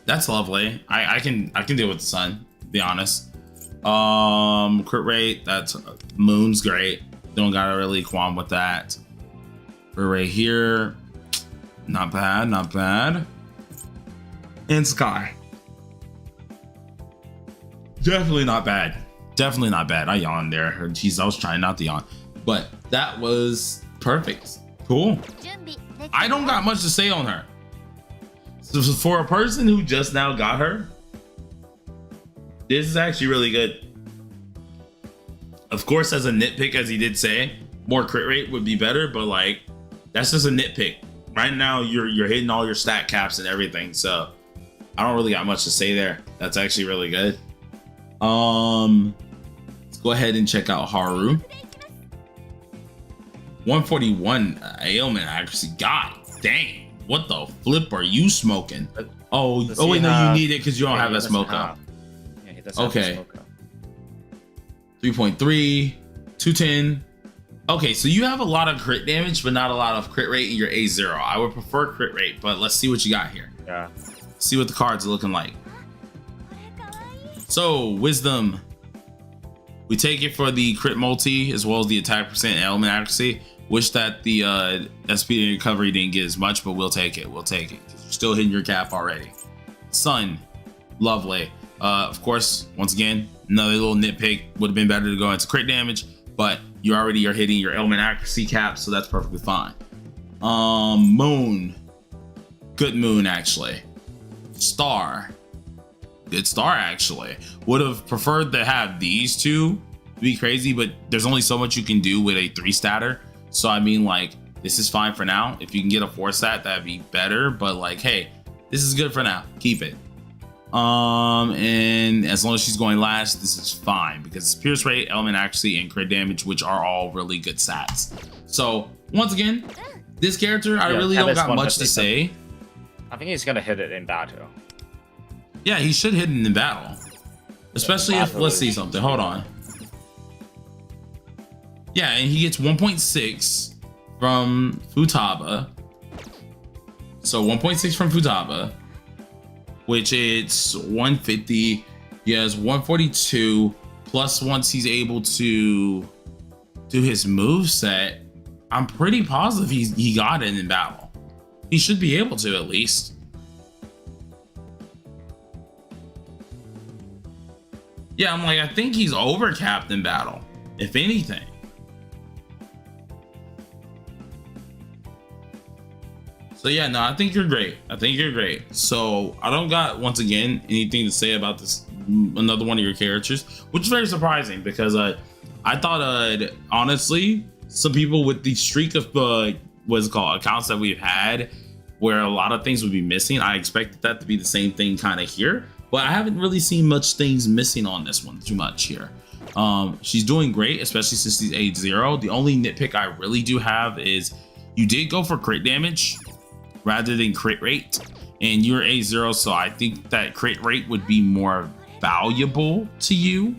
that's lovely. I can deal with the Sun, to be honest. Crit rate, that's Moon's great. Don't gotta really qualm with that. Crit rate here, not bad, not bad. And Sky, definitely not bad. Definitely not bad. I yawned there. Jeez, I was trying not to yawn, but that was perfect. Cool. I don't got much to say on her. So for a person who just now got her, this is actually really good. Of course, as a nitpick, as he did say, more crit rate would be better, but like, that's just a nitpick. Right now, you're hitting all your stat caps and everything, so I don't really got much to say there. That's actually really good. Let's go ahead and check out Haru. 141 ailment accuracy. God dang, what the flip are you smoking? Oh wait, no, you need it because you don't have that smoke up. Yeah, he does have the smoke up. 3.3, 210. Okay, so you have a lot of crit damage, but not a lot of crit rate in your A0. I would prefer crit rate, but let's see what you got here. Yeah. See what the cards are looking like. So, Wisdom. We take it for the crit multi as well as the attack percent and element accuracy. Wish that the SP and recovery didn't get as much, but we'll take it. We'll take it. You're still hitting your cap already. Sun. Lovely. Of course, once again, another little nitpick. Would have been better to go into crit damage, but you already are hitting your element accuracy cap, so that's perfectly fine. Moon. Good Moon, actually. Star. Good Star, actually. Would have preferred to have these two to be crazy, but there's only so much you can do with a 3-statter. So, I mean, like, this is fine for now. If you can get a 4-stat, that'd be better. But, like, hey, this is good for now. Keep it. And as long as she's going last, this is fine because it's pierce rate, element accuracy, and crit damage, which are all really good stats. So, once again, this character, I really don't got much to say. I think he's gonna hit it in battle. Yeah, he should hit it in battle. Especially if, let's see something. Hold on. Yeah, and he gets 1.6 from Futaba. So 1.6 from Futaba, which it's 150. He has 142 plus once he's able to do his moveset, I'm pretty positive he got it in battle. He should be able to at least. Yeah, I'm like, I think he's overcapped in battle, if anything. So yeah, no, I think you're great. I think you're great. So I don't got, once again, anything to say about this, another one of your characters, which is very surprising because I thought, honestly, some people with the streak of, what's it called, accounts that we've had, where a lot of things would be missing. I expected that to be the same thing kind of here, but I haven't really seen much things missing on this one too much here. She's doing great, especially since she's age 0. The only nitpick I really do have is you did go for crit damage rather than crit rate, and you're age 0, so I think that crit rate would be more valuable to you.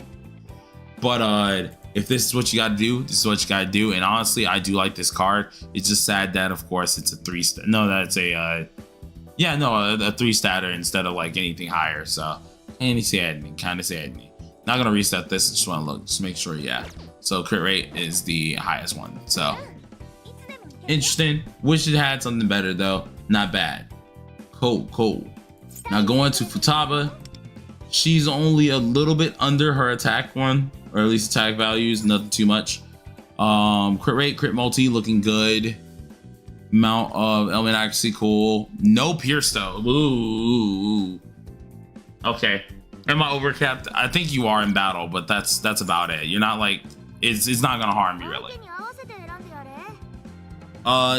But if this is what you got to do, this is what you got to do. And honestly, I do like this card. It's just sad that, of course, it's a 3-star. No, that's a yeah, no, a 3-statter instead of like anything higher. So kind of sad me. Not gonna reset this. Just want to look, just make sure. Yeah. So crit rate is the highest one. So interesting. Wish it had something better though. Not bad. Cool. Now going to Futaba. She's only a little bit under her attack one, or at least attack values, nothing too much. Crit rate, crit multi, looking good. Amount of element accuracy, cool. No pierce though. Ooh. Okay. Am I overcapped? I think you are in battle, but that's about it. You're not like, it's not gonna harm you really.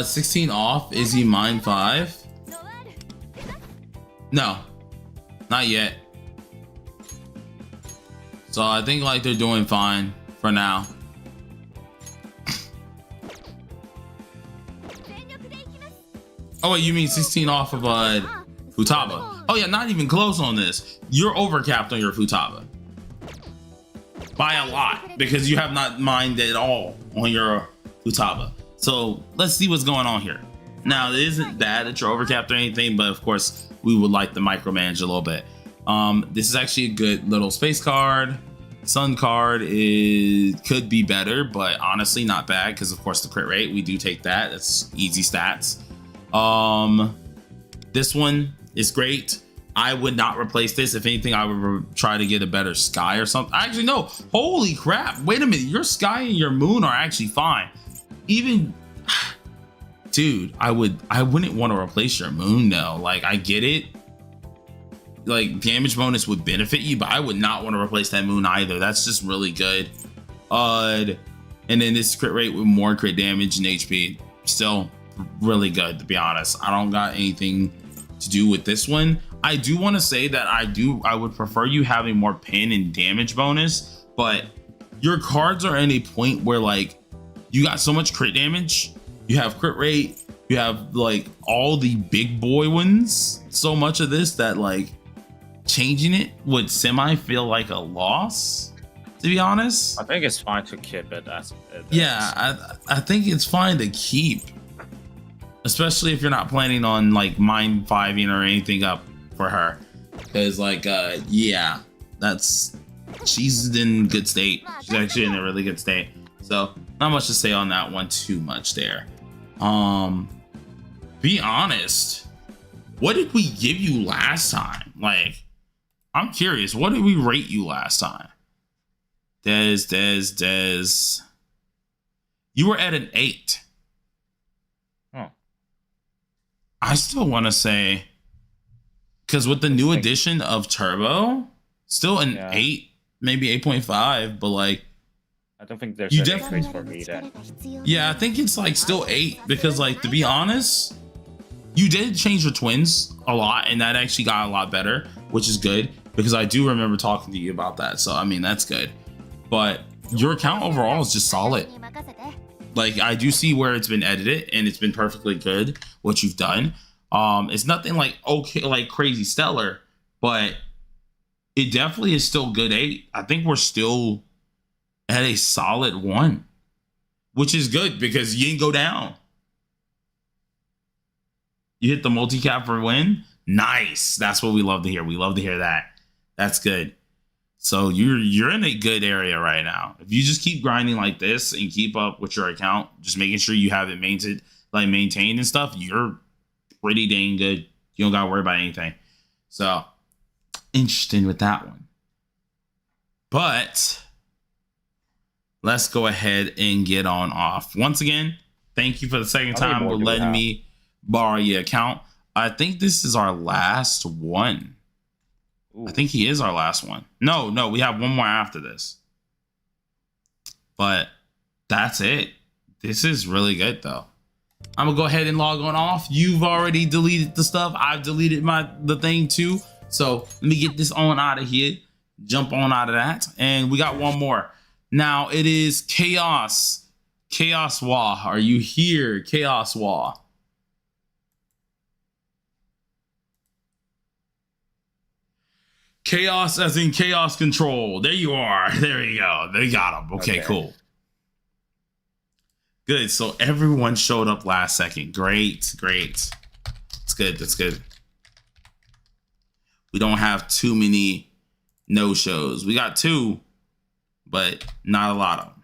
16 off. Is he mine 5? No, not yet. So I think like they're doing fine for now. Oh wait, you mean 16 off of Futaba? Oh yeah, not even close on this. You're overcapped on your Futaba by a lot because you have not mined at all on your Futaba. So let's see what's going on here. Now, it isn't bad that you're overcapped or anything, but of course we would like to micromanage a little bit. This is actually a good little space card. Sun card could be better, but honestly not bad because of course the crit rate, we do take that. That's easy stats. This one is great. I would not replace this. If anything, I would try to get a better sky or something. Actually, no. Holy crap. Wait a minute. Your sky and your moon are actually fine. Even, dude, I wouldn't want to replace your moon though. Like, I get it. Like, damage bonus would benefit you, but I would not want to replace that moon either. That's just really good. And then this crit rate with more crit damage and HP. Still really good, to be honest. I don't got anything to do with this one. I do want to say that I would prefer you having more pin and damage bonus, but your cards are in a point where like you got so much crit damage, you have crit rate, you have like all the big boy ones, so much of this that like changing it would semi feel like a loss, to be honest. I think it's fine to keep it as it yeah, I think it's fine to keep, especially if you're not planning on like mind 5ing or anything up for her, because like yeah, she's in good state. She's actually in a really good state, so not much to say on that one too much there. Be honest, what did we give you last time? Like, I'm curious, what did we rate you last time? Des, you were at an 8. I still want to say, because with the new edition of Turbo, still an 8, maybe 8.5, but like, I don't think there's any place for me then. Yeah, I think it's like still 8, because like, to be honest, you did change your twins a lot, and that actually got a lot better, which is good, because I do remember talking to you about that. So I mean, that's good. But your account overall is just solid. Like, I do see where it's been edited, and it's been perfectly good what you've done. It's nothing like okay, like crazy stellar, but it definitely is still good 8. I think we're still at a solid 1, which is good because you didn't go down. You hit the multi-cap for a win. Nice. That's what we love to hear. We love to hear that. That's good. So you're in a good area right now. If you just keep grinding like this and keep up with your account, just making sure you have it maintained and stuff, you're pretty dang good. You don't gotta worry about anything. So interesting with that one. But let's go ahead and get on off. Once again, thank you for the second time for letting me borrow your account. I think this is our last one. Ooh. I think he is our last one. No, we have one more after this. But that's it. This is really good though. I'm gonna go ahead and log on off. You've already deleted the stuff. I've deleted the thing too. So let me get this on out of here. Jump on out of that. And we got one more. Now it is Chaos. Chaos Wah. Are you here? Chaos Wah. Chaos as in chaos control. There you are. There you go. They got him. Okay, cool. Good. So everyone showed up last second. Great. That's good. That's good. We don't have too many no-shows. We got 2, but not a lot of them.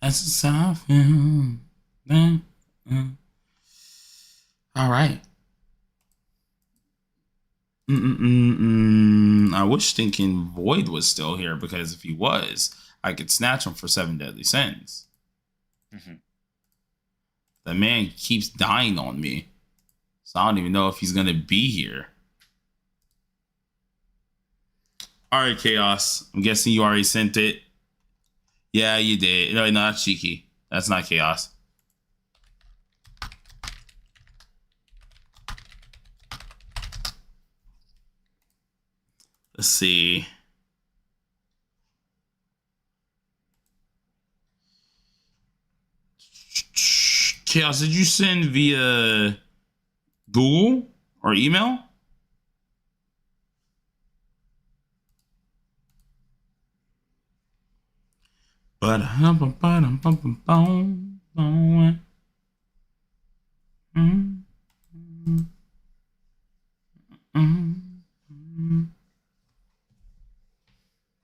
That's the sound. All right. I wish thinking Void was still here, because if he was, I could snatch him for 7 deadly sins. The man keeps dying on me, so I don't even know if he's gonna be here. All right, Chaos. I'm guessing you already sent it. Yeah, you did. No, that's cheeky. That's not Chaos. Let's see. Chaos, did you send via Google or email? But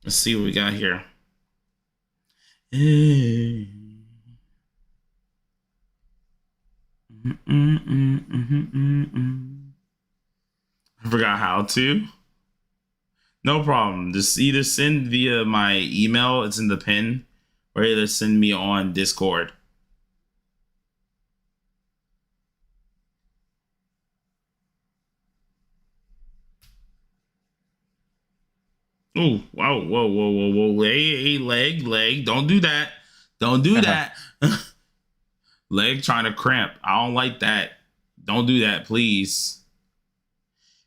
let's see what we got here. Hey. I forgot how to. No problem. Just either send via my email, it's in the pin, or either send me on Discord. Oh, wow, whoa. Hey, leg. Don't do that. Don't do that. Leg trying to cramp. I don't like that. Don't do that, please.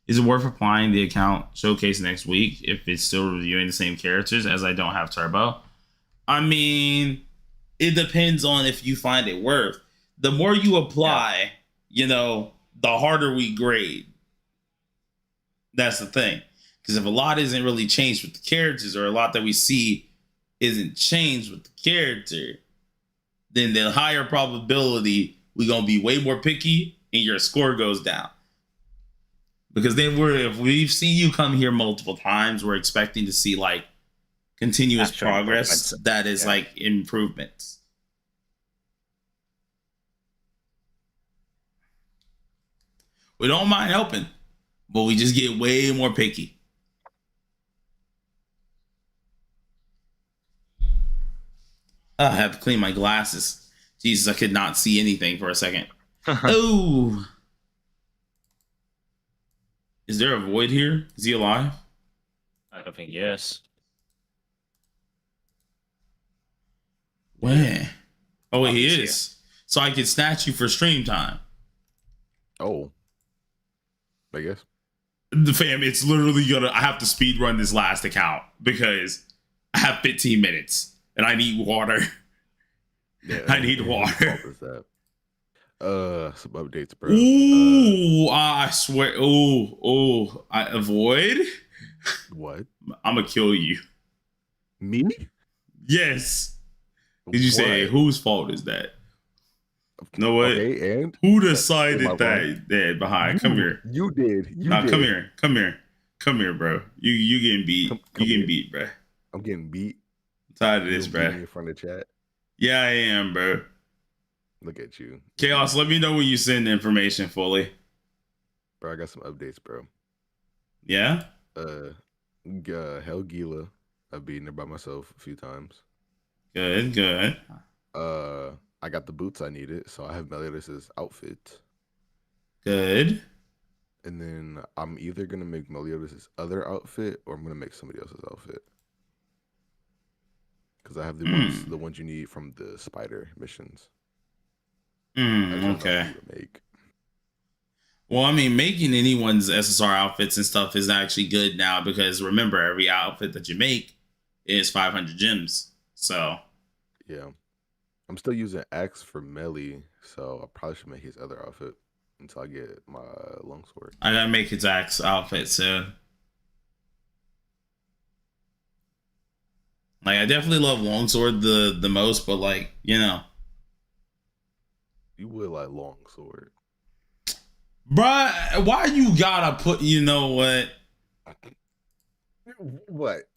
Is it worth applying the account showcase next week if it's still reviewing the same characters, as I don't have Turbo? I mean, it depends on if you find it worth. The more you apply, the harder we grade. That's the thing. Because if a lot isn't really changed with the characters, or a lot that we see isn't changed with the character, then the higher probability we're going to be way more picky and your score goes down. Because then if we've seen you come here multiple times, we're expecting to see like continuous progress that is like improvements. We don't mind helping, but we just get way more picky. I have to clean my glasses. Jesus, I could not see anything for a second. Oh. Is there a Void here? Is he alive? I don't think yes. Where? Oh, wait, he is. So I can snatch you for stream time. Oh. I guess. The fam, it's literally I have to speed run this last account because I have 15 minutes and I need water. Yeah, I need water. Some updates, bro. Ooh, I swear. Ooh, I avoid. What? I'm gonna kill you. Me? Yes. Did you say whose fault is that? You know what? Okay, and who decided that behind? Come here. You did. Come here, bro. You getting beat. You getting beat, bro. I'm getting beat. I'm tired of this, bro. In front of chat. Yeah, I am, bro. Look at you. Chaos, let me know when you send the information fully. Bro, I got some updates, bro. Yeah? Hell Gila. I've beaten her by myself a few times. Good. I got the boots I needed, so I have Meliodas' outfit. Good. And then I'm either gonna make Meliodas' other outfit or I'm gonna make somebody else's outfit. because I have the ones you need from the spider missions. Okay. To make. Well, I mean, making anyone's SSR outfits and stuff is actually good now because remember, every outfit that you make is 500 gems. So, yeah, I'm still using X for melee, so I probably should make his other outfit until I get my longsword. I gotta make his axe outfit soon. Like, I definitely love longsword the most, but like, you know, you would like longsword. Bruh, why you gotta put, you know what? What?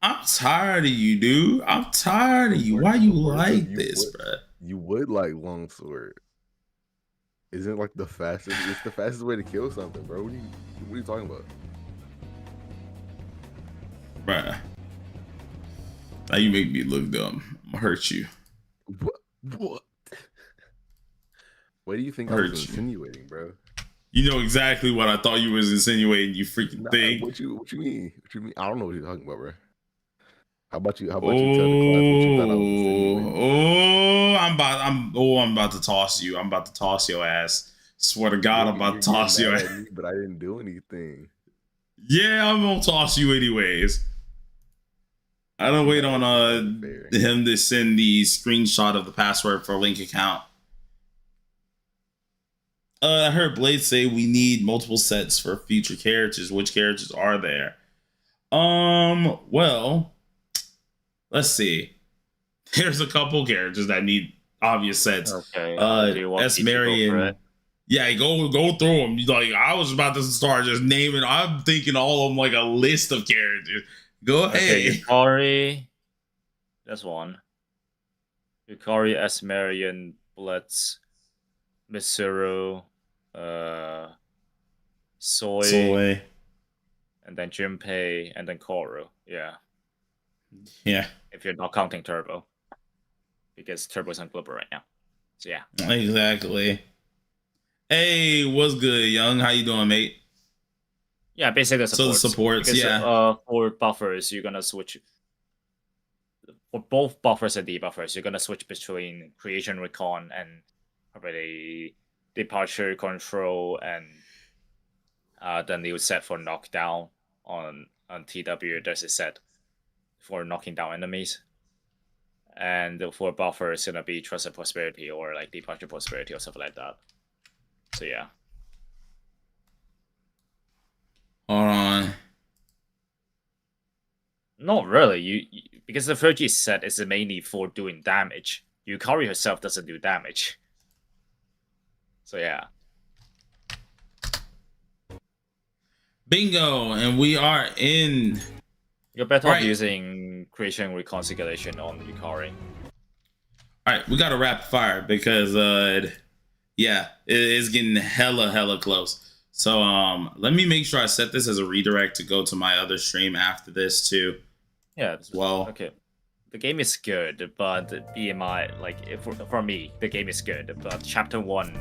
I'm tired of you, dude. I'm tired of you. Why you like this, bruh? You would like longsword. Isn't it like the fastest? It's the fastest way to kill something, bro. What are you talking about? Bruh. Now you make me look dumb. I'm gonna hurt you. What? What do you think I was insinuating, bro? You know exactly what I thought you was insinuating, you freaking thing. What you mean? What you mean? I don't know what you're talking about, bro. How about you tell the class what you thought I was insinuating? I'm about to toss you. I'm about to toss your ass. Swear to God, I'm about to toss your ass. But I didn't do anything. Yeah, I'm gonna toss you anyways. I don't wait on him to send the screenshot of the password for a link account. I heard Blade say we need multiple sets for future characters. Which characters are there? Well, let's see. There's a couple characters that need obvious sets. Okay. S. Marion. Yeah, go through them. Like, I was about to start just naming. I'm thinking all of them like a list of characters. Go ahead. Okay, Yukari. That's one. Yukari, S. Marion, Blitz, Mitsuru, Soy, and then Junpei, and then Koru. Yeah. Yeah. If you're not counting Turbo. Because Turbo's on global right now. So yeah. Exactly. Hey, what's good, Young? How you doing, mate? Yeah, basically supports. So the supports, because, yeah. For buffers, you're gonna switch. For both buffers and debuffers, you're gonna switch between Creation Recon and probably Departure Control, and then you set for knockdown on TW. There's a set for knocking down enemies, and for buffer, it's gonna be Trusted Prosperity or like Departure Prosperity or something like that. So yeah. Hold on. Not really. You because the 3G set is mainly for doing damage. Yukari herself doesn't do damage. So yeah. Bingo, and we are in. You're better off using Creation Reconciliation on Yukari. Alright, we got to rapid fire because yeah, it is getting hella close. So let me make sure I set this as a redirect to go to my other stream after this too. Yeah, as well. Okay. The game is good, but BMI, like for me, the game is good, but chapter 1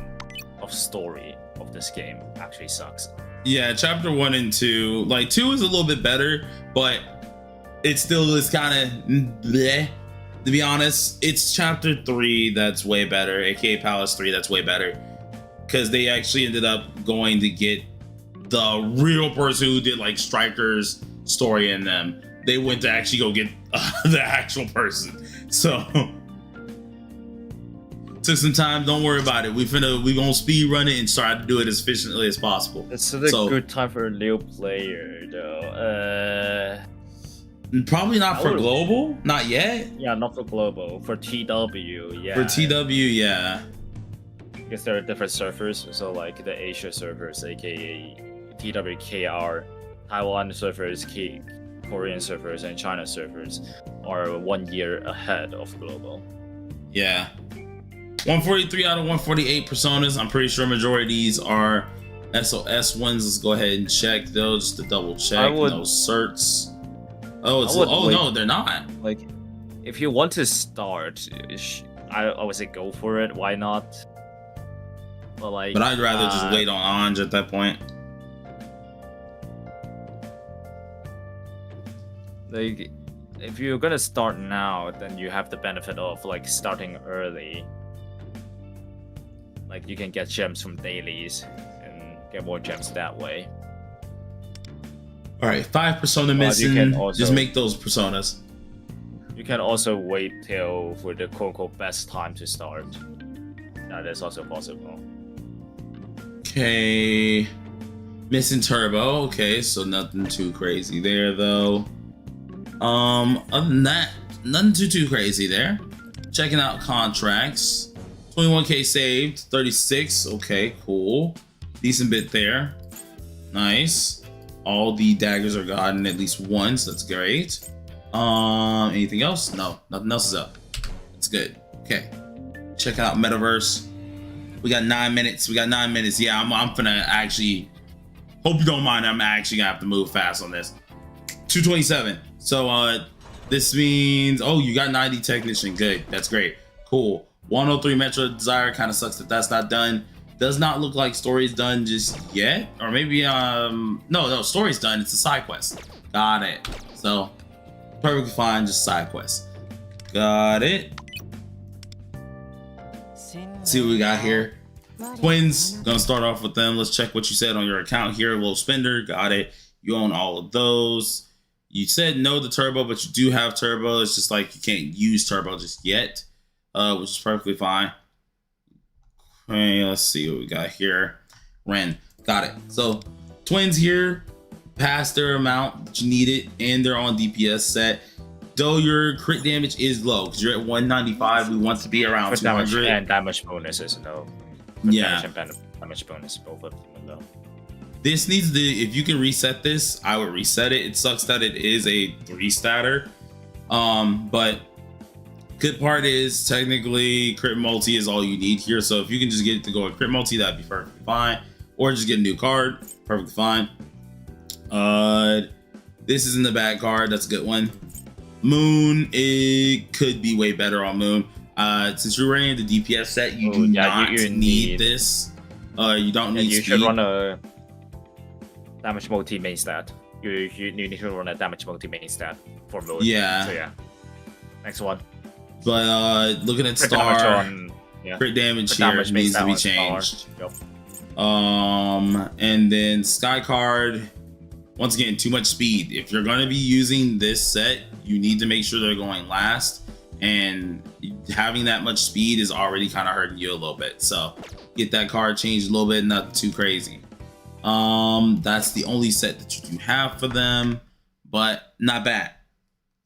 of story of this game actually sucks. Yeah, chapter 1 and 2, like 2 is a little bit better, but it still is kind of bleh, to be honest. It's chapter 3 that's way better, aka Palace 3 that's way better, because they actually ended up going to get the real person who did like Striker's story in them. They went to actually go get the actual person. So took some time. Don't worry about it. We gonna speed run it and try to do it as efficiently as possible. It's a good time for a new player, though. Probably not for global. Not yet. Yeah, not for global. For TW, yeah. For TW, yeah. Because there are different servers. So like the Asia servers, aka TWKR, Taiwan servers, Korean servers, and China servers are 1 year ahead of global. Yeah. 143 out of 148 personas. I'm pretty sure majority of these are SOS ones. Let's go ahead and check those just to double check. No certs. Oh, no, they're not. Like, if you want to start, I would say go for it. Why not? But I'd rather just wait on Anj at that point. Like, if you're gonna start now, then you have the benefit of like starting early. Like you can get gems from dailies and get more gems that way. All right, 5 persona But missing. you can also- Just make those personas. You can also wait till for the quote-unquote best time to start. That is also possible. Okay. Missing turbo. Okay, so nothing too crazy there though. Other than that, nothing too crazy there. Checking out contracts. 21k saved, 36. Okay, cool. Decent bit there. Nice. All the daggers are gotten at least once. That's great. Anything else? No, nothing else is up. That's good. Okay. Check out Metaverse. We got 9 minutes. Yeah, I'm gonna actually, hope you don't mind. I'm actually gonna have to move fast on this. 227. So this means, oh, you got 90 technician. Good. That's great. Cool. 103 Metro Desire. Kind of sucks that that's not done. Does not look like story's done just yet. Or maybe no, story's done. It's a side quest. Got it. So perfectly fine, just side quest. Got it. Let's see what we got here. Twins, gonna start off with them. Let's check what you said on your account here. Low spender, got it. You own all of those. You said no to turbo, but you do have turbo. It's just like you can't use turbo just yet, which is perfectly fine. Okay, let's see what we got here. Ren, got it. So twins here passed their amount that you needed, and they're on DPS set. Though your crit damage is low because you're at 195, we want to be around For 200. damage and damage bonuses, no. For Yeah. Damage and damage bonus, both of them low. This needs to, if you can reset this, I would reset it. It sucks that it is a 3-statter. But good part is technically crit multi is all you need here. So if you can just get it to go at crit multi, that'd be perfectly fine. Or just get a new card, perfectly fine. This is in the bad card, that's a good one. Moon, it could be way better on Moon. Since you're running the DPS set, you do not need this. You don't need you speed. should run a damage multi main stat. You need to run a damage multi main stat for Moon. Yeah. So yeah. Next one. But looking at Crit damage Star, on, yeah. crit damage Crit here damage needs to be on Star. changed. Yep. And then Sky card, once again, too much speed. If you're going to be using this set, you need to make sure they're going last, and having that much speed is already kind of hurting you a little bit. So get that card changed a little bit, nothing too crazy. That's the only set that you do have for them, but not bad.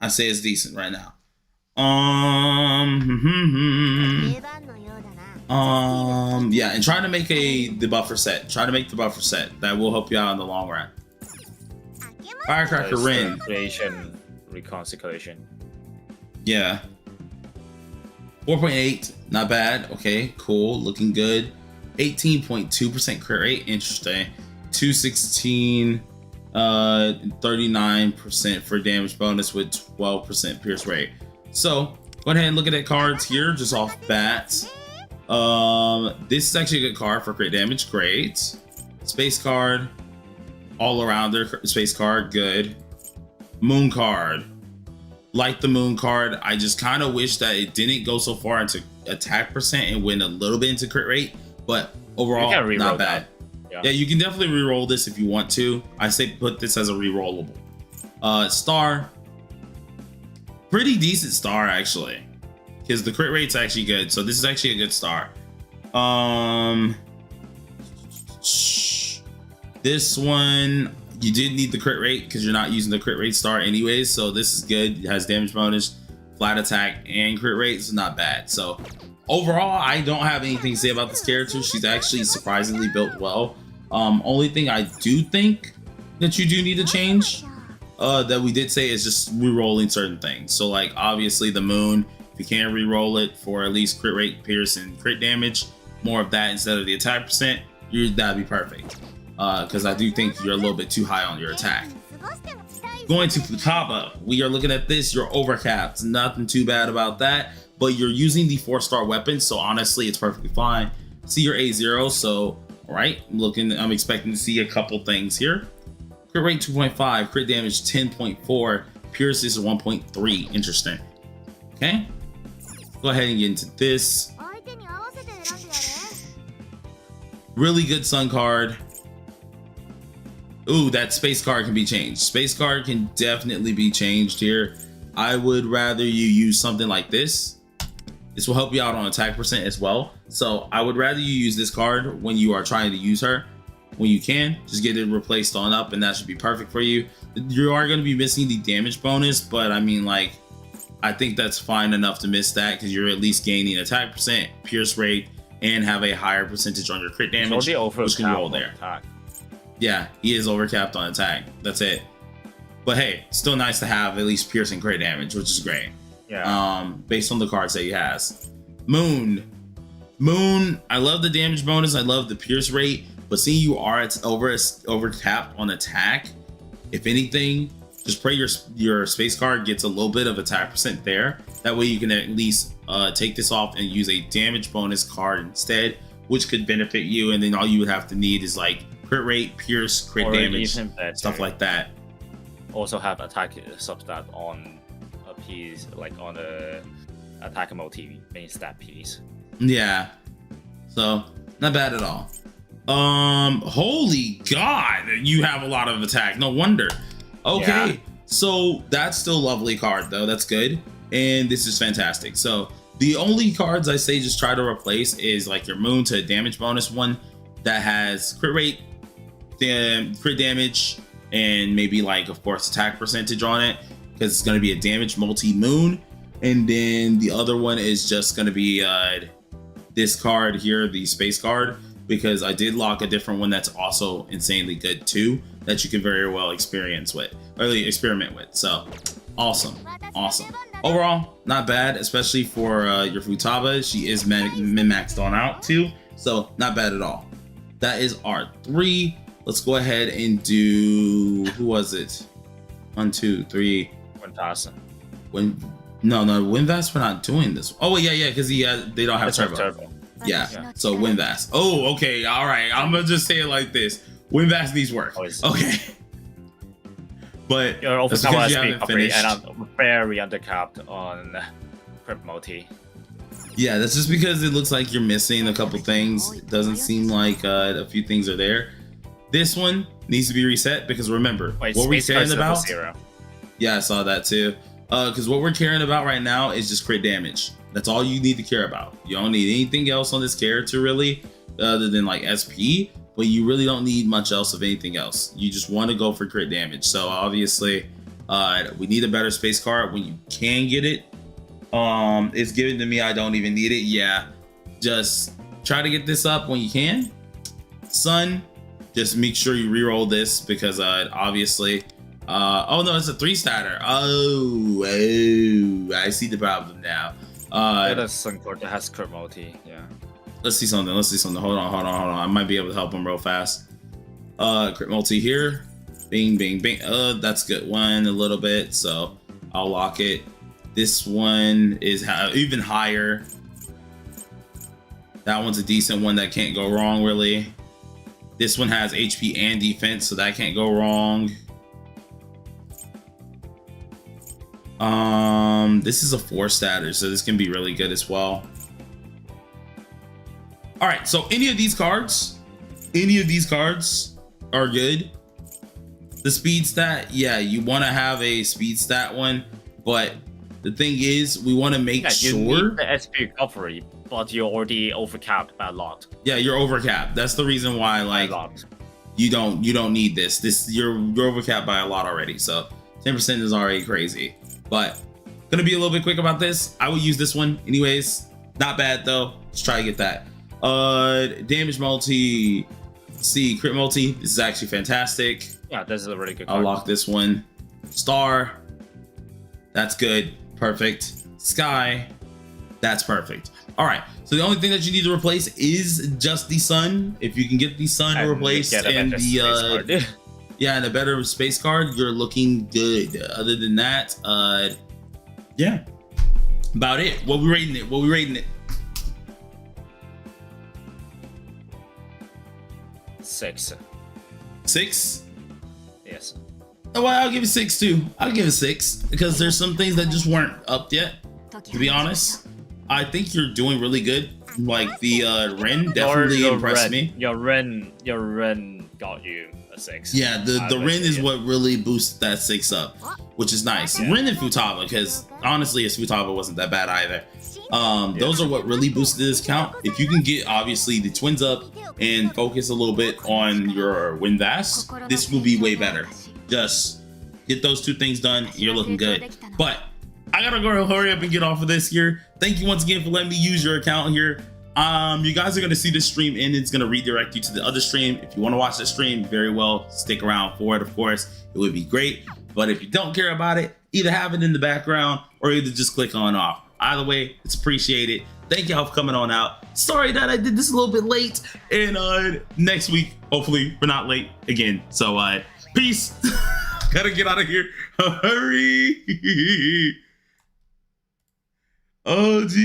I say it's decent right now. Yeah, and try to make the buffer set. Try to make the buffer set. That will help you out in the long run. Firecracker Rin. Creation, reconsecration. Yeah. 4.8, not bad. Okay, cool, looking good. 18.2% crit rate, interesting. 216, 39% for damage bonus with 12% pierce rate. So go ahead and look at the cards here, just off bat. This is actually a good card for crit damage. Great. Space card, all around their space card, good. Moon card, like the moon card. I just kind of wish that it didn't go so far into attack percent and went a little bit into crit rate, but overall not bad. Yeah, you can definitely re-roll this if you want to. I say put this as a re-rollable. Star, pretty decent star actually, because the crit rate's actually good. So this is actually a good star. This one, you did need the crit rate because you're not using the crit rate star anyways. So this is good. It has damage bonus, flat attack, and crit rate. So not bad. So overall, I don't have anything to say about this character. She's actually surprisingly built well. Only thing I do think that you do need to change, that we did say, is just re-rolling certain things. So like obviously the moon, if you can re-roll it for at least crit rate, pierce, and crit damage, more of that instead of the attack percent, that'd be perfect. Because I do think you're a little bit too high on your attack. Going to Futaba, we are looking at this. You're overcapped. Nothing too bad about that. But you're using the 4-star weapon, so honestly, it's perfectly fine. See your A0, so alright. I'm expecting to see a couple things here. Crit rate 2.5, crit damage 10.4, Pierce is 1.3. Interesting. Okay. Go ahead and get into this. Really good Sun card. Ooh, that Space card can be changed. Space card can definitely be changed here. I would rather you use something like this. This will help you out on attack percent as well. So I would rather you use this card when you are trying to use her. When you can, just get it replaced on up and that should be perfect for you. You are going to be missing the damage bonus, but I mean, like, I think that's fine enough to miss that because you're at least gaining attack percent, pierce rate, and have a higher percentage on your crit damage, which can roll there. Yeah, he is overcapped on attack. That's it. But hey, still nice to have at least pierce and crit damage, which is great. Yeah. Based on the cards that he has. Moon, I love the damage bonus. I love the pierce rate. But seeing you are overcapped on attack, if anything, just pray your space card gets a little bit of attack percent there. That way you can at least take this off and use a damage bonus card instead, which could benefit you. And then all you would have to need is like crit rate, pierce, crit damage, stuff like that. Also have attack substat on a piece, like on the attack multi main stat piece. Yeah. So not bad at all. Holy God, you have a lot of attack. No wonder. Okay, yeah. So that's still a lovely card though. That's good. And this is fantastic. So the only cards I say just try to replace is like your Moon to a damage bonus one that has crit rate, crit damage, and maybe like, of course, attack percentage on it because it's going to be a damage multi-Moon. And then the other one is just going to be this card here, the space card, because I did lock a different one that's also insanely good too that you can very well experiment with. So awesome. Overall, not bad, especially for your Futaba. She is min-maxed on out too, so not bad at all. That is our 3. Let's go ahead and do, who was it? 1, 2, 3. Winvast. No, Winvast, we're not doing this. Oh wait, yeah, because they don't have turbo. Yeah, so Winvast. Oh, okay, all right. I'm gonna just say it like this: Winvast needs work. Okay, but you're overpowered and I'm very undercapped on crit multi. Yeah, that's just because it looks like you're missing a couple things. It doesn't seem like a few things are there. This one needs to be reset because remember, what we're caring about. Yeah, I saw that too. Because what we're caring about right now is just crit damage. That's all you need to care about. You don't need anything else on this character really, other than like SP. But you really don't need much else of anything else. You just want to go for crit damage. So obviously, we need a better space card when you can get it. It's given to me. I don't even need it. Yeah, just try to get this up when you can. Sun, just make sure you reroll this because obviously. Oh no, it's a 3-statter. Oh, I see the problem now. That's Sun card that has crit multi. Yeah. Let's see something. Hold on. I might be able to help him real fast. Crit multi here. Bing. That's good one a little bit. So I'll lock it. This one is even higher. That one's a decent one that can't go wrong really. This one has HP and defense, so that can't go wrong. This is a 4-statter, so this can be really good as well. All right, so any of these cards are good. The speed stat, yeah, you want to have a speed stat one, but the thing is, we want to make sure you need the SP recovery, but you're already overcapped by a lot. Yeah, you're overcapped. That's the reason why, like, you don't need this. You're overcapped by a lot already. So 10% is already crazy. But gonna be a little bit quick about this. I will use this one anyways. Not bad though. Let's try to get that. Damage multi. See, crit multi. This is actually fantastic. Yeah, this is a really good card. I'll lock this one. Star. That's good. Perfect. Sky. That's perfect. All right. So the only thing that you need to replace is just the Sun. If you can get the Sun replaced and the yeah, and a better space card, you're looking good. Other than that, yeah, about it. What we rating it? 6. 6? Yes. Oh, well, I'll give it 6 too. I'll give it 6 because there's some things that just weren't up yet. To be honest, I think you're doing really good. Like the Ren definitely impressed me. Your Ren got you a 6. Yeah, the Ren is what really boosted that 6 up, which is nice. Yeah. Ren and Futaba, because honestly, his Futaba wasn't that bad either. Those are what really boosted this count. If you can get obviously the twins up and focus a little bit on your Wind Vast, this will be way better. Just get those 2 things done, you're looking good. But I gotta go hurry up and get off of this here. Thank you once again for letting me use your account here. You guys are gonna see this stream and it's gonna redirect you to the other stream. If you want to watch the stream, very well, stick around for it, of course. It would be great. But if you don't care about it, either have it in the background or either just click on off. Either way, it's appreciated. Thank y'all for coming on out. Sorry that I did this a little bit late. And next week, hopefully we're not late again. So peace. Gotta get out of here. Hurry. Oh, gee.